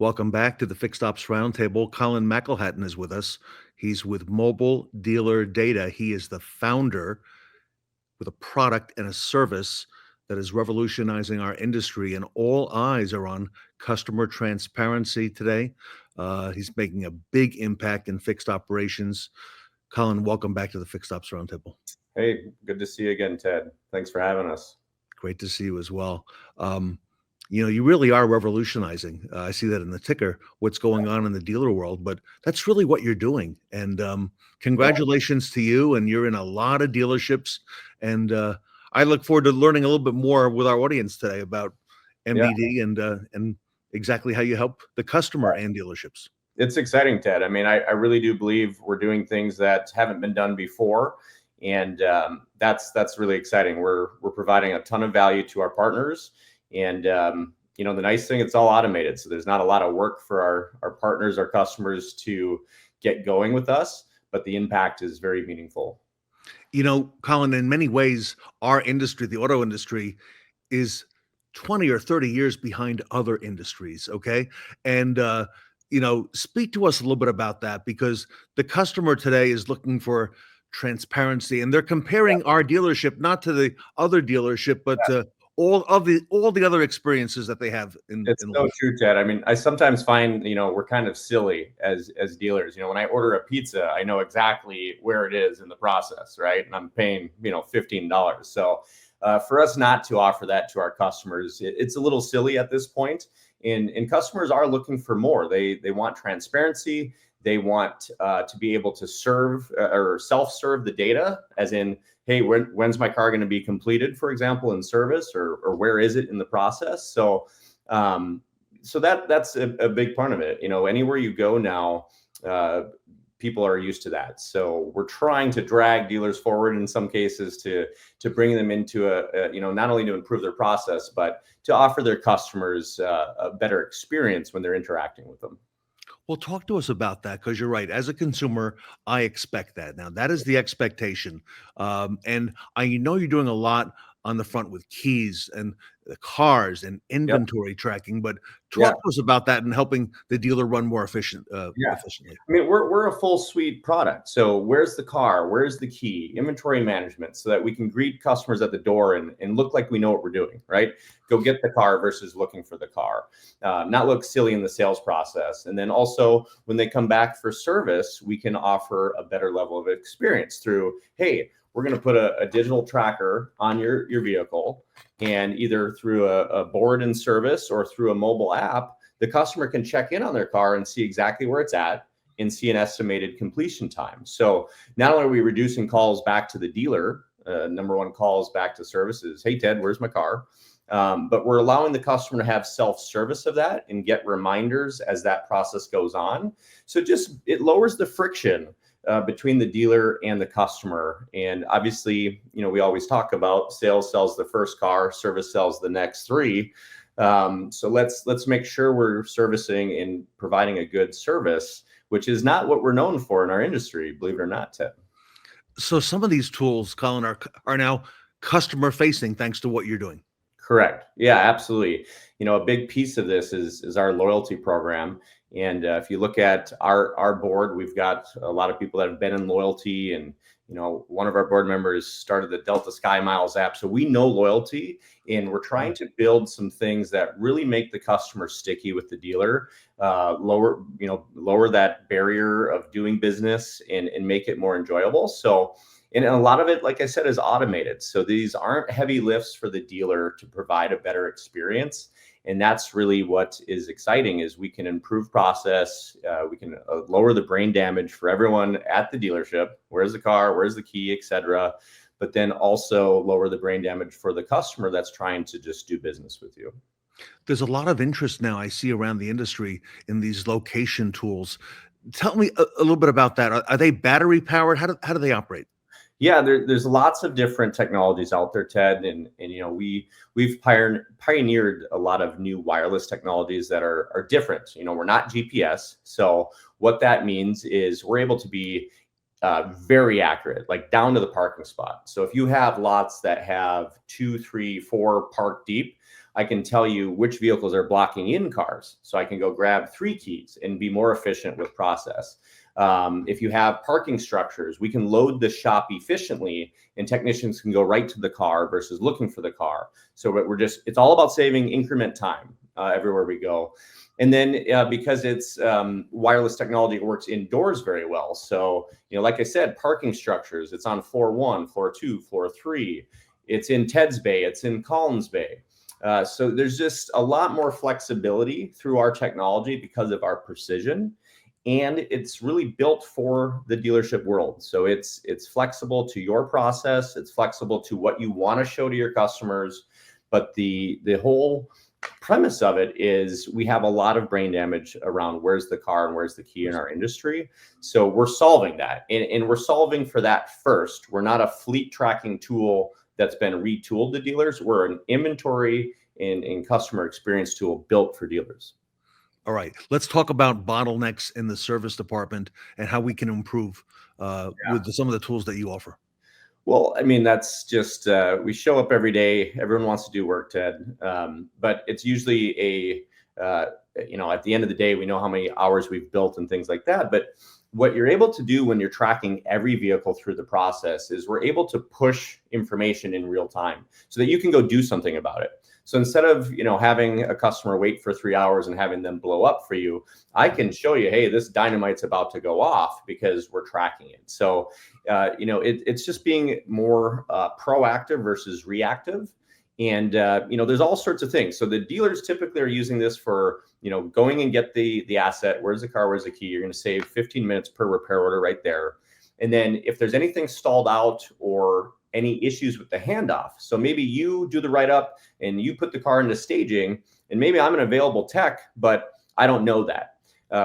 Welcome back to the Fixed Ops Roundtable. Colin McElhatton is with us. He's with Mobile Dealer Data. He is the founder with a product and a service that is revolutionizing our industry, and all eyes are on customer transparency today. He's making a big impact in fixed operations. Colin, welcome back to the Fixed Ops Roundtable. Hey, good to see you again, Ted. Thanks for having us. Great to see you as well. You really are revolutionizing. I see that in the ticker, what's going on in the dealer world, but that's really what you're doing. And congratulations to you. And you're in a lot of dealerships. And I look forward to learning a little bit more with our audience today about MDD and exactly how you help the customer and dealerships. It's exciting, Ted. I mean, I really do believe we're doing things that haven't been done before. And that's really exciting. We're providing a ton of value to our partners. And, the nice thing, it's all automated. So there's not a lot of work for our partners, our customers to get going with us, but the impact is very meaningful. Colin, in many ways, our industry, the auto industry, is 20 or 30 years behind other industries. Okay. And, speak to us a little bit about that, because the customer today is looking for transparency, and they're comparing our dealership, not to the other dealership, but to all the other experiences that they have It's so true, Ted. I mean, I sometimes find, we're kind of silly as dealers. When I order a pizza, I know exactly where it is in the process, right? And I'm paying, $15. So for us not to offer that to our customers, it's a little silly at this point. And customers are looking for more. They want transparency. They want to be able to serve or self-serve the data, as in, hey, when's my car going to be completed, for example, in service, or where is it in the process? So that's a big part of it. Anywhere you go now, people are used to that. So we're trying to drag dealers forward in some cases to bring them into not only to improve their process, but to offer their customers a better experience when they're interacting with them. Well, talk to us about that, because you're right. As a consumer, I expect that. Now, that is the expectation. And I know you're doing a lot on the front with keys and the cars and inventory tracking, but talk to us about that and helping the dealer run more efficiently. I mean, we're a full suite product. So where's the car? Where's the key? Inventory management, so that we can greet customers at the door and look like we know what we're doing, right? Go get the car versus looking for the car, not look silly in the sales process. And then also when they come back for service, we can offer a better level of experience through, hey, we're going to put a digital tracker on your vehicle, and either through a board in service or through a mobile app, the customer can check in on their car and see exactly where it's at and see an estimated completion time. So not only are we reducing calls back to the dealer, number one calls back to services, hey, Ted, where's my car? But we're allowing the customer to have self-service of that and get reminders as that process goes on. So it lowers the friction between the dealer and the customer. And obviously, we always talk about sales sells the first car, service sells the next three. So let's make sure we're servicing and providing a good service, which is not what we're known for in our industry, believe it or not, Ted. So some of these tools, Colin, are now customer facing thanks to what you're doing. Correct. Yeah, absolutely. A big piece of this is our loyalty program. And if you look at our board, we've got a lot of people that have been in loyalty, and one of our board members started the Delta Sky Miles app. So we know loyalty, and we're trying to build some things that really make the customer sticky with the dealer, lower that barrier of doing business and make it more enjoyable. So, and a lot of it, like I said, is automated. So these aren't heavy lifts for the dealer to provide a better experience. And that's really what is exciting, is we can improve process. We can lower the brain damage for everyone at the dealership. Where's the car? Where's the key, et cetera. But then also lower the brain damage for the customer that's trying to just do business with you. There's a lot of interest now I see around the industry in these location tools. Tell me a little bit about that. Are they battery powered? How do they operate? Yeah, there's lots of different technologies out there, Ted, and we've pioneered a lot of new wireless technologies that are different. We're not GPS, so what that means is we're able to be very accurate, like down to the parking spot. So if you have lots that have 2, 3, 4 parked deep, I can tell you which vehicles are blocking in cars, so I can go grab 3 keys and be more efficient with process. If you have parking structures, we can load the shop efficiently, and technicians can go right to the car versus looking for the car. So it's all about saving increment time everywhere we go. And then because it's wireless technology, it works indoors very well. So, like I said, parking structures, it's on floor 1, floor 2, floor 3. It's in Ted's bay, it's in Colin's bay. So there's just a lot more flexibility through our technology because of our precision. And it's really built for the dealership world. So it's flexible to your process. It's flexible to what you want to show to your customers. But the whole premise of it is we have a lot of brain damage around where's the car and where's the key in our industry. So we're solving that. And we're solving for that first. We're not a fleet tracking tool that's been retooled to dealers. We're an inventory and customer experience tool built for dealers. All right, let's talk about bottlenecks in the service department and how we can improve with some of the tools that you offer. Well, I mean, that's just, we show up every day. Everyone wants to do work, Ted. But it's usually at the end of the day, we know how many hours we've built and things like that. But what you're able to do when you're tracking every vehicle through the process is we're able to push information in real time so that you can go do something about it. So instead of, having a customer wait for 3 hours and having them blow up for you, I can show you, hey, this dynamite's about to go off because we're tracking it. So, it's just being more proactive versus reactive. And, there's all sorts of things. So the dealers typically are using this for, going and get the asset. Where's the car? Where's the key? You're going to save 15 minutes per repair order right there. And then if there's anything stalled out or any issues with the handoff. So maybe you do the write-up and you put the car into staging, and maybe I'm an available tech, but I don't know that.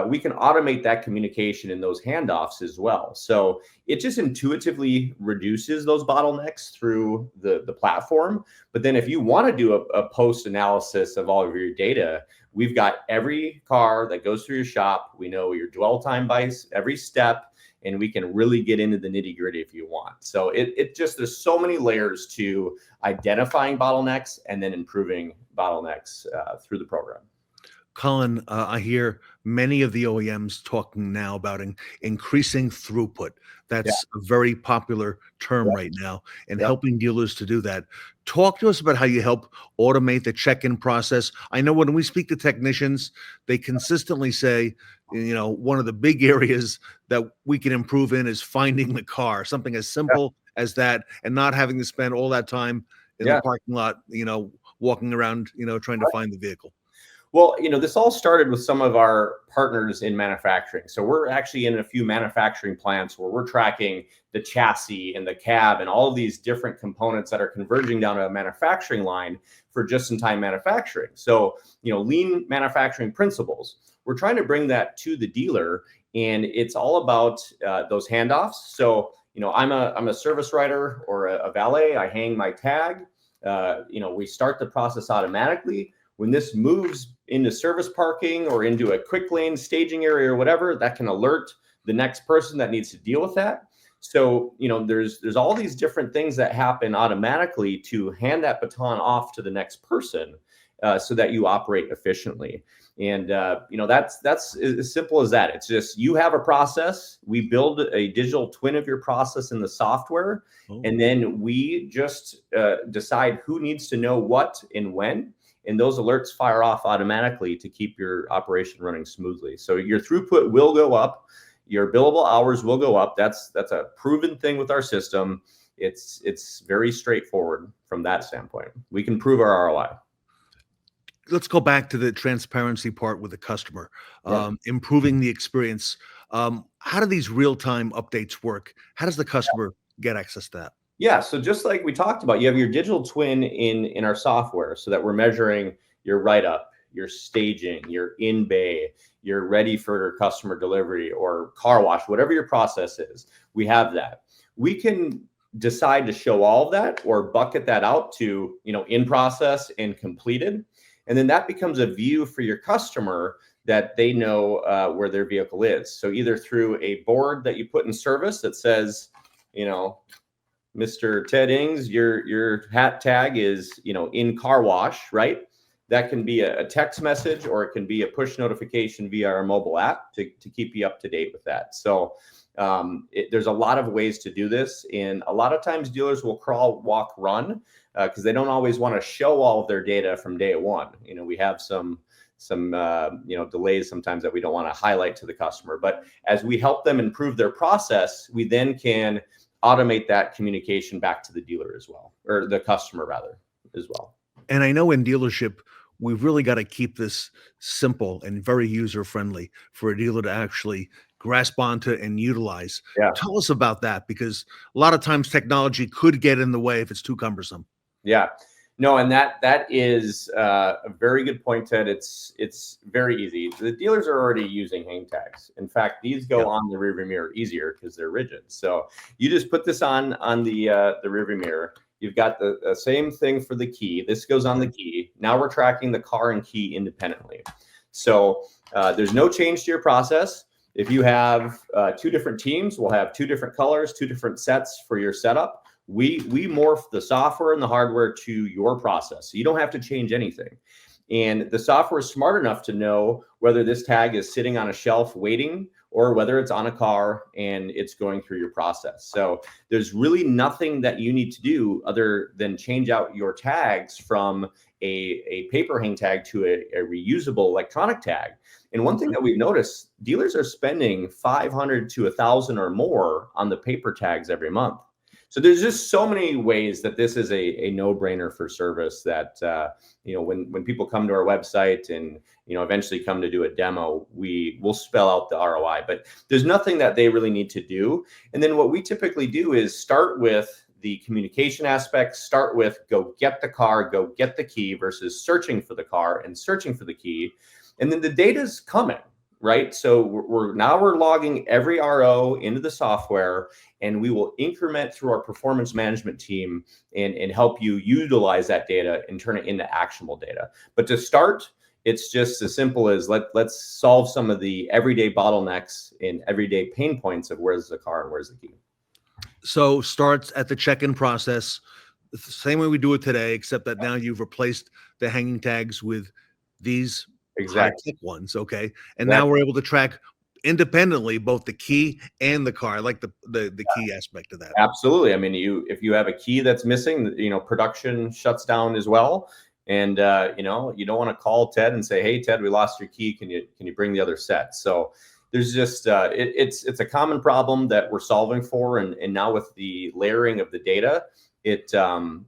We can automate that communication in those handoffs as well. So it just intuitively reduces those bottlenecks through the platform. But then if you want to do a post analysis of all of your data, we've got every car that goes through your shop. We know your dwell time by every step, and we can really get into the nitty gritty if you want. So there's so many layers to identifying bottlenecks and then improving bottlenecks through the program. Colin, I hear many of the OEMs talking now about increasing throughput. That's a very popular term right now, and helping dealers to do that. Talk to us about how you help automate the check-in process. I know when we speak to technicians, they consistently say, one of the big areas that we can improve in is finding the car, something as simple as that, and not having to spend all that time in the parking lot, walking around, trying to find the vehicle. Well, this all started with some of our partners in manufacturing. So we're actually in a few manufacturing plants where we're tracking the chassis and the cab and all of these different components that are converging down a manufacturing line for just-in-time manufacturing. So, lean manufacturing principles. We're trying to bring that to the dealer, and it's all about those handoffs. So, I'm a service writer or a valet. I hang my tag. We start the process automatically. When this moves into service parking or into a quick lane staging area or whatever, that can alert the next person that needs to deal with that. So, there's all these different things that happen automatically to hand that baton off to the next person so that you operate efficiently. And, that's as simple as that. It's just, you have a process. We build a digital twin of your process in the software. And then we just decide who needs to know what and when. And those alerts fire off automatically to keep your operation running smoothly. So your throughput will go up. Your billable hours will go up. That's a proven thing with our system. It's very straightforward from that standpoint. We can prove our ROI. Let's go back to the transparency part with the customer, improving the experience. How do these real-time updates work? How does the customer get access to that? Yeah, so just like we talked about, you have your digital twin in our software so that we're measuring your write-up, your staging, your in-bay, you're ready for customer delivery or car wash, whatever your process is. We have that. We can decide to show all of that or bucket that out to, in process and completed. And then that becomes a view for your customer that they know where their vehicle is. So either through a board that you put in service that says, Mr. Ted Ings, your hat tag is, in car wash, right? That can be a text message or it can be a push notification via our mobile app to keep you up to date with that. So there's a lot of ways to do this. And a lot of times dealers will crawl, walk, run because they don't always want to show all of their data from day one. We have some delays sometimes that we don't want to highlight to the customer. But as we help them improve their process, we then can automate that communication back to the dealer as well, or the customer rather as well. And I know in dealership, we've really got to keep this simple and very user-friendly for a dealer to actually grasp onto and utilize. Yeah. Tell us about that, because a lot of times technology could get in the way if it's too cumbersome. Yeah. No, and that is a very good point, Ted. It's very easy. The dealers are already using hang tags. In fact, these go on the rearview mirror easier because they're rigid. So you just put this on the rearview mirror. You've got the same thing for the key. This goes on the key. Now we're tracking the car and key independently. So there's no change to your process. If you have two different teams, we'll have two different colors, two different sets for your setup. We morph the software and the hardware to your process. So you don't have to change anything. And the software is smart enough to know whether this tag is sitting on a shelf waiting or whether it's on a car and it's going through your process. So there's really nothing that you need to do other than change out your tags from a paper hang tag to a reusable electronic tag. And one thing that we've noticed, dealers are spending $500 to $1,000 or more on the paper tags every month. So there's just so many ways that this is a no-brainer for service that, when people come to our website and, eventually come to do a demo, we'll spell out the ROI, but there's nothing that they really need to do. And then what we typically do is start with the communication aspect, start with go get the car, go get the key versus searching for the car and searching for the key. And then the data's coming. Right. So we're logging every RO into the software, and we will increment through our performance management team and help you utilize that data and turn it into actionable data. But to start, it's just as simple as let's solve some of the everyday bottlenecks and everyday pain points of where's the car and where's the key. So starts at the check-in process, the same way we do it today, except that now you've replaced the hanging tags with these exactly ones. Okay. And now we're able to track independently both the key and the car. I like the key aspect of that. Absolutely. I mean, if you have a key that's missing, production shuts down as well. And you don't want to call Ted and say, hey, Ted, we lost your key. Can you bring the other set? So there's just it's a common problem that we're solving for. And now with the layering of the data, it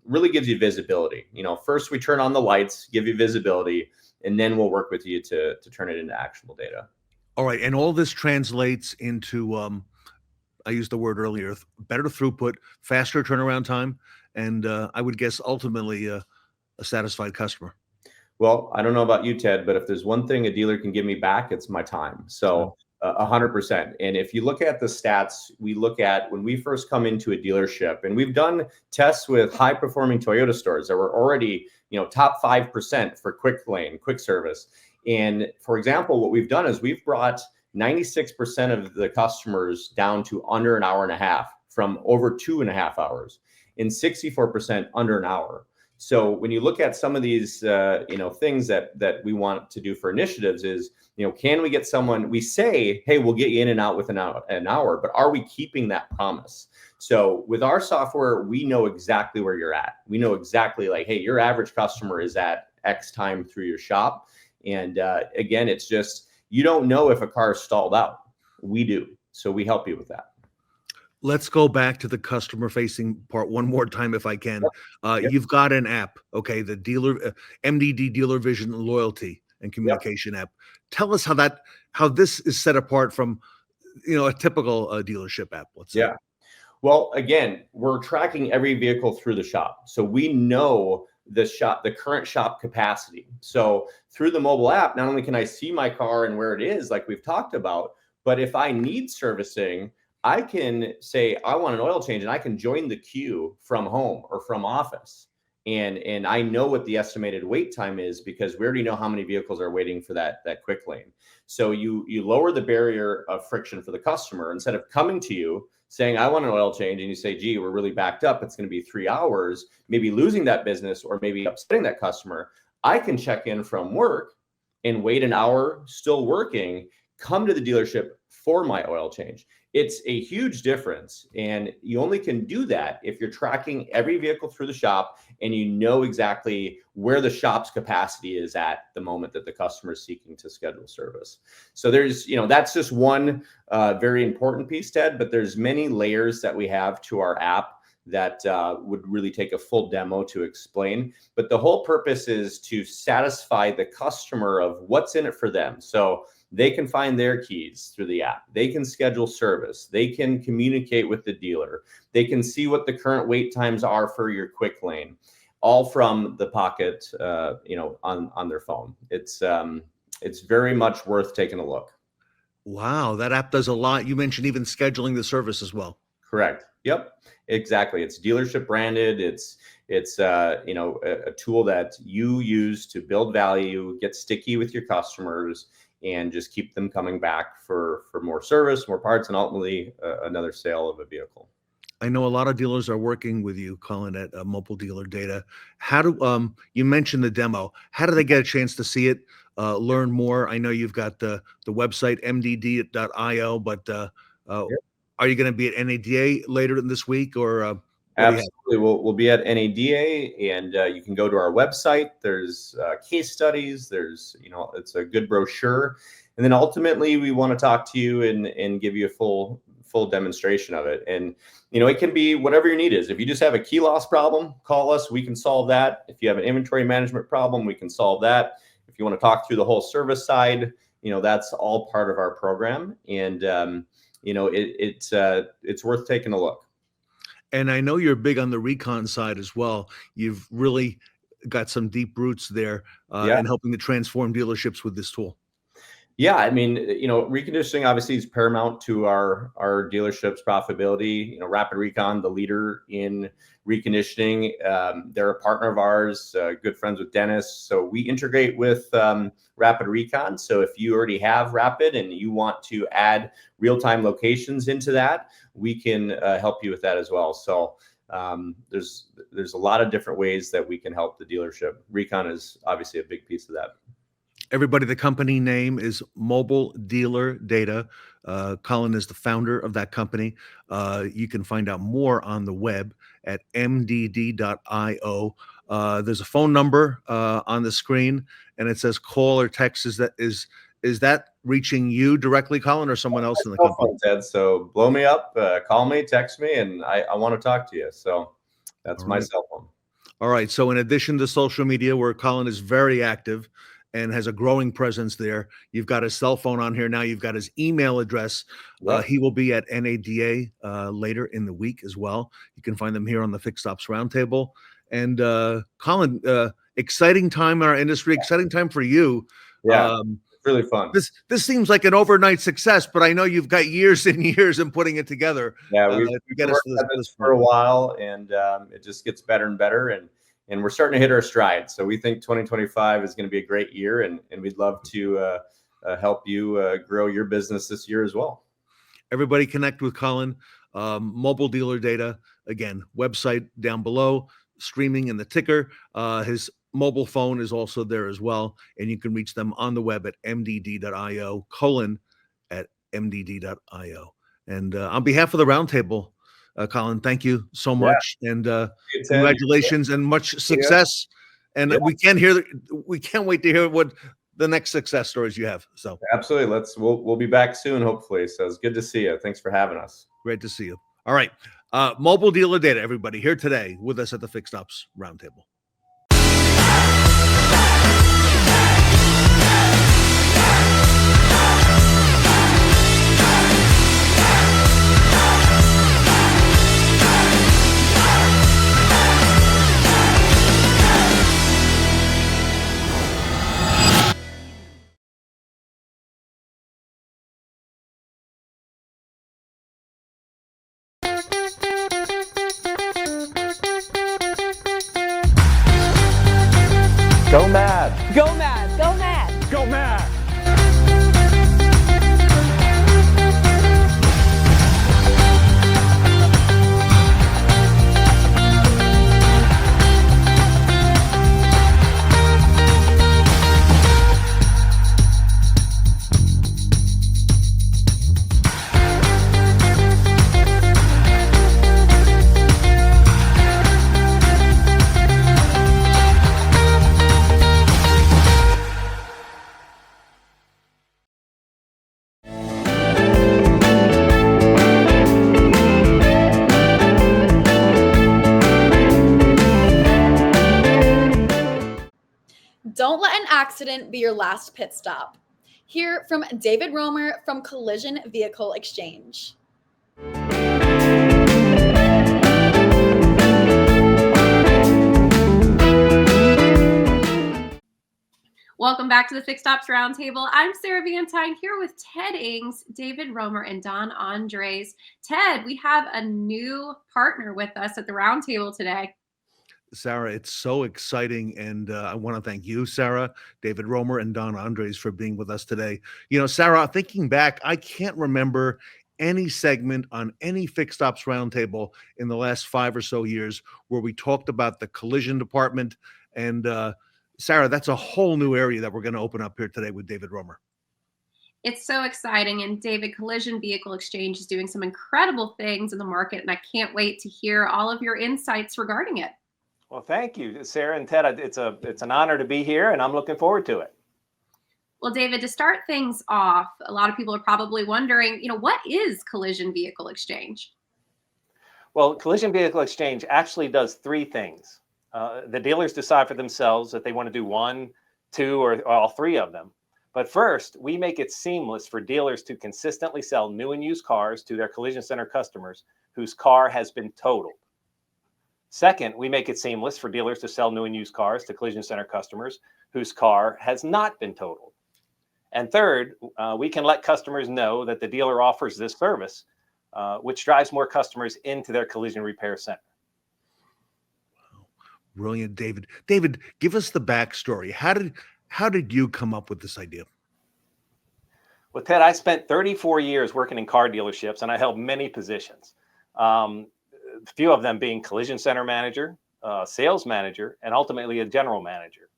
really gives you visibility. First we turn on the lights, give you visibility. and then we'll work with you to turn it into actionable data. All right. And all this translates into, I used the word earlier, better throughput, faster turnaround time, and I would guess ultimately a satisfied customer. Well, I don't know about you, Ted, but if there's one thing a dealer can give me back, it's my time. So 100%. And if you look at the stats, we look at when we first come into a dealership, and we've done tests with high performing Toyota stores that were already, top 5% for quick lane, quick service. And for example, what we've done is we've brought 96% of the customers down to under an hour and a half from over 2.5 hours, and 64% under an hour. So when you look at some of these, things that we want to do for initiatives is, can we get someone, we say, hey, we'll get you in and out within an hour, but are we keeping that promise? So with our software, we know exactly where you're at. We know exactly like, hey, your average customer is at X time through your shop. And again, it's just, you don't know if a car is stalled out. We do. So we help you with that. Let's go back to the customer facing part one more time, if I can. Yep. You've got an app, okay? The dealer, MDD Dealer Vision Loyalty and Communication app. Tell us how this is set apart from, a typical dealership app. Let's say. Yeah. Well, again, we're tracking every vehicle through the shop. So we know the current shop capacity. So through the mobile app, not only can I see my car and where it is, like we've talked about, but if I need servicing, I can say, I want an oil change, and I can join the queue from home or from office. And I know what the estimated wait time is because we already know how many vehicles are waiting for that quick lane. So you lower the barrier of friction for the customer. Instead of coming to you saying, I want an oil change, and you say, gee, we're really backed up, it's going to be 3 hours, maybe losing that business or maybe upsetting that customer, I can check in from work and wait an hour, still working, come to the dealership for my oil change. It's a huge difference. And you only can do that if you're tracking every vehicle through the shop and you know exactly where the shop's capacity is at the moment that the customer is seeking to schedule service. So there's, that's just one very important piece, Ted, but there's many layers that we have to our app that would really take a full demo to explain. But the whole purpose is to satisfy the customer of what's in it for them. So they can find their keys through the app. They can schedule service. They can communicate with the dealer. They can see what the current wait times are for your quick lane, all from the pocket, on their phone. It's very much worth taking a look. Wow, that app does a lot. You mentioned even scheduling the service as well. Correct. Yep, exactly. It's dealership branded. It's a tool that you use to build value, get sticky with your customers, and just keep them coming back for more service, more parts, and ultimately another sale of a vehicle. I know a lot of dealers are working with you, Colin, at Mobile Dealer Data. How do you mentioned the demo? How do they get a chance to see it, learn more? I know you've got the website mdd.io, but are you going to be at NADA later in this week, or? Absolutely. We'll be at NADA, and you can go to our website. There's case studies. There's, it's a good brochure. And then ultimately we want to talk to you and give you a full demonstration of it. And, it can be whatever your need is. If you just have a key loss problem, call us. We can solve that. If you have an inventory management problem, we can solve that. If you want to talk through the whole service side, that's all part of our program. And, it's worth taking a look. And I know you're big on the recon side as well. You've really got some deep roots there in helping to transform dealerships with this tool. Yeah, I mean, reconditioning obviously is paramount to our dealership's profitability. Rapid Recon, the leader in reconditioning, they're a partner of ours, good friends with Dennis. So we integrate with Rapid Recon. So if you already have Rapid and you want to add real-time locations into that, we can help you with that as well. So there's a lot of different ways that we can help the dealership. Recon is obviously a big piece of that. Everybody, the company name is Mobile Dealer Data. Colin is the founder of that company. You can find out more on the web at mdd.io. There's a phone number on the screen, and it says call or text. Is that reaching you directly, Colin, or someone else in the company? Ted, so blow me up, call me, text me, and I want to talk to you. So that's my cell phone. All right. So in addition to social media, where Colin is very active, and has a growing presence there. You've got his cell phone on here now. You've got his email address. He will be at NADA later in the week as well. You can find them here on the Fixed Ops Roundtable. And Colin, exciting time in our industry, exciting time for you. Yeah, really fun. This seems like an overnight success, but I know you've got years and years in putting it together. Yeah, we've get us to this for a while, and it just gets better and better, and we're starting to hit our stride. So we think 2025 is going to be a great year, and we'd love to help you grow your business this year as well. Everybody connect with Colin. Mobile dealer data, again, website down below, streaming in the ticker. His mobile phone is also there as well, and you can reach them on the web at mdd.io, colin@mdd.io. And on behalf of the Roundtable, Colin, thank you so much, and congratulations and much success. And we can't wait to hear what the next success stories you have. So absolutely, we'll be back soon, hopefully. So it's good to see you. Thanks for having us. Great to see you. All right, mobile dealer data, everybody here today with us at the Fixed Ops Roundtable. Go mad. Go mad. Go mad. Go mad. Don't let an accident be your last pit stop. Hear from David Roemer from Collision Vehicle Exchange. Welcome back to the Fixed Ops Roundtable. I'm Sarah Vantine here with Ted Ings, David Roemer, and Don Andres. Ted, we have a new partner with us at the Roundtable today. Sarah, it's so exciting, and I want to thank you, Sarah, David Roemer, and Don Andres for being with us today. You know, Sarah, thinking back, I can't remember any segment on any Fixed Ops Roundtable in the last 5 or so years where we talked about the collision department. And Sarah, that's a whole new area that we're going to open up here today with David Roemer. It's so exciting, and David, Collision Vehicle Exchange is doing some incredible things in the market, and I can't wait to hear all of your insights regarding it. Well, thank you, Sarah and Ted. It's an honor to be here, and I'm looking forward to it. Well, David, to start things off, a lot of people are probably wondering, what is Collision Vehicle Exchange? Well, Collision Vehicle Exchange actually does 3 things. The dealers decide for themselves that they want to do 1, 2, or all 3 of them. But first, we make it seamless for dealers to consistently sell new and used cars to their collision center customers whose car has been totaled. Second, we make it seamless for dealers to sell new and used cars to collision center customers whose car has not been totaled. And third, we can let customers know that the dealer offers this service, which drives more customers into their collision repair center. Wow. Brilliant, David. David, give us the backstory. How did you come up with this idea? Well, Ted, I spent 34 years working in car dealerships, and I held many positions. A few of them being collision center manager, sales manager, and ultimately a general manager.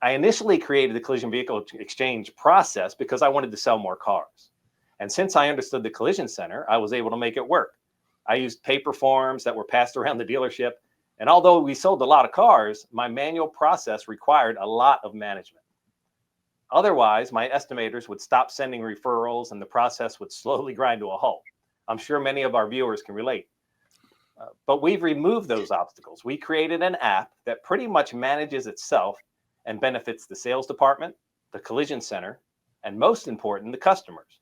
I initially created the Collision Vehicle Exchange process because I wanted to sell more cars. And since I understood the collision center, I was able to make it work. I used paper forms that were passed around the dealership. And although we sold a lot of cars, my manual process required a lot of management. Otherwise, my estimators would stop sending referrals and the process would slowly grind to a halt. I'm sure many of our viewers can relate. But we've removed those obstacles. We created an app that pretty much manages itself and benefits the sales department, the collision center, and most important, the customers.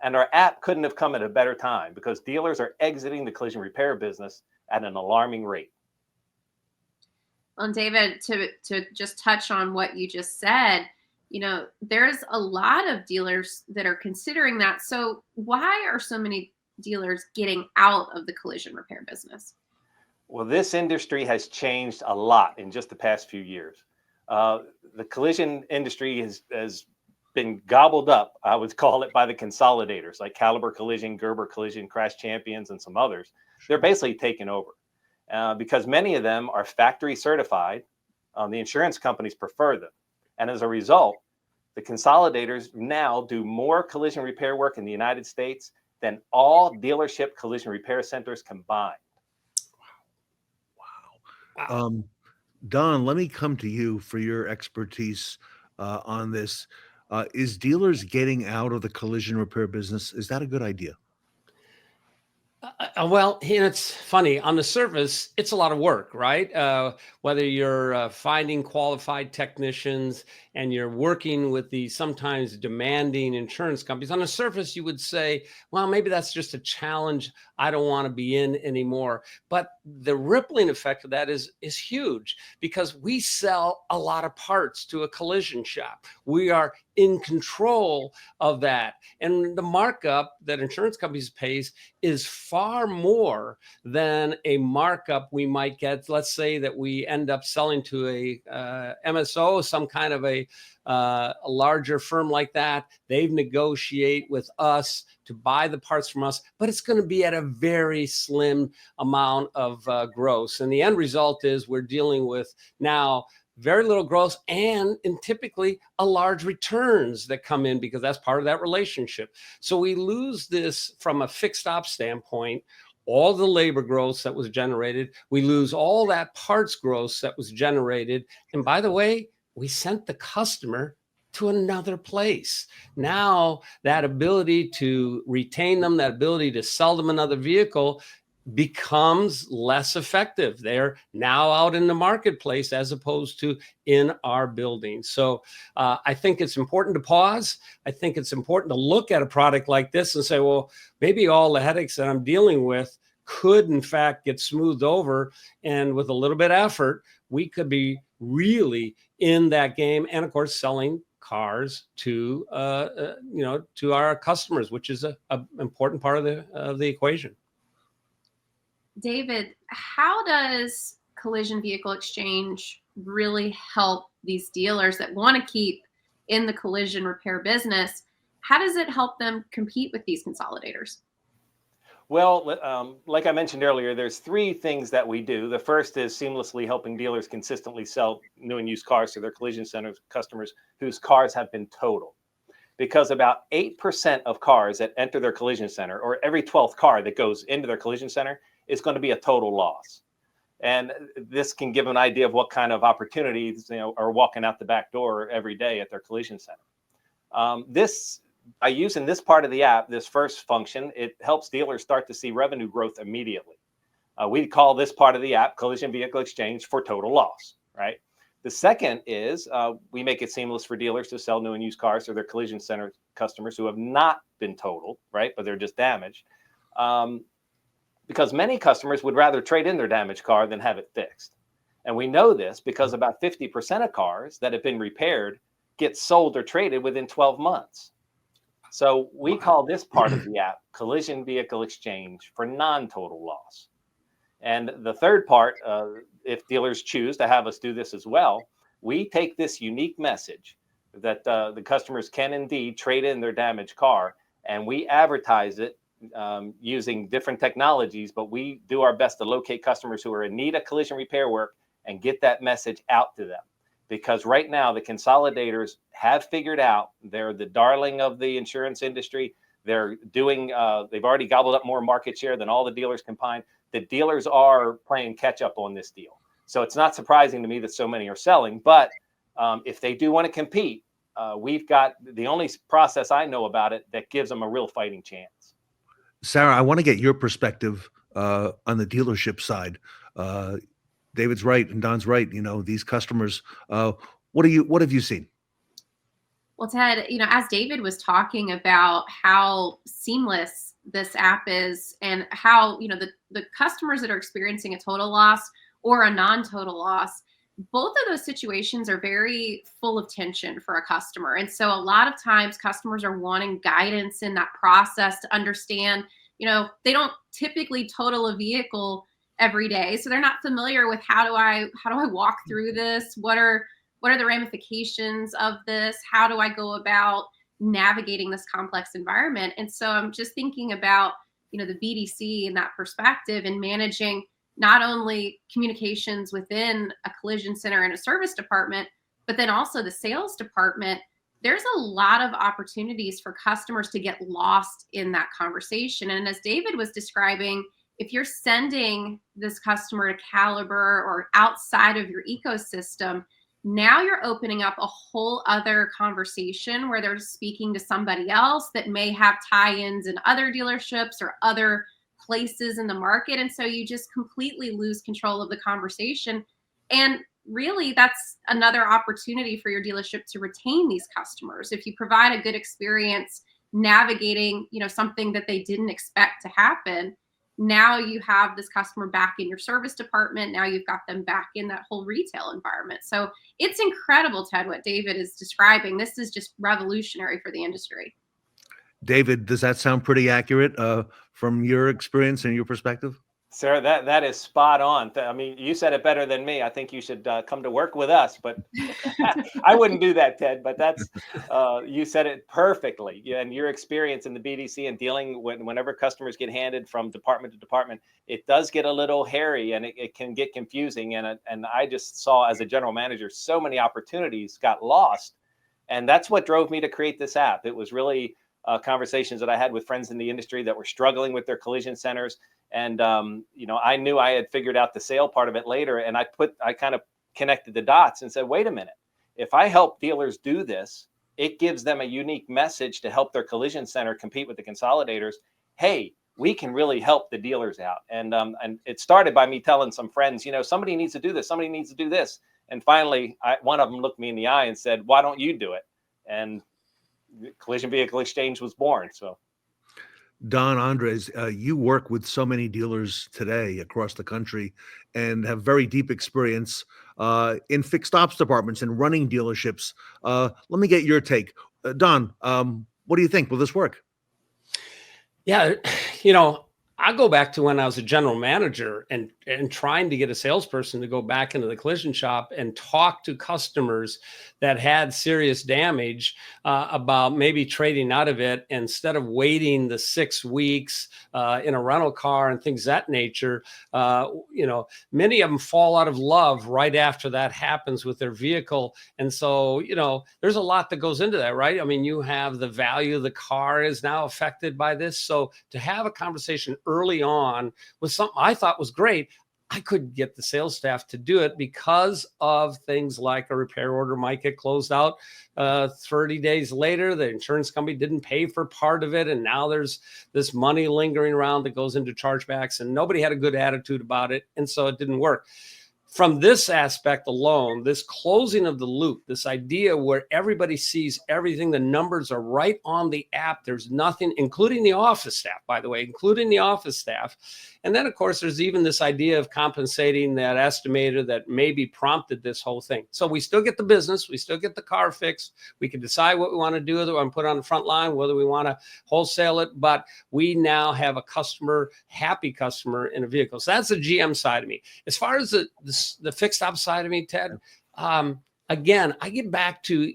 And our app couldn't have come at a better time because dealers are exiting the collision repair business at an alarming rate. Well, and David, to just touch on what you just said, there's a lot of dealers that are considering that. So why are so many dealers getting out of the collision repair business? Well, this industry has changed a lot in just the past few years. The collision industry has been gobbled up, I would call it, by the consolidators like Caliber Collision, Gerber Collision, Crash Champions, and some others. They're basically taken over because many of them are factory certified. The insurance companies prefer them. And as a result, the consolidators now do more collision repair work in the United States than all dealership collision repair centers combined. Wow. Don, let me come to you for your expertise on this. Is dealers getting out of the collision repair business? Is that a good idea? Well, it's funny. On the surface, it's a lot of work, right? Whether you're finding qualified technicians and you're working with the sometimes demanding insurance companies, on the surface, you would say, well, maybe that's just a challenge I don't want to be in anymore. But the rippling effect of that is huge because we sell a lot of parts to a collision shop. We are in control of that. And the markup that insurance companies pays is far more than a markup we might get. Let's say that we end up selling to a MSO, some kind of a larger firm like that. They negotiate with us to buy the parts from us, but it's going to be at a very slim amount of gross. And the end result is we're dealing with now very little gross and typically a large returns that come in because that's part of that relationship. So we lose this from a fixed op standpoint, all the labor gross that was generated. We lose all that parts gross that was generated. And by the way, we sent the customer to another place. Now that ability to retain them, that ability to sell them another vehicle becomes less effective. They're now out in the marketplace as opposed to in our building. So I think it's important to pause. I think it's important to look at a product like this and say, well, maybe all the headaches that I'm dealing with could in fact get smoothed over. And with a little bit of effort, we could be really in that game. And of course, selling cars to, to our customers, which is an important part of the equation. David, how does collision vehicle exchange really help these dealers that want to keep in the collision repair business? How does it help them compete with these consolidators? Well, like I mentioned earlier, there's three things that we do. The first is seamlessly helping dealers consistently sell new and used cars to their collision center customers whose cars have been totaled. Because about 8% of cars that enter their collision center, or every 12th car that goes into their collision center, is going to be a total loss. And this can give an idea of what kind of opportunities are walking out the back door every day at their collision center. By using this part of the app, this first function, it helps dealers start to see revenue growth immediately. We call this part of the app Collision Vehicle Exchange for total loss, right? The second is we make it seamless for dealers to sell new and used cars to their collision center customers who have not been totaled, right? But they're just damaged. Because many customers would rather trade in their damaged car than have it fixed. And we know this because about 50% of cars that have been repaired get sold or traded within 12 months. So we call this part of the app Collision Vehicle Exchange for non-total loss. And the third part, if dealers choose to have us do this as well, we take this unique message that the customers can indeed trade in their damaged car, and we advertise it using different technologies, but we do our best to locate customers who are in need of collision repair work and get that message out to them. Because right now, the consolidators have figured out they're the darling of the insurance industry. They're doing, they've already gobbled up more market share than all the dealers combined. The dealers are playing catch up on this deal. So it's not surprising to me that so many are selling, but if they do want to compete, we've got the only process I know about it that gives them a real fighting chance. Sarah, I want to get your perspective on the dealership side. David's right and Don's right. These customers, What have you seen? Well, Ted, as David was talking about how seamless this app is and how, the customers that are experiencing a total loss or a non-total loss, both of those situations are very full of tension for a customer. And so a lot of times customers are wanting guidance in that process to understand, they don't typically total a vehicle every day. So they're not familiar with how do I walk through this? What are the ramifications of this? How do I go about navigating this complex environment? And so I'm just thinking about, the BDC in that perspective and managing not only communications within a collision center and a service department, but then also the sales department. There's a lot of opportunities for customers to get lost in that conversation. And as David was describing, if you're sending this customer to Caliber or outside of your ecosystem, now you're opening up a whole other conversation where they're speaking to somebody else that may have tie-ins in other dealerships or other places in the market. And so you just completely lose control of the conversation. And really, that's another opportunity for your dealership to retain these customers. If you provide a good experience navigating, something that they didn't expect to happen, now you have this customer back in your service department. Now you've got them back in that whole retail environment. So it's incredible, Ted, what David is describing. This is just revolutionary for the industry. David, does that sound pretty accurate from your experience and your perspective? Sarah, that is spot on. I mean, you said it better than me. I think you should come to work with us, but I wouldn't do that, Ted. But that's you said it perfectly. Yeah, and your experience in the BDC and dealing whenever customers get handed from department to department, it does get a little hairy and it can get confusing. And I just saw as a general manager, so many opportunities got lost, and that's what drove me to create this app. It was really conversations that I had with friends in the industry that were struggling with their collision centers. And, I knew I had figured out the sale part of it later. And I kind of connected the dots and said, wait a minute, if I help dealers do this, it gives them a unique message to help their collision center compete with the consolidators. Hey, we can really help the dealers out. And it started by me telling some friends, somebody needs to do this. Somebody needs to do this. And finally, one of them looked me in the eye and said, why don't you do it? And Collision Vehicle Exchange was born. So. Don Andres, you work with so many dealers today across the country and have very deep experience in fixed ops departments and running dealerships. Let me get your take. Don, what do you think? Will this work? Yeah, I go back to when I was a general manager and trying to get a salesperson to go back into the collision shop and talk to customers that had serious damage about maybe trading out of it instead of waiting the 6 weeks in a rental car and things of that nature. Many of them fall out of love right after that happens with their vehicle. And so, there's a lot that goes into that, right? I mean, you have the value of the car is now affected by this. So to have a conversation early on with something I thought was great, I couldn't get the sales staff to do it because of things like a repair order might get closed out 30 days later. The insurance company didn't pay for part of it. And now there's this money lingering around that goes into chargebacks and nobody had a good attitude about it. And so it didn't work. From this aspect alone, this closing of the loop, this idea where everybody sees everything, the numbers are right on the app. There's nothing, including the office staff, by the way, including the office staff. And then, of course, there's even this idea of compensating that estimator that maybe prompted this whole thing. So we still get the business. We still get the car fixed. We can decide what we want to do, whether we want to put it on the front line, whether we want to wholesale it. But we now have a happy customer in a vehicle. So that's the GM side of me. As far as the fixed ops side of me, Ted, again, I get back to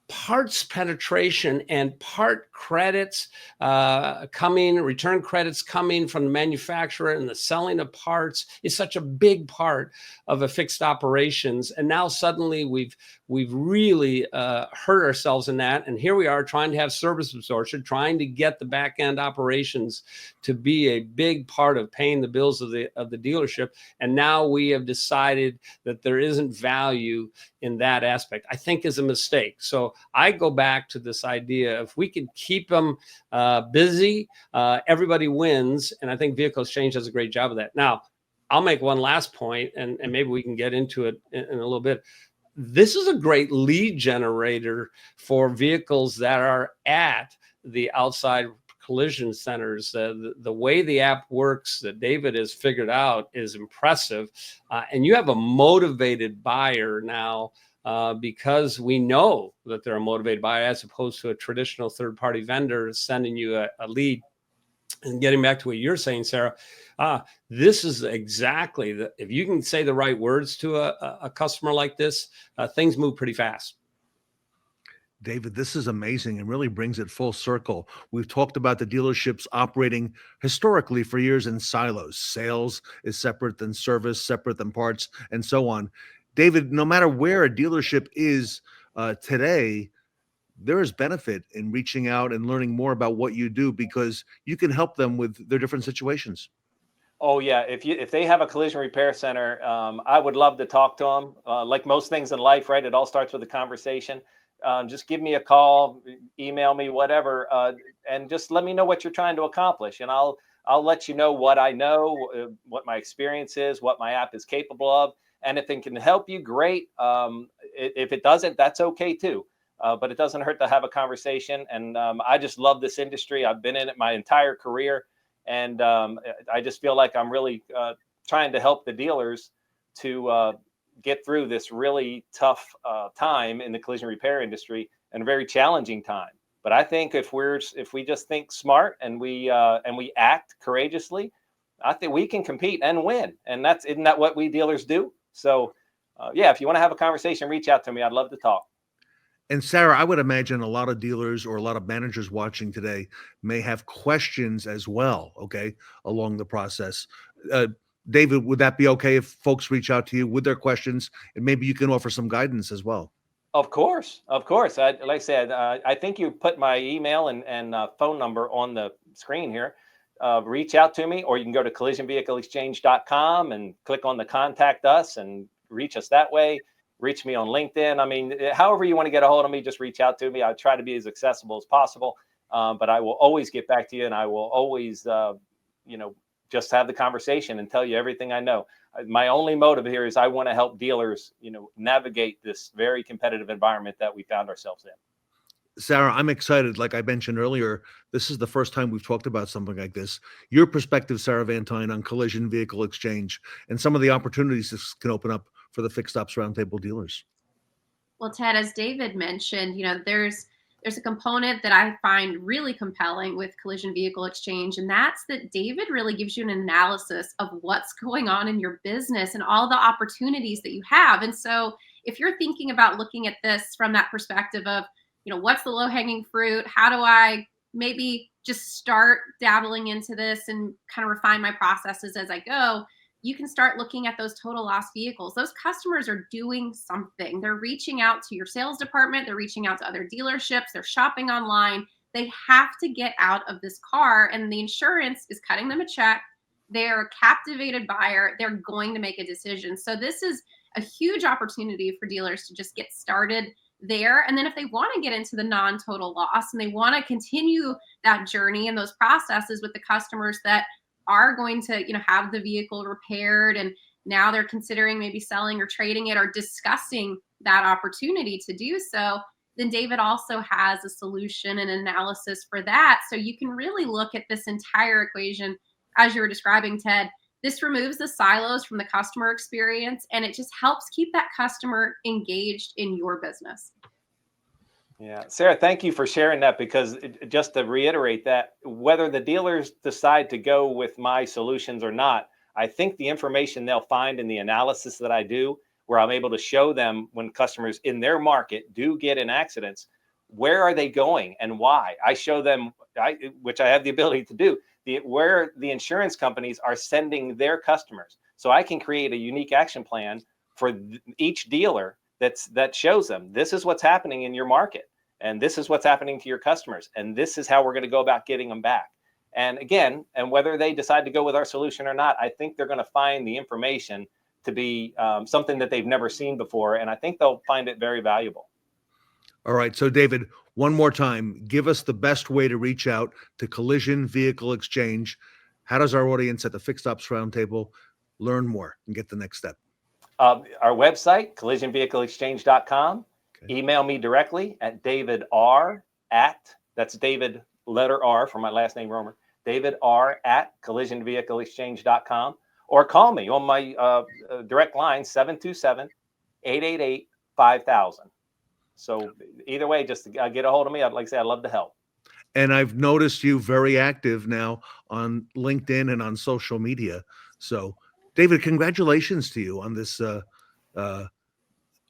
parts penetration and part credits return credits coming from the manufacturer, and the selling of parts is such a big part of a fixed operations. And now suddenly we've really hurt ourselves in that. And here we are trying to have service absorption, trying to get the back end operations to be a big part of paying the bills of the dealership. And now we have decided that there isn't value in that aspect, I think is a mistake. So I go back to this idea, if we can keep them busy, everybody wins. And I think Vehicle Exchange does a great job of that. Now, I'll make one last point, and maybe we can get into it in a little bit. this is a great lead generator for vehicles that are at the outside collision centers. The way the app works that David has figured out is impressive. And you have a motivated buyer now because we know that they're a motivated buyer as opposed to a traditional third-party vendor sending you a lead. And getting back to what you're saying, Sarah, this is exactly if you can say the right words to a customer like this, things move pretty fast. David, this is amazing and really brings it full circle. We've talked about the dealerships operating historically for years in silos. Sales is separate than service, separate than parts, and so on. David, no matter where a dealership is today, there is benefit in reaching out and learning more about what you do because you can help them with their different situations. Oh yeah, if they have a collision repair center, I would love to talk to them. Like most things in life, right? It all starts with a conversation. Just give me a call, email me, whatever, and just let me know what you're trying to accomplish, and I'll let you know what I know, what my experience is, what my app is capable of, and if it can help you, great. If it doesn't, that's okay too. But it doesn't hurt to have a conversation. And I just love this industry. I've been in it my entire career. And I just feel like I'm really trying to help the dealers to get through this really tough time in the collision repair industry and a very challenging time. But I think if we just think smart and we act courageously, I think we can compete and win. And isn't that what we dealers do? So yeah, if you want to have a conversation, reach out to me. I'd love to talk. And Sarah, I would imagine a lot of dealers or a lot of managers watching today may have questions as well, okay, along the process. David, would that be okay if folks reach out to you with their questions and maybe you can offer some guidance as well? Of course. Like I said, I think you put my email and phone number on the screen here. Reach out to me, or you can go to collisionvehicleexchange.com and click on the contact us and reach us that way. Reach me on LinkedIn. I mean, however you want to get a hold of me, just reach out to me. I try to be as accessible as possible, but I will always get back to you, and I will always, just have the conversation and tell you everything I know. My only motive here is I want to help dealers, navigate this very competitive environment that we found ourselves in. Sarah, I'm excited. Like I mentioned earlier, this is the first time we've talked about something like this. Your perspective, Sarah Vantine, on collision vehicle exchange and some of the opportunities this can open up for the Fixed Ops Roundtable dealers. Well, Ted, as David mentioned, there's a component that I find really compelling with collision vehicle exchange, and that's that David really gives you an analysis of what's going on in your business and all the opportunities that you have. And so if you're thinking about looking at this from that perspective of, what's the low-hanging fruit? How do I maybe just start dabbling into this and kind of refine my processes as I go? You can start looking at those total loss vehicles. Those customers are doing something. They're reaching out to your sales department. They're reaching out to other dealerships. They're shopping online. They have to get out of this car, and the insurance is cutting them a check. They're a captivated buyer. They're going to make a decision. So this is a huge opportunity for dealers to just get started there. And then if they want to get into the non-total loss and they want to continue that journey and those processes with the customers that are going to, have the vehicle repaired, and now they're considering maybe selling or trading it or discussing that opportunity to do so, then David also has a solution and analysis for that. So you can really look at this entire equation as you were describing, Ted. This removes the silos from the customer experience, and it just helps keep that customer engaged in your business. Yeah, Sarah, thank you for sharing that, because just to reiterate that, whether the dealers decide to go with my solutions or not, I think the information they'll find in the analysis that I do, where I'm able to show them when customers in their market do get in accidents, where are they going and why? I show them, which I have the ability to do, where the insurance companies are sending their customers. So I can create a unique action plan for each dealer that shows them this is what's happening in your market, and this is what's happening to your customers, and this is how we're going to go about getting them back. And again, and whether they decide to go with our solution or not, I think they're going to find the information to be something that they've never seen before, and I think they'll find it very valuable. All right, so David, one more time, give us the best way to reach out to Collision Vehicle Exchange. How does our audience at the Fixed Ops Roundtable learn more and get the next step? Our website, collisionvehicleexchange.com. Email me directly at that's David letter R for my last name, Roemer, davidr@collisionvehicleexchange.com, or call me on my direct line, 727-888-5000. So either way, just get a hold of me. Like I say, I'd love to help. And I've noticed you very active now on LinkedIn and on social media. So, David, congratulations to you on this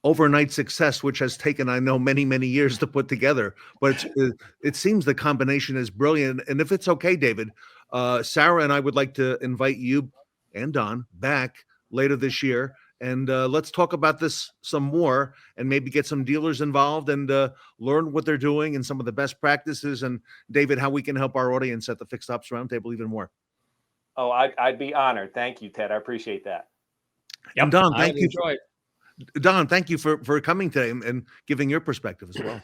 overnight success, which has taken, I know, many, many years to put together. But it seems the combination is brilliant. And if it's okay, David, Sarah and I would like to invite you and Don back later this year. And let's talk about this some more and maybe get some dealers involved and learn what they're doing and some of the best practices. And David, how we can help our audience at the Fixed Ops Roundtable even more. Oh, I'd be honored. Thank you, Ted. I appreciate that. Yep, and Don, thank you. Enjoyed. Don, thank you for coming today and giving your perspective as well.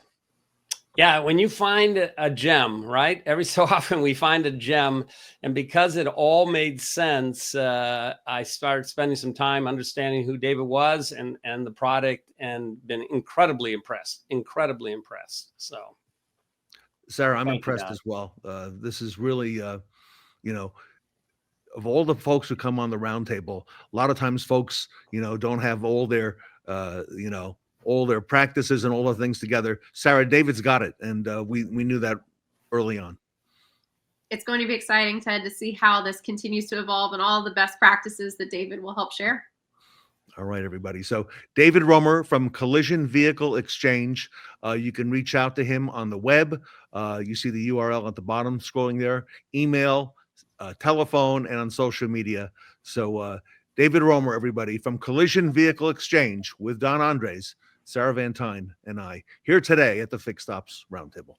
Yeah, when you find a gem, right? Every so often we find a gem, and because it all made sense, I started spending some time understanding who David was and the product, and been incredibly impressed. So, Sarah, I'm impressed as well. This is really, of all the folks who come on the roundtable, a lot of times folks, don't have all their, all their practices and all the things together. Sarah, David's got it. And we knew that early on. It's going to be exciting, Ted, to see how this continues to evolve and all the best practices that David will help share. All right, everybody. So David Roemer from Collision Vehicle Exchange. You can reach out to him on the web. You see the URL at the bottom scrolling there. Email, telephone, and on social media. So David Roemer, everybody, from Collision Vehicle Exchange with Don Andres, Sarah Van Tyne, and I, here today at the Fixed Ops Roundtable.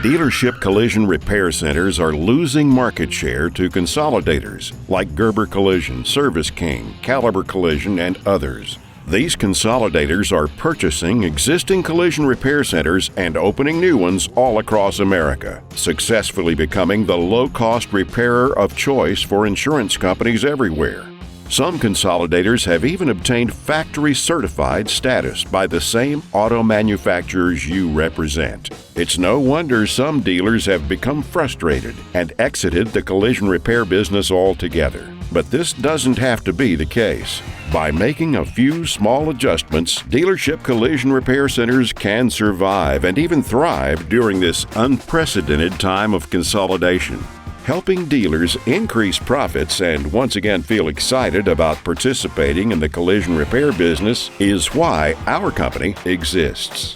Dealership collision repair centers are losing market share to consolidators like Gerber Collision, Service King, Caliber Collision, and others. These consolidators are purchasing existing collision repair centers and opening new ones all across America, successfully becoming the low-cost repairer of choice for insurance companies everywhere. Some consolidators have even obtained factory certified status by the same auto manufacturers you represent. It's no wonder some dealers have become frustrated and exited the collision repair business altogether. But this doesn't have to be the case. By making a few small adjustments, dealership collision repair centers can survive and even thrive during this unprecedented time of consolidation. Helping dealers increase profits and once again feel excited about participating in the collision repair business is why our company exists.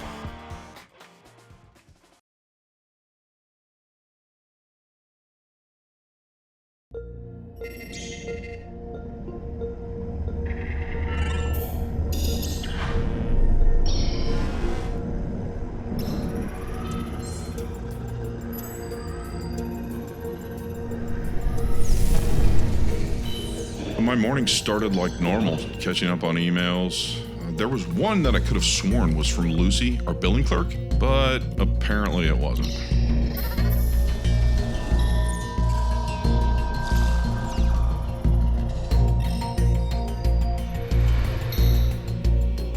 My morning started like normal, catching up on emails. There was one that I could have sworn was from Lucy, our billing clerk, but apparently it wasn't.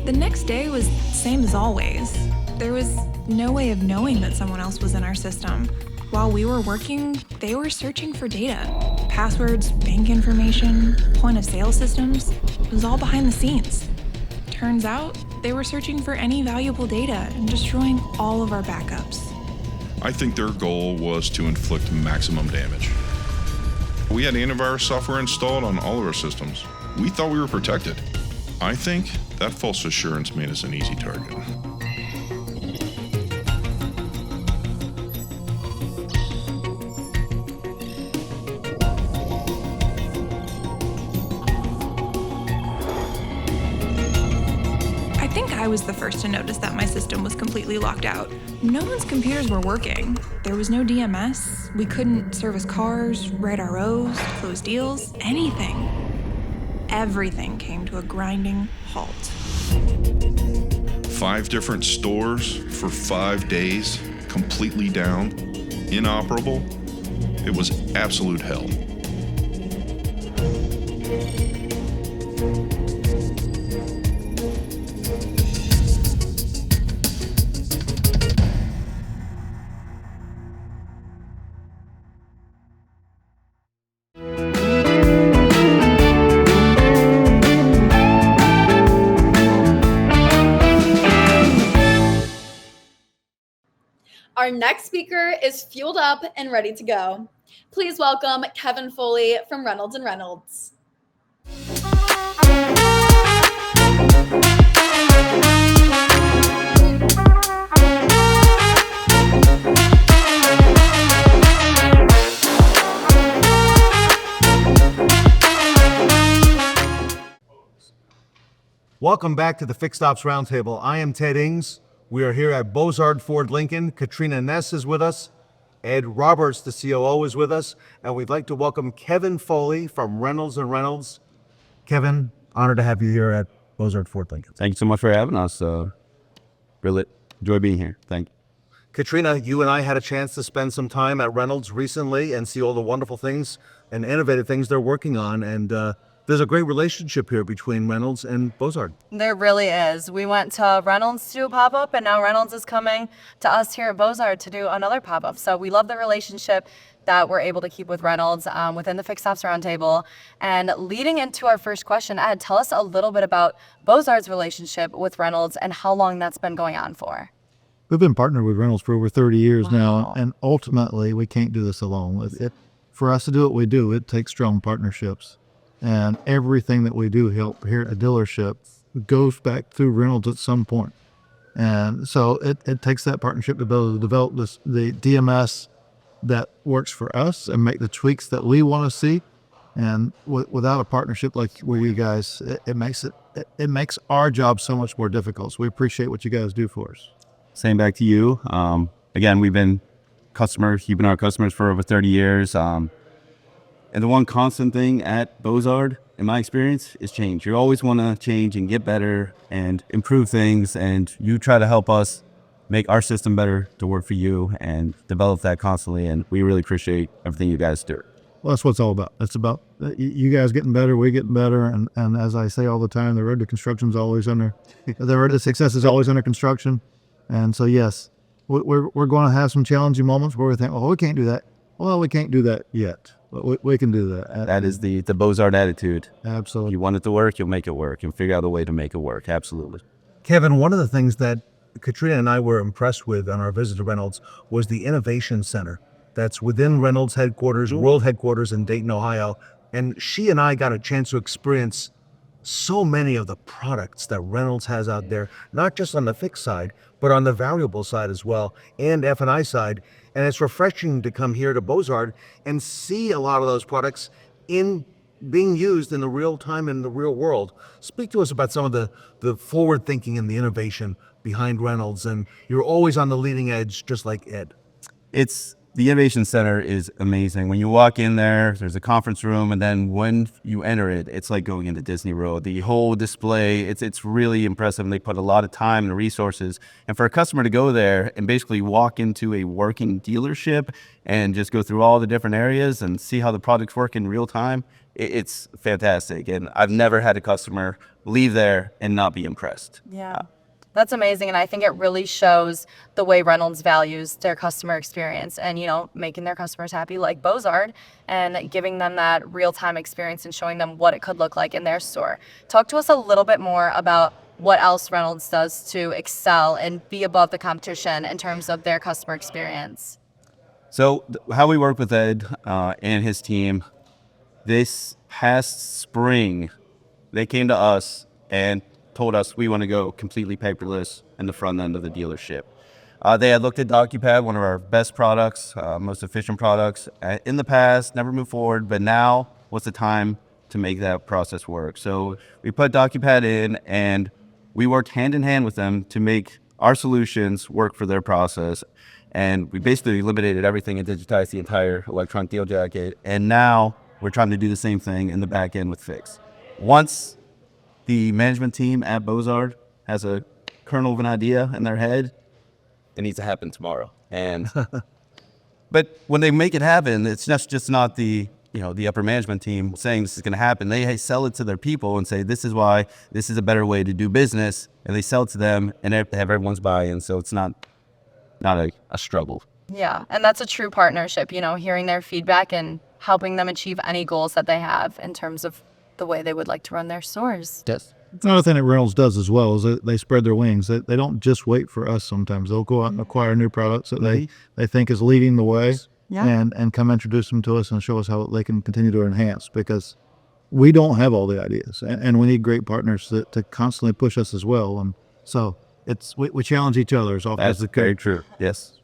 The next day was same as always. There was no way of knowing that someone else was in our system. While we were working, they were searching for data. Passwords, bank information, point of sale systems. It was all behind the scenes. Turns out, they were searching for any valuable data and destroying all of our backups. I think their goal was to inflict maximum damage. We had antivirus software installed on all of our systems. We thought we were protected. I think that false assurance made us an easy target. I was the first to notice that my system was completely locked out. No one's computers were working. There was no DMS. We couldn't service cars, write ROs, close deals, anything. Everything came to a grinding halt. 5 different stores for 5 days, completely down, inoperable. It was absolute hell. Our next speaker is fueled up and ready to go. Please welcome Kevin Foley from Reynolds & Reynolds. Welcome back to the Fixed Ops Roundtable. I am Ted Ings. We are here at Bozard Ford Lincoln. Katrina Ness is with us. Ed Roberts, the COO, is with us. And we'd like to welcome Kevin Foley from Reynolds & Reynolds. Kevin, honored to have you here at Bozard Ford Lincoln. Thank you so much for having us. Really enjoy being here. Thank you. Katrina, you and I had a chance to spend some time at Reynolds recently and see all the wonderful things and innovative things they're working on. And there's a great relationship here between Reynolds and Bozard. There really is. We went to Reynolds to do a pop-up, and now Reynolds is coming to us here at Bozard to do another pop-up. So we love the relationship that we're able to keep with Reynolds within the Fixed Ops Roundtable. And leading into our first question, Ed, tell us a little bit about Bozard's relationship with Reynolds and how long that's been going on for. We've been partnered with Reynolds for over 30 years now, and ultimately we can't do this alone. For us to do what we do, it takes strong partnerships. And everything that we do here at a dealership goes back through Reynolds at some point. And so it takes that partnership to be able to develop the DMS that works for us and make the tweaks that we want to see. And without a partnership like with you guys, it makes our job so much more difficult. So we appreciate what you guys do for us. Same back to you. Again, we've been our customers for over 30 years. And the one constant thing at Bozard, in my experience, is change. You always want to change and get better and improve things. And you try to help us make our system better to work for you and develop that constantly. And we really appreciate everything you guys do. Well, that's what it's all about. It's about you guys getting better, we getting better. And as I say all the time, the road to construction is always the road to success is always under construction. And so, yes, we're going to have some challenging moments where we think, oh, we can't do that. Well, we can't do that yet. But we can do that. That is the Bozard attitude. Absolutely. You want it to work, you'll make it work. You'll figure out a way to make it work. Absolutely. Kevin, one of the things that Katrina and I were impressed with on our visit to Reynolds was the Innovation Center that's within Reynolds headquarters, world headquarters in Dayton, Ohio. And she and I got a chance to experience so many of the products that Reynolds has out there, not just on the fixed side, but on the variable side as well, and F&I side. And it's refreshing to come here to Bozard and see a lot of those products being used in the real time in the real world. Speak to us about some of the forward thinking and the innovation behind Reynolds. And you're always on the leading edge, just like Ed. The Innovation Center is amazing. When you walk in there's a conference room, and then when you enter it, it's like going into Disney World. The whole display, it's really impressive, and they put a lot of time and resources. And for a customer to go there and basically walk into a working dealership and just go through all the different areas and see how the products work in real time, it's fantastic. And I've never had a customer leave there and not be impressed. Yeah. That's amazing, and I think it really shows the way Reynolds values their customer experience and, making their customers happy like Bozard and giving them that real-time experience and showing them what it could look like in their store. Talk to us a little bit more about what else Reynolds does to excel and be above the competition in terms of their customer experience. So how we work with Ed and his team, this past spring, they came to us and told us we want to go completely paperless in the front end of the dealership. They had looked at DocuPad, one of our best products, most efficient products in the past, never moved forward, but now was the time to make that process work. So we put DocuPad in, and we worked hand in hand with them to make our solutions work for their process. And we basically eliminated everything and digitized the entire electronic deal jacket. And now we're trying to do the same thing in the back end with Fix. Once the management team at Bozard has a kernel of an idea in their head, it needs to happen tomorrow. But when they make it happen, it's just not the the upper management team saying this is going to happen. They sell it to their people and say, this is why, this is a better way to do business. And they sell it to them and they have everyone's buy-in. So it's not a struggle. Yeah, and that's a true partnership, hearing their feedback and helping them achieve any goals that they have in terms of the way they would like to run their stores. Yes. Another thing that Reynolds does as well is they spread their wings. They don't just wait for us sometimes. They'll go out and acquire new products that they think is leading the way. Yeah. And come introduce them to us and show us how they can continue to enhance, because we don't have all the ideas, and we need great partners to constantly push us as well. And so we challenge each other as often as That's we can. very true. Yes.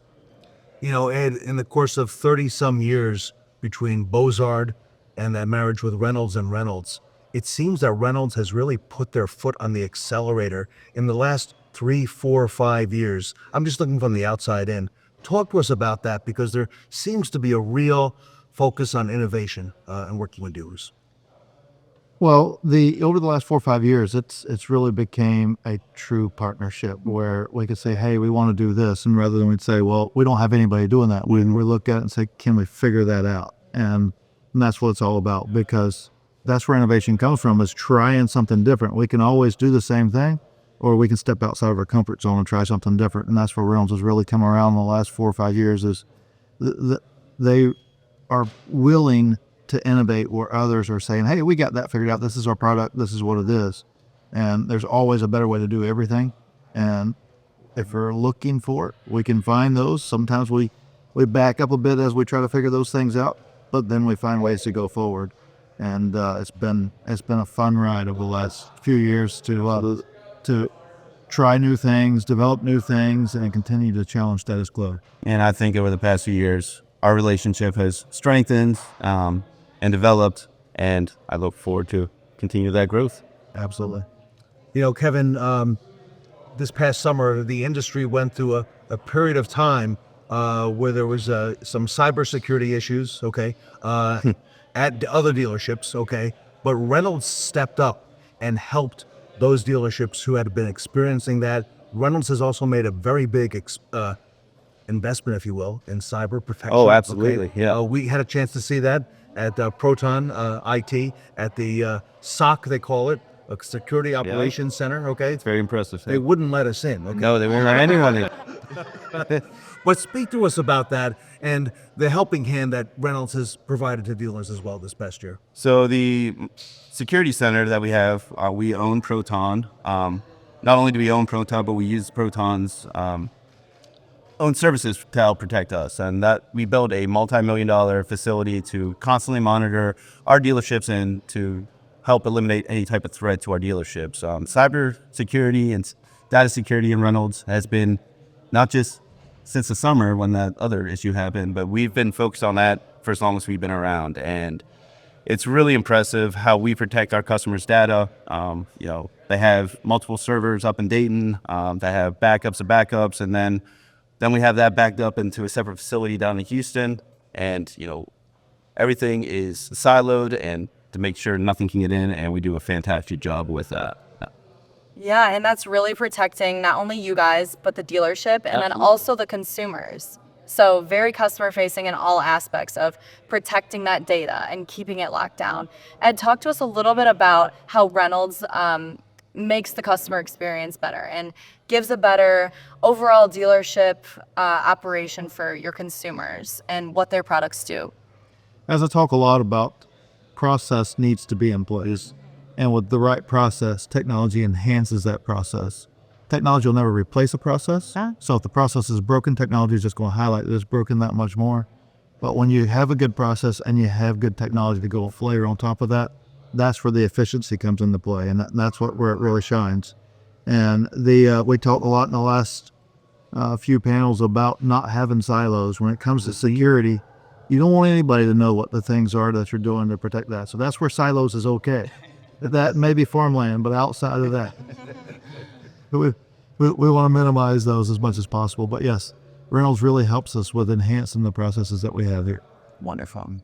Ed, in the course of 30 some years between Bozard and that marriage with Reynolds and Reynolds, it seems that Reynolds has really put their foot on the accelerator in the last 3, 4, 5 years. I'm just looking from the outside in. Talk to us about that, because there seems to be a real focus on innovation and working with dealers. Well, over the last 4 or 5 years, it's really became a true partnership where we could say, hey, we want to do this, and rather than we'd say, well, we don't have anybody doing that, we look at it and say, can we figure that out? And that's what it's all about, because that's where innovation comes from, is trying something different. We can always do the same thing, or we can step outside of our comfort zone and try something different. And that's where Reynolds has really come around in the last 4 or 5 years, is they are willing to innovate where others are saying, hey, we got that figured out. This is our product. This is what it is. And there's always a better way to do everything. And if we're looking for it, we can find those. Sometimes we back up a bit as we try to figure those things out, but then we find ways to go forward. And it's been a fun ride over the last few years to try new things, develop new things, and continue to challenge status quo. And I think over the past few years, our relationship has strengthened and developed, and I look forward to continue that growth. Absolutely. Kevin, this past summer, the industry went through a period of time where there was some cybersecurity issues, at other dealerships, but Reynolds stepped up and helped those dealerships who had been experiencing that. Reynolds has also made a very big investment, if you will, in cyber protection. Oh, absolutely. Yeah. We had a chance to see that at Proton IT, at the SOC, they call it, a Security Operations Center. It's very impressive. They wouldn't let us in. No, they won't let anyone in. But speak to us about that and the helping hand that Reynolds has provided to dealers as well this past year. So the security center that we have, we own Proton. Not only do we own Proton, but we use Proton's own services to help protect us. And that we built a multi-million-dollar facility to constantly monitor our dealerships and to help eliminate any type of threat to our dealerships. Cyber security and data security in Reynolds has been not just since the summer when that other issue happened, but we've been focused on that for as long as we've been around. And it's really impressive how we protect our customers' data. They have multiple servers up in Dayton that have backups of backups, and then we have that backed up into a separate facility down in Houston. And everything is siloed and to make sure nothing can get in, and we do a fantastic job with that. Yeah, and that's really protecting not only you guys, but the dealership and then also the consumers. So very customer facing in all aspects of protecting that data and keeping it locked down. Ed, talk to us a little bit about how Reynolds makes the customer experience better and gives a better overall dealership operation for your consumers and what their products do. As I talk a lot about, process needs to be in place. And with the right process, technology enhances that process. Technology will never replace a process. So if the process is broken, technology is just going to highlight that it's broken that much more. But when you have a good process and you have good technology to go layer on top of that, that's where the efficiency comes into play, and that's where it really shines. And we talked a lot in the last few panels about not having silos. When it comes to security, you don't want anybody to know what the things are that you're doing to protect that. So that's where silos is okay. That may be farmland, but outside of that, we want to minimize those as much as possible. But yes, Reynolds really helps us with enhancing the processes that we have here. Wonderful.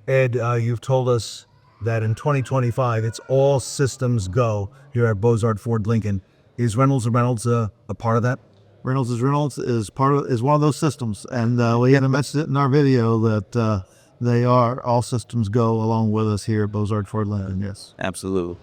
Ed, you've told us that in 2025, it's all systems go here at Bozard Ford Lincoln. Is Reynolds a part of that? Reynolds is one of those systems, and we had mentioned it in our video that they are all systems go along with us here at Bozard Ford Lincoln. Yes. Absolutely.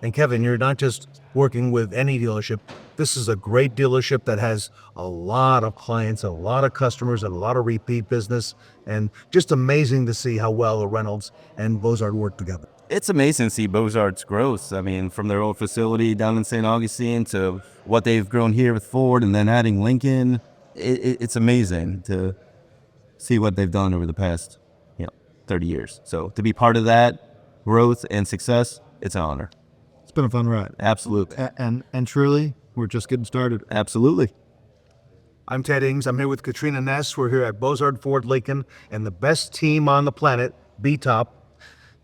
And Kevin, you're not just working with any dealership. This is a great dealership that has a lot of clients, a lot of customers, and a lot of repeat business. And just amazing to see how well the Reynolds and Bozard work together. It's amazing to see Bozard's growth. I mean, from their old facility down in St. Augustine to what they've grown here with Ford and then adding Lincoln. It's amazing to see what they've done over the past 30 years. So to be part of that growth and success, it's an honor. It's been a fun ride. Absolutely. And truly, we're just getting started. Absolutely. I'm Ted Ings. I'm here with Katrina Ness. We're here at Bozard Ford Lincoln and the best team on the planet, B-Top.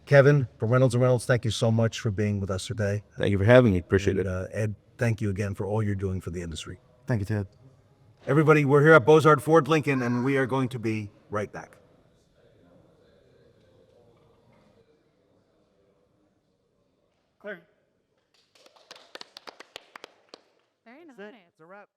Kevin from Reynolds & Reynolds, thank you so much for being with us today. Thank you for having me. Appreciate it. Ed, thank you again for all you're doing for the industry. Thank you, Ted. Everybody, we're here at Bozard Ford Lincoln, and we are going to be right back. Clear. Very nice. It's a wrap.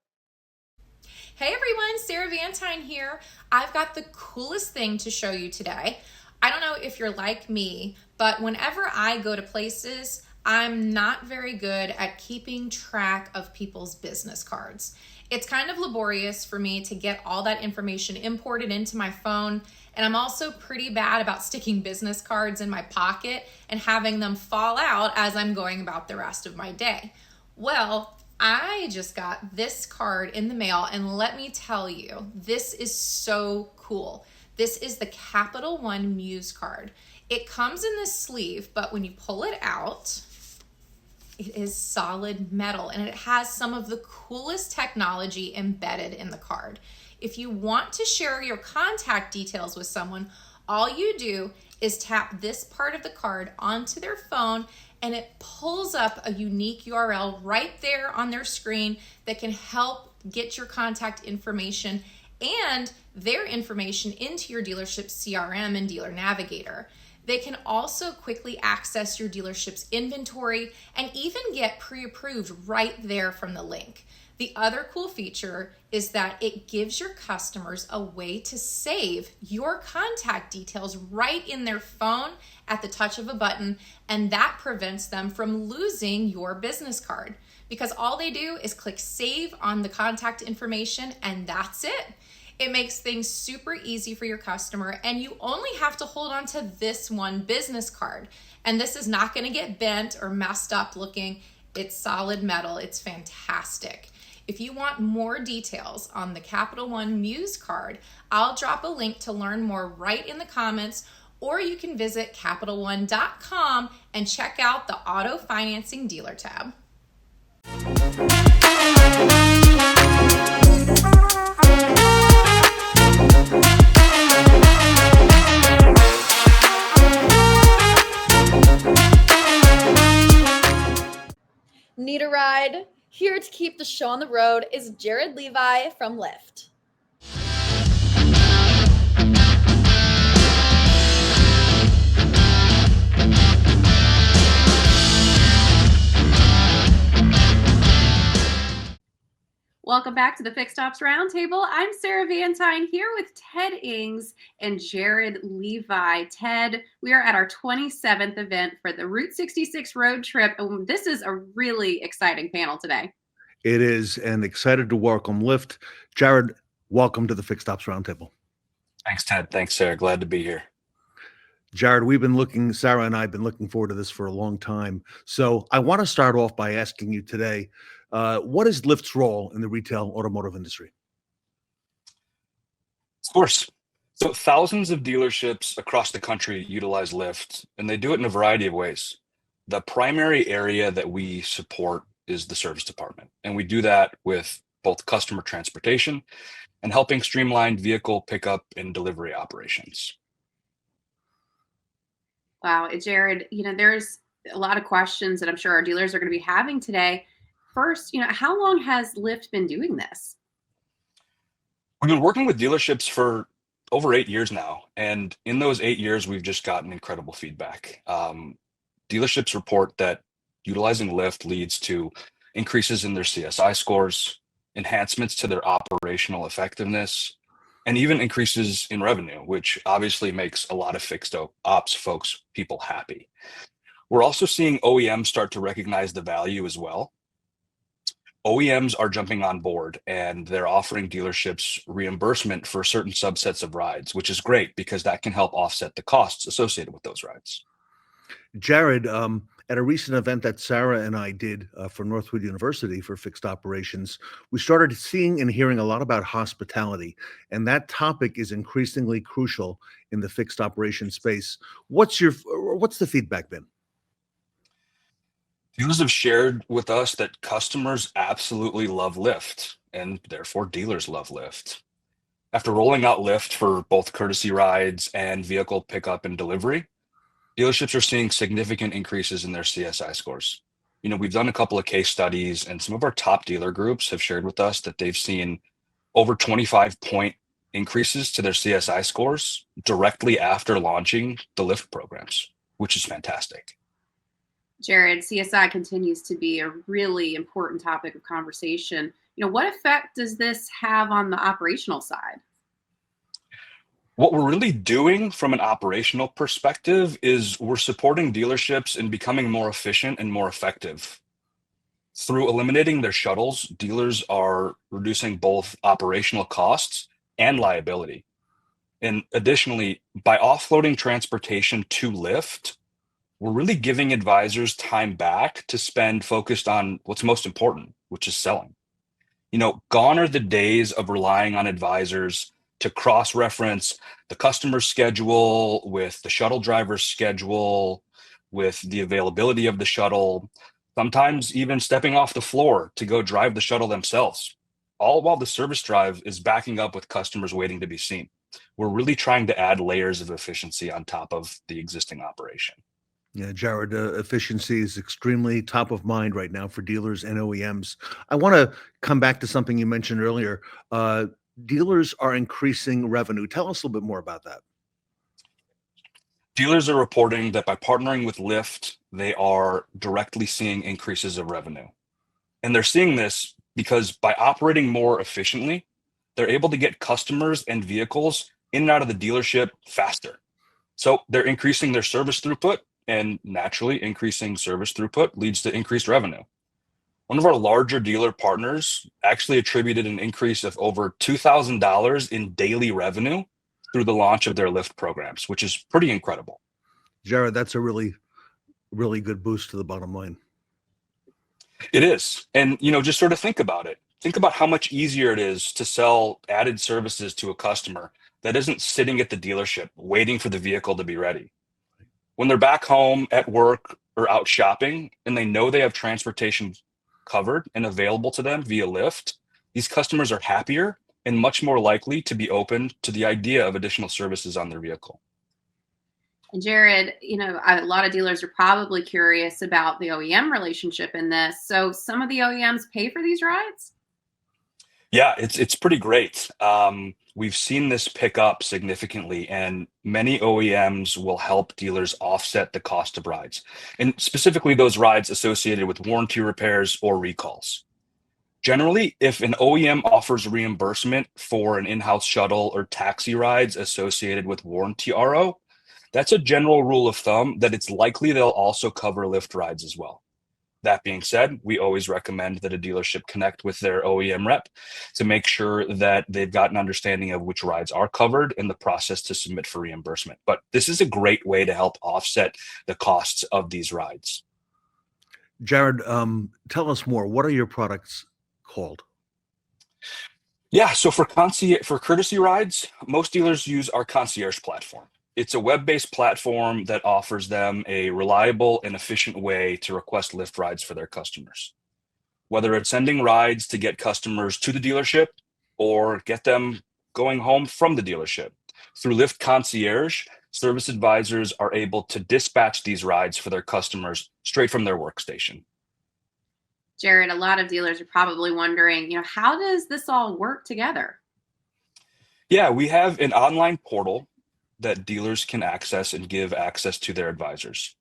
Hey everyone, Sarah Vantine here. I've got the coolest thing to show you today. I don't know if you're like me, but whenever I go to places, I'm not very good at keeping track of people's business cards. It's kind of laborious for me to get all that information imported into my phone, and I'm also pretty bad about sticking business cards in my pocket and having them fall out as I'm going about the rest of my day. Well, I just got this card in the mail, and let me tell you, this is so cool. This is the Capital One Muse card. It comes in this sleeve, but when you pull it out, it is solid metal, and it has some of the coolest technology embedded in the card. If you want to share your contact details with someone, all you do is tap this part of the card onto their phone, and it pulls up a unique URL right there on their screen that can help get your contact information and their information into your dealership's CRM and Dealer Navigator. They can also quickly access your dealership's inventory and even get pre-approved right there from the link. The other cool feature is that it gives your customers a way to save your contact details right in their phone at the touch of a button, and that prevents them from losing your business card because all they do is click save on the contact information and that's it. It makes things super easy for your customer, and you only have to hold on to this one business card. And this is not going to get bent or messed up looking. It's solid metal. It's fantastic. If you want more details on the Capital One Muse card, I'll drop a link to learn more right in the comments, or you can visit CapitalOne.com and check out the Auto Financing Dealer tab. Need a ride? Here to keep the show on the road is Jared Levi from Lyft. Welcome back to the Fixed Ops Roundtable. I'm Sarah Vantine here with Ted Ings and Jared Levi. Ted, we are at our 27th event for the Route 66 road trip. And this is a really exciting panel today. It is, and excited to welcome Lyft. Jared, welcome to the Fixed Ops Roundtable. Thanks, Ted. Thanks, Sarah. Glad to be here. Jared, Sarah and I have been looking forward to this for a long time. So I want to start off by asking you today, what is Lyft's role in the retail automotive industry? Of course. So thousands of dealerships across the country utilize Lyft, and they do it in a variety of ways. The primary area that we support is the service department, and we do that with both customer transportation and helping streamline vehicle pickup and delivery operations. Wow, Jared, there's a lot of questions that I'm sure our dealers are going to be having today. First, how long has Lyft been doing this? We've been working with dealerships for over 8 years now. And in those 8 years, we've just gotten incredible feedback. Dealerships report that utilizing Lyft leads to increases in their CSI scores, enhancements to their operational effectiveness, and even increases in revenue, which obviously makes a lot of fixed ops folks, people happy. We're also seeing OEMs start to recognize the value as well. OEMs are jumping on board and they're offering dealerships reimbursement for certain subsets of rides, which is great because that can help offset the costs associated with those rides. Jared, at a recent event that Sarah and I did for Northwood University for fixed operations, we started seeing and hearing a lot about hospitality, and that topic is increasingly crucial in the fixed operation space. What's the feedback been? Dealers have shared with us that customers absolutely love Lyft, and therefore dealers love Lyft. After rolling out Lyft for both courtesy rides and vehicle pickup and delivery, dealerships are seeing significant increases in their CSI scores. We've done a couple of case studies, and some of our top dealer groups have shared with us that they've seen over 25-point increases to their CSI scores directly after launching the Lyft programs, which is fantastic. Jared, CSI continues to be a really important topic of conversation. What effect does this have on the operational side? What we're really doing from an operational perspective is we're supporting dealerships in becoming more efficient and more effective. Through eliminating their shuttles, dealers are reducing both operational costs and liability. And additionally, by offloading transportation to Lyft, we're really giving advisors time back to spend focused on what's most important, which is selling. Gone are the days of relying on advisors to cross-reference the customer's schedule with the shuttle driver's schedule, with the availability of the shuttle, sometimes even stepping off the floor to go drive the shuttle themselves, all while the service drive is backing up with customers waiting to be seen. We're really trying to add layers of efficiency on top of the existing operation. Yeah, Jared, efficiency is extremely top of mind right now for dealers and OEMs. I want to come back to something you mentioned earlier. Dealers are increasing revenue. Tell us a little bit more about that. Dealers are reporting that by partnering with Lyft, they are directly seeing increases of revenue. And they're seeing this because by operating more efficiently, they're able to get customers and vehicles in and out of the dealership faster. So they're increasing their service throughput, and naturally increasing service throughput leads to increased revenue. One of our larger dealer partners actually attributed an increase of over $2,000 in daily revenue through the launch of their Lyft programs, which is pretty incredible. Jared, that's a really, really good boost to the bottom line. It is. And, just sort of think about it. Think about how much easier it is to sell added services to a customer that isn't sitting at the dealership waiting for the vehicle to be ready. When they're back home, at work, or out shopping, and they know they have transportation covered and available to them via Lyft, these customers are happier and much more likely to be open to the idea of additional services on their vehicle. And Jared, a lot of dealers are probably curious about the OEM relationship in this. So some of the OEMs pay for these rides? Yeah, it's pretty great. We've seen this pick up significantly, and many OEMs will help dealers offset the cost of rides, and specifically those rides associated with warranty repairs or recalls. Generally, if an OEM offers reimbursement for an in-house shuttle or taxi rides associated with warranty RO, that's a general rule of thumb that it's likely they'll also cover Lyft rides as well. That being said, we always recommend that a dealership connect with their OEM rep to make sure that they've got an understanding of which rides are covered in the process to submit for reimbursement. But this is a great way to help offset the costs of these rides. Jared, tell us more. What are your products called? Yeah, so for courtesy rides, most dealers use our Concierge platform. It's a web-based platform that offers them a reliable and efficient way to request Lyft rides for their customers. Whether it's sending rides to get customers to the dealership or get them going home from the dealership, through Lyft Concierge, service advisors are able to dispatch these rides for their customers straight from their workstation. Jared, a lot of dealers are probably wondering, how does this all work together? Yeah, we have an online portal that dealers can access and give access to their advisors.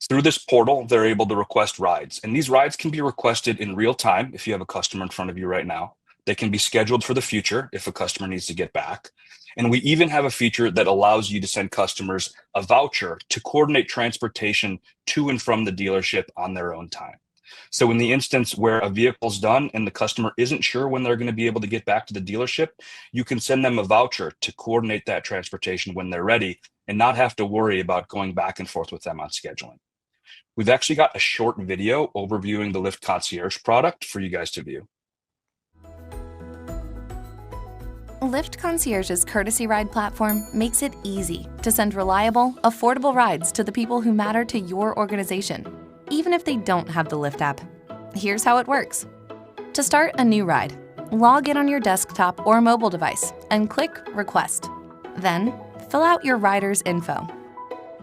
Through this portal, they're able to request rides, and these rides can be requested in real time if you have a customer in front of you right now, They can be scheduled for the future if a customer needs to get back. And we even have a feature that allows you to send customers a voucher to coordinate transportation to and from the dealership on their own time. So in the instance where a vehicle's done and the customer isn't sure when they're going to be able to get back to the dealership, you can send them a voucher to coordinate that transportation when they're ready and not have to worry about going back and forth with them on scheduling. We've actually got a short video overviewing the Lyft Concierge product for you guys to view. Lyft Concierge's courtesy ride platform makes it easy to send reliable, affordable rides to the people who matter to your organization, even if they don't have the Lyft app. Here's how it works. To start a new ride, log in on your desktop or mobile device and click Request. Then, fill out your rider's info.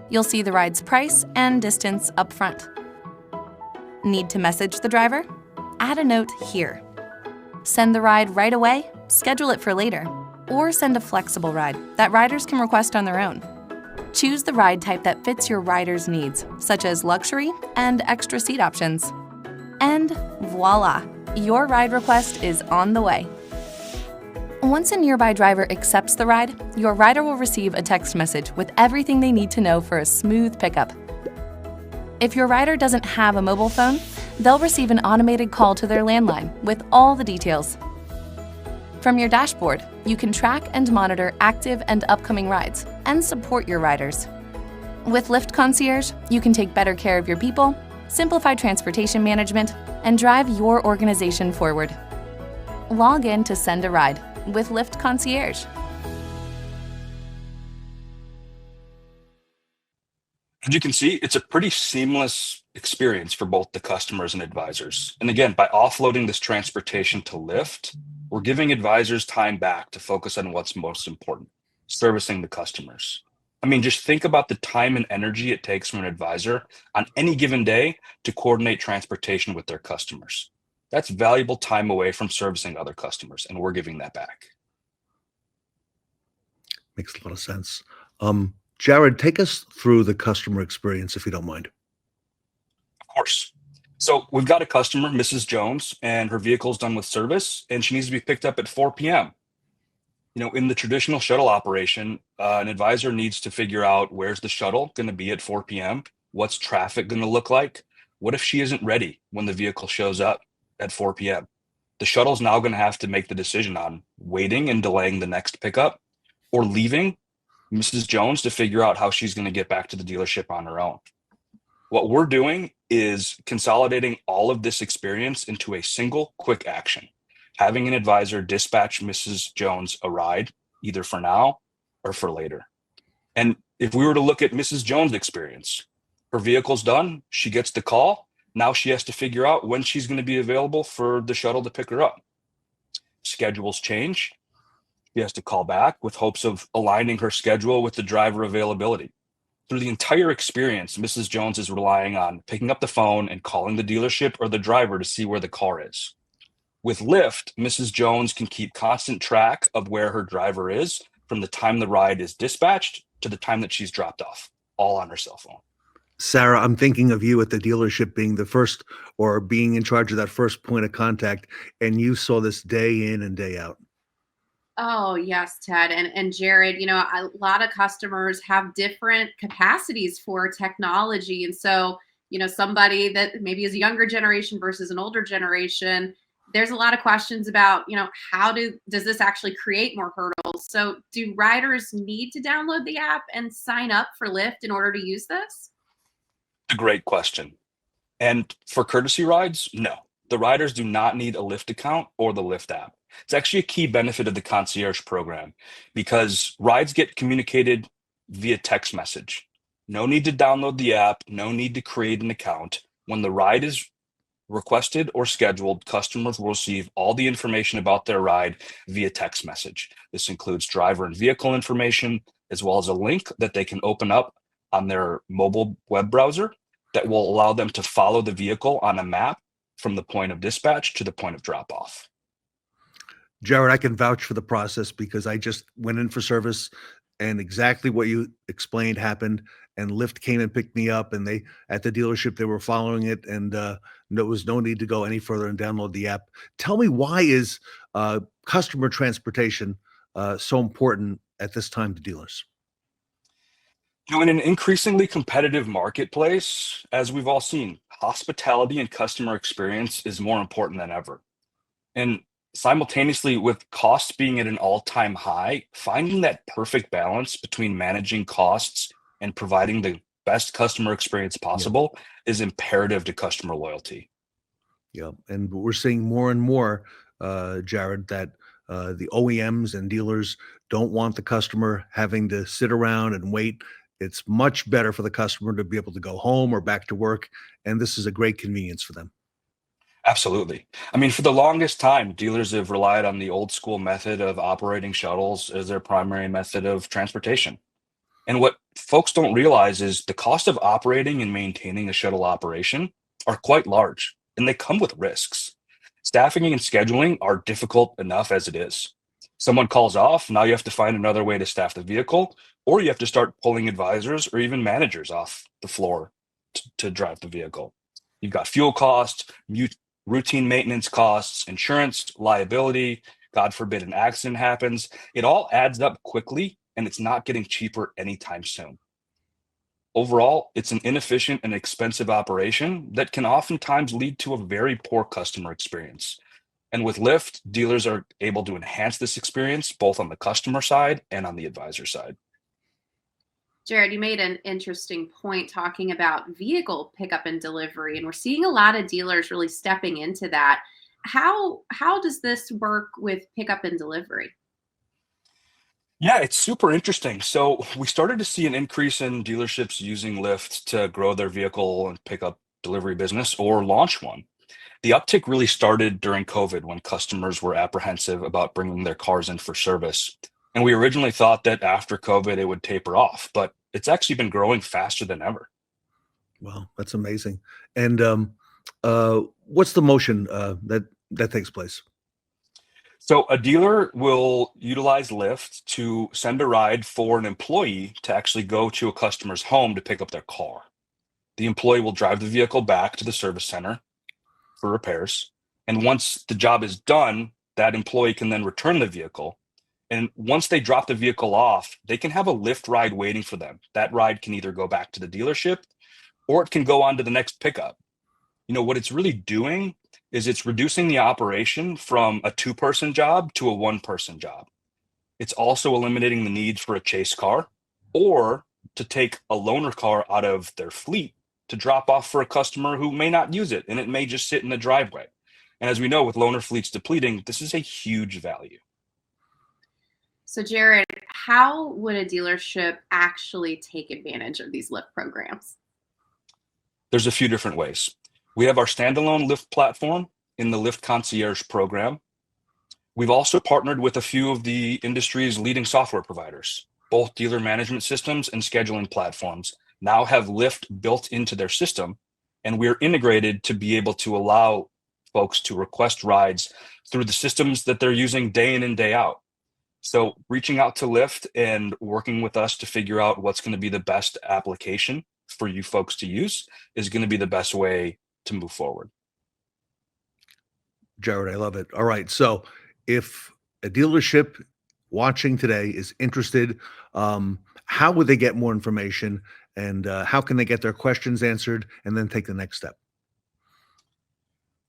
You'll see the ride's price and distance up front. Need to message the driver? Add a note here. Send the ride right away, schedule it for later, or send a flexible ride that riders can request on their own. Choose the ride type that fits your rider's needs, such as luxury and extra seat options. And voila, your ride request is on the way. Once a nearby driver accepts the ride, your rider will receive a text message with everything they need to know for a smooth pickup. If your rider doesn't have a mobile phone, they'll receive an automated call to their landline with all the details. From your dashboard, you can track and monitor active and upcoming rides and support your riders. With Lyft Concierge, you can take better care of your people, simplify transportation management, and drive your organization forward. Log in to send a ride with Lyft Concierge. As you can see, it's a pretty seamless experience for both the customers and advisors. And again, by offloading this transportation to Lyft, we're giving advisors time back to focus on what's most important, servicing the customers. I mean, just think about the time and energy it takes from an advisor on any given day to coordinate transportation with their customers. That's valuable time away from servicing other customers, and we're giving that back. Makes a lot of sense. Jared, take us through the customer experience, if you don't mind. Of course. So we've got a customer, Mrs. Jones, and her vehicle's done with service, and she needs to be picked up at 4 p.m. You know, in the traditional shuttle operation, an advisor needs to figure out where's the shuttle going to be at 4 p.m., what's traffic going to look like, what if she isn't ready when the vehicle shows up at 4 p.m. The shuttle's now going to have to make the decision on waiting and delaying the next pickup or leaving Mrs. Jones to figure out how she's going to get back to the dealership on her own. What we're doing is consolidating all of this experience into a single quick action, having an advisor dispatch Mrs. Jones a ride, either for now or for later. And if we were to look at Mrs. Jones' experience, her vehicle's done, she gets the call, now she has to figure out when she's going to be available for the shuttle to pick her up. Schedules change. She has to call back with hopes of aligning her schedule with the driver availability. Through the entire experience, Mrs. Jones is relying on picking up the phone and calling the dealership or the driver to see where the car is. With Lyft, Mrs. Jones can keep constant track of where her driver is from the time the ride is dispatched to the time that she's dropped off, all on her cell phone. Sarah, I'm thinking of you at the dealership being the first or being in charge of that first point of contact, and you saw this day in and day out. Oh, yes, Ted. And Jared, you know, a lot of customers have different capacities for technology. And so, you know, somebody that maybe is a younger generation versus an older generation, there's a lot of questions about, you know, does this actually create more hurdles? So do riders need to download the app and sign up for Lyft in order to use this? A great question. And for courtesy rides, no. The riders do not need a Lyft account or the Lyft app. It's actually a key benefit of the Concierge program because rides get communicated via text message. No need to download the app, no need to create an account. When the ride is requested or scheduled, customers will receive all the information about their ride via text message. This includes driver and vehicle information, as well as a link that they can open up on their mobile web browser that will allow them to follow the vehicle on a map from the point of dispatch to the point of drop off. Jared, I can vouch for the process because I just went in for service and exactly what you explained happened, and Lyft came and picked me up, and they at the dealership, they were following it, and there was no need to go any further and download the app. Tell me, why is customer transportation so important at this time to dealers? In an increasingly competitive marketplace, as we've all seen, hospitality and customer experience is more important than ever. And simultaneously, with costs being at an all-time high, finding that perfect balance between managing costs and providing the best customer experience possible is imperative to customer loyalty. Yeah, and we're seeing more and more, Jared, that the OEMs and dealers don't want the customer having to sit around and wait. It's much better for the customer to be able to go home or back to work, and this is a great convenience for them. Absolutely. I mean, for the longest time, dealers have relied on the old school method of operating shuttles as their primary method of transportation. And what folks don't realize is the cost of operating and maintaining a shuttle operation are quite large, and they come with risks. Staffing and scheduling are difficult enough as it is. Someone calls off, now you have to find another way to staff the vehicle, or you have to start pulling advisors or even managers off the floor to drive the vehicle. You've got fuel costs, routine maintenance costs, insurance, liability, God forbid an accident happens. It all adds up quickly, and it's not getting cheaper anytime soon. Overall, it's an inefficient and expensive operation that can oftentimes lead to a very poor customer experience. And with Lyft, dealers are able to enhance this experience both on the customer side and on the advisor side. Jared, you made an interesting point talking about vehicle pickup and delivery, and we're seeing a lot of dealers really stepping into that. How does this work with pickup and delivery? Yeah, it's super interesting. So we started to see an increase in dealerships using Lyft to grow their vehicle and pickup delivery business or launch one. The uptick really started during COVID when customers were apprehensive about bringing their cars in for service. And we originally thought that after COVID, it would taper off, but it's actually been growing faster than ever. Wow, that's amazing. And what's the motion that takes place? So a dealer will utilize Lyft to send a ride for an employee to actually go to a customer's home to pick up their car. The employee will drive the vehicle back to the service center for repairs. And once the job is done, that employee can then return the vehicle. And once they drop the vehicle off, they can have a Lyft ride waiting for them. That ride can either go back to the dealership or it can go on to the next pickup. What it's really doing is it's reducing the operation from a two-person job to a one-person job. It's also eliminating the need for a chase car or to take a loaner car out of their fleet to drop off for a customer who may not use it, and it may just sit in the driveway. And as we know, with loaner fleets depleting, this is a huge value. So Jared, how would a dealership actually take advantage of these Lyft programs? There's a few different ways. We have our standalone Lyft platform in the Lyft Concierge program. We've also partnered with a few of the industry's leading software providers. Both dealer management systems and scheduling platforms now have Lyft built into their system, and we're integrated to be able to allow folks to request rides through the systems that they're using day in and day out. So reaching out to Lyft and working with us to figure out what's going to be the best application for you folks to use is going to be the best way to move forward. Jared, I love it. All right. So if a dealership watching today is interested, how would they get more information, and how can they get their questions answered and then take the next step?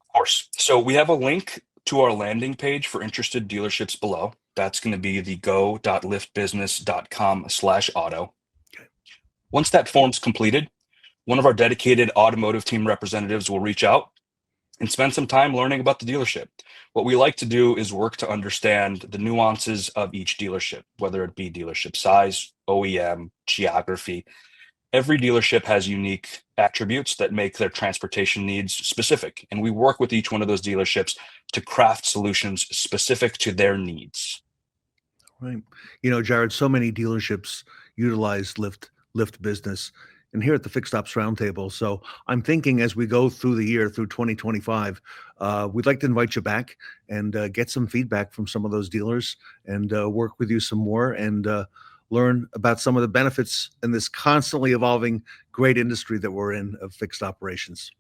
Of course. So we have a link to our landing page for interested dealerships below. That's going to be the go.lyftbusiness.com/auto. Okay. Once that form's completed, one of our dedicated automotive team representatives will reach out and spend some time learning about the dealership. What we like to do is work to understand the nuances of each dealership, whether it be dealership size, OEM, geography. Every dealership has unique attributes that make their transportation needs specific, and we work with each one of those dealerships to craft solutions specific to their needs. Right. Jared, so many dealerships utilize Lyft Business, and here at the Fixed Ops Roundtable. So I'm thinking as we go through the year, through 2025, we'd like to invite you back and get some feedback from some of those dealers and work with you some more and learn about some of the benefits in this constantly evolving great industry that we're in of fixed operations.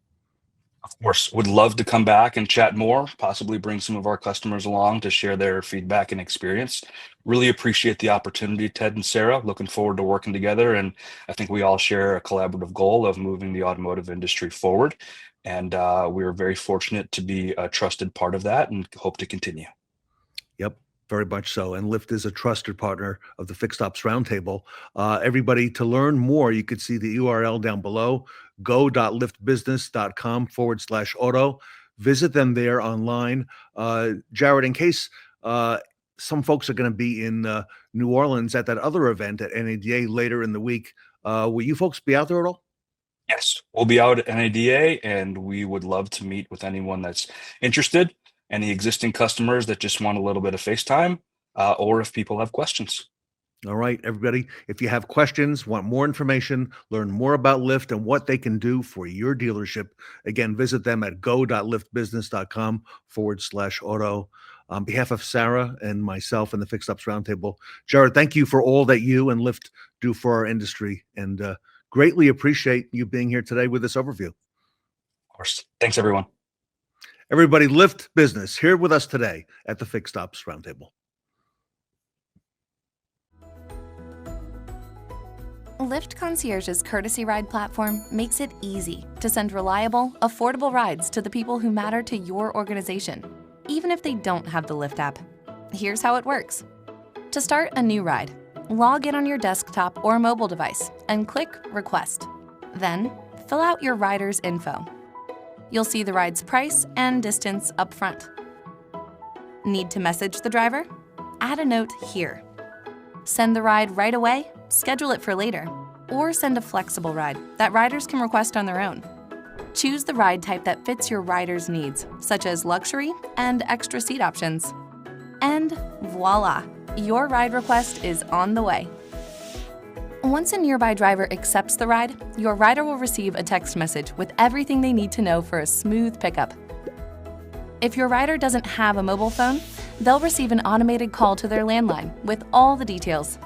Of course, would love to come back and chat more, possibly bring some of our customers along to share their feedback and experience. Really appreciate the opportunity, Ted and Sarah. Looking forward to working together. And I think we all share a collaborative goal of moving the automotive industry forward. And we are very fortunate to be a trusted part of that and hope to continue. Yep, very much so. And Lyft is a trusted partner of the Fixed Ops Roundtable. Everybody, to learn more, you could see the URL down below, go.lyftbusiness.com/auto. Visit them there online. Jared, in case some folks are going to be in New Orleans at that other event at NADA later in the week, will you folks be out there at all? Yes, we'll be out at NADA, and we would love to meet with anyone that's interested, any existing customers that just want a little bit of FaceTime, or if people have questions. All right, everybody, if you have questions, want more information, learn more about Lyft and what they can do for your dealership, again, visit them at go.lyftbusiness.com/auto. On behalf of Sarah and myself and the Fixed Ops Roundtable, Jared, thank you for all that you and Lyft do for our industry, and greatly appreciate you being here today with this overview. Of course. Thanks, everyone. Everybody, Lyft Business here with us today at the Fixed Ops Roundtable. Lyft Concierge's courtesy ride platform makes it easy to send reliable, affordable rides to the people who matter to your organization, even if they don't have the Lyft app. Here's how it works. To start a new ride, log in on your desktop or mobile device and click Request. Then, fill out your rider's info. You'll see the ride's price and distance up front. Need to message the driver? Add a note here. Send the ride right away, schedule it for later, or send a flexible ride that riders can request on their own. Choose the ride type that fits your rider's needs, such as luxury and extra seat options. And voila, your ride request is on the way. Once a nearby driver accepts the ride, your rider will receive a text message with everything they need to know for a smooth pickup. If your rider doesn't have a mobile phone, they'll receive an automated call to their landline with all the details.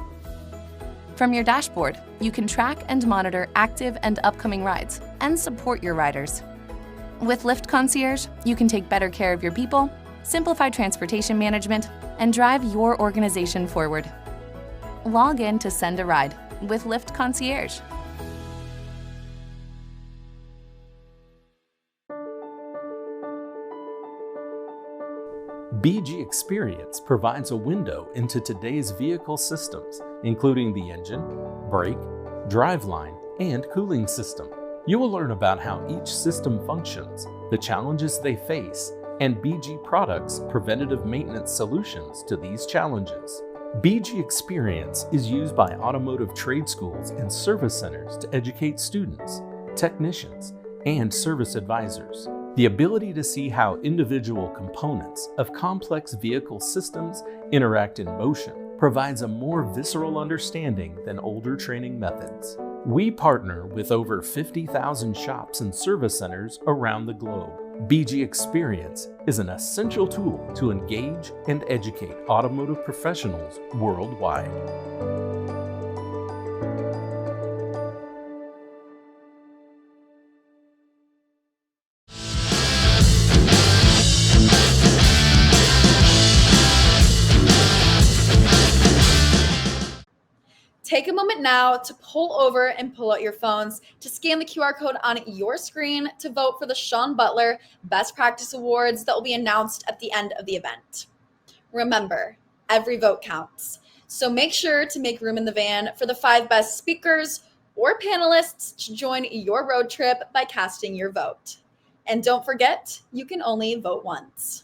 From your dashboard, you can track and monitor active and upcoming rides and support your riders. With Lyft Concierge, you can take better care of your people, simplify transportation management, and drive your organization forward. Log in to send a ride with Lyft Concierge. BG Experience provides a window into today's vehicle systems, including the engine, brake, driveline, and cooling system. You will learn about how each system functions, the challenges they face, and BG Products' preventative maintenance solutions to these challenges. BG Experience is used by automotive trade schools and service centers to educate students, technicians, and service advisors. The ability to see how individual components of complex vehicle systems interact in motion provides a more visceral understanding than older training methods. We partner with over 50,000 shops and service centers around the globe. BG Experience is an essential tool to engage and educate automotive professionals worldwide. Take a moment now to pull over and pull out your phones to scan the QR code on your screen to vote for the Sean Butler Best Practice Awards that will be announced at the end of the event. Remember, every vote counts. So make sure to make room in the van for the 5 best speakers or panelists to join your road trip by casting your vote. And don't forget, you can only vote once.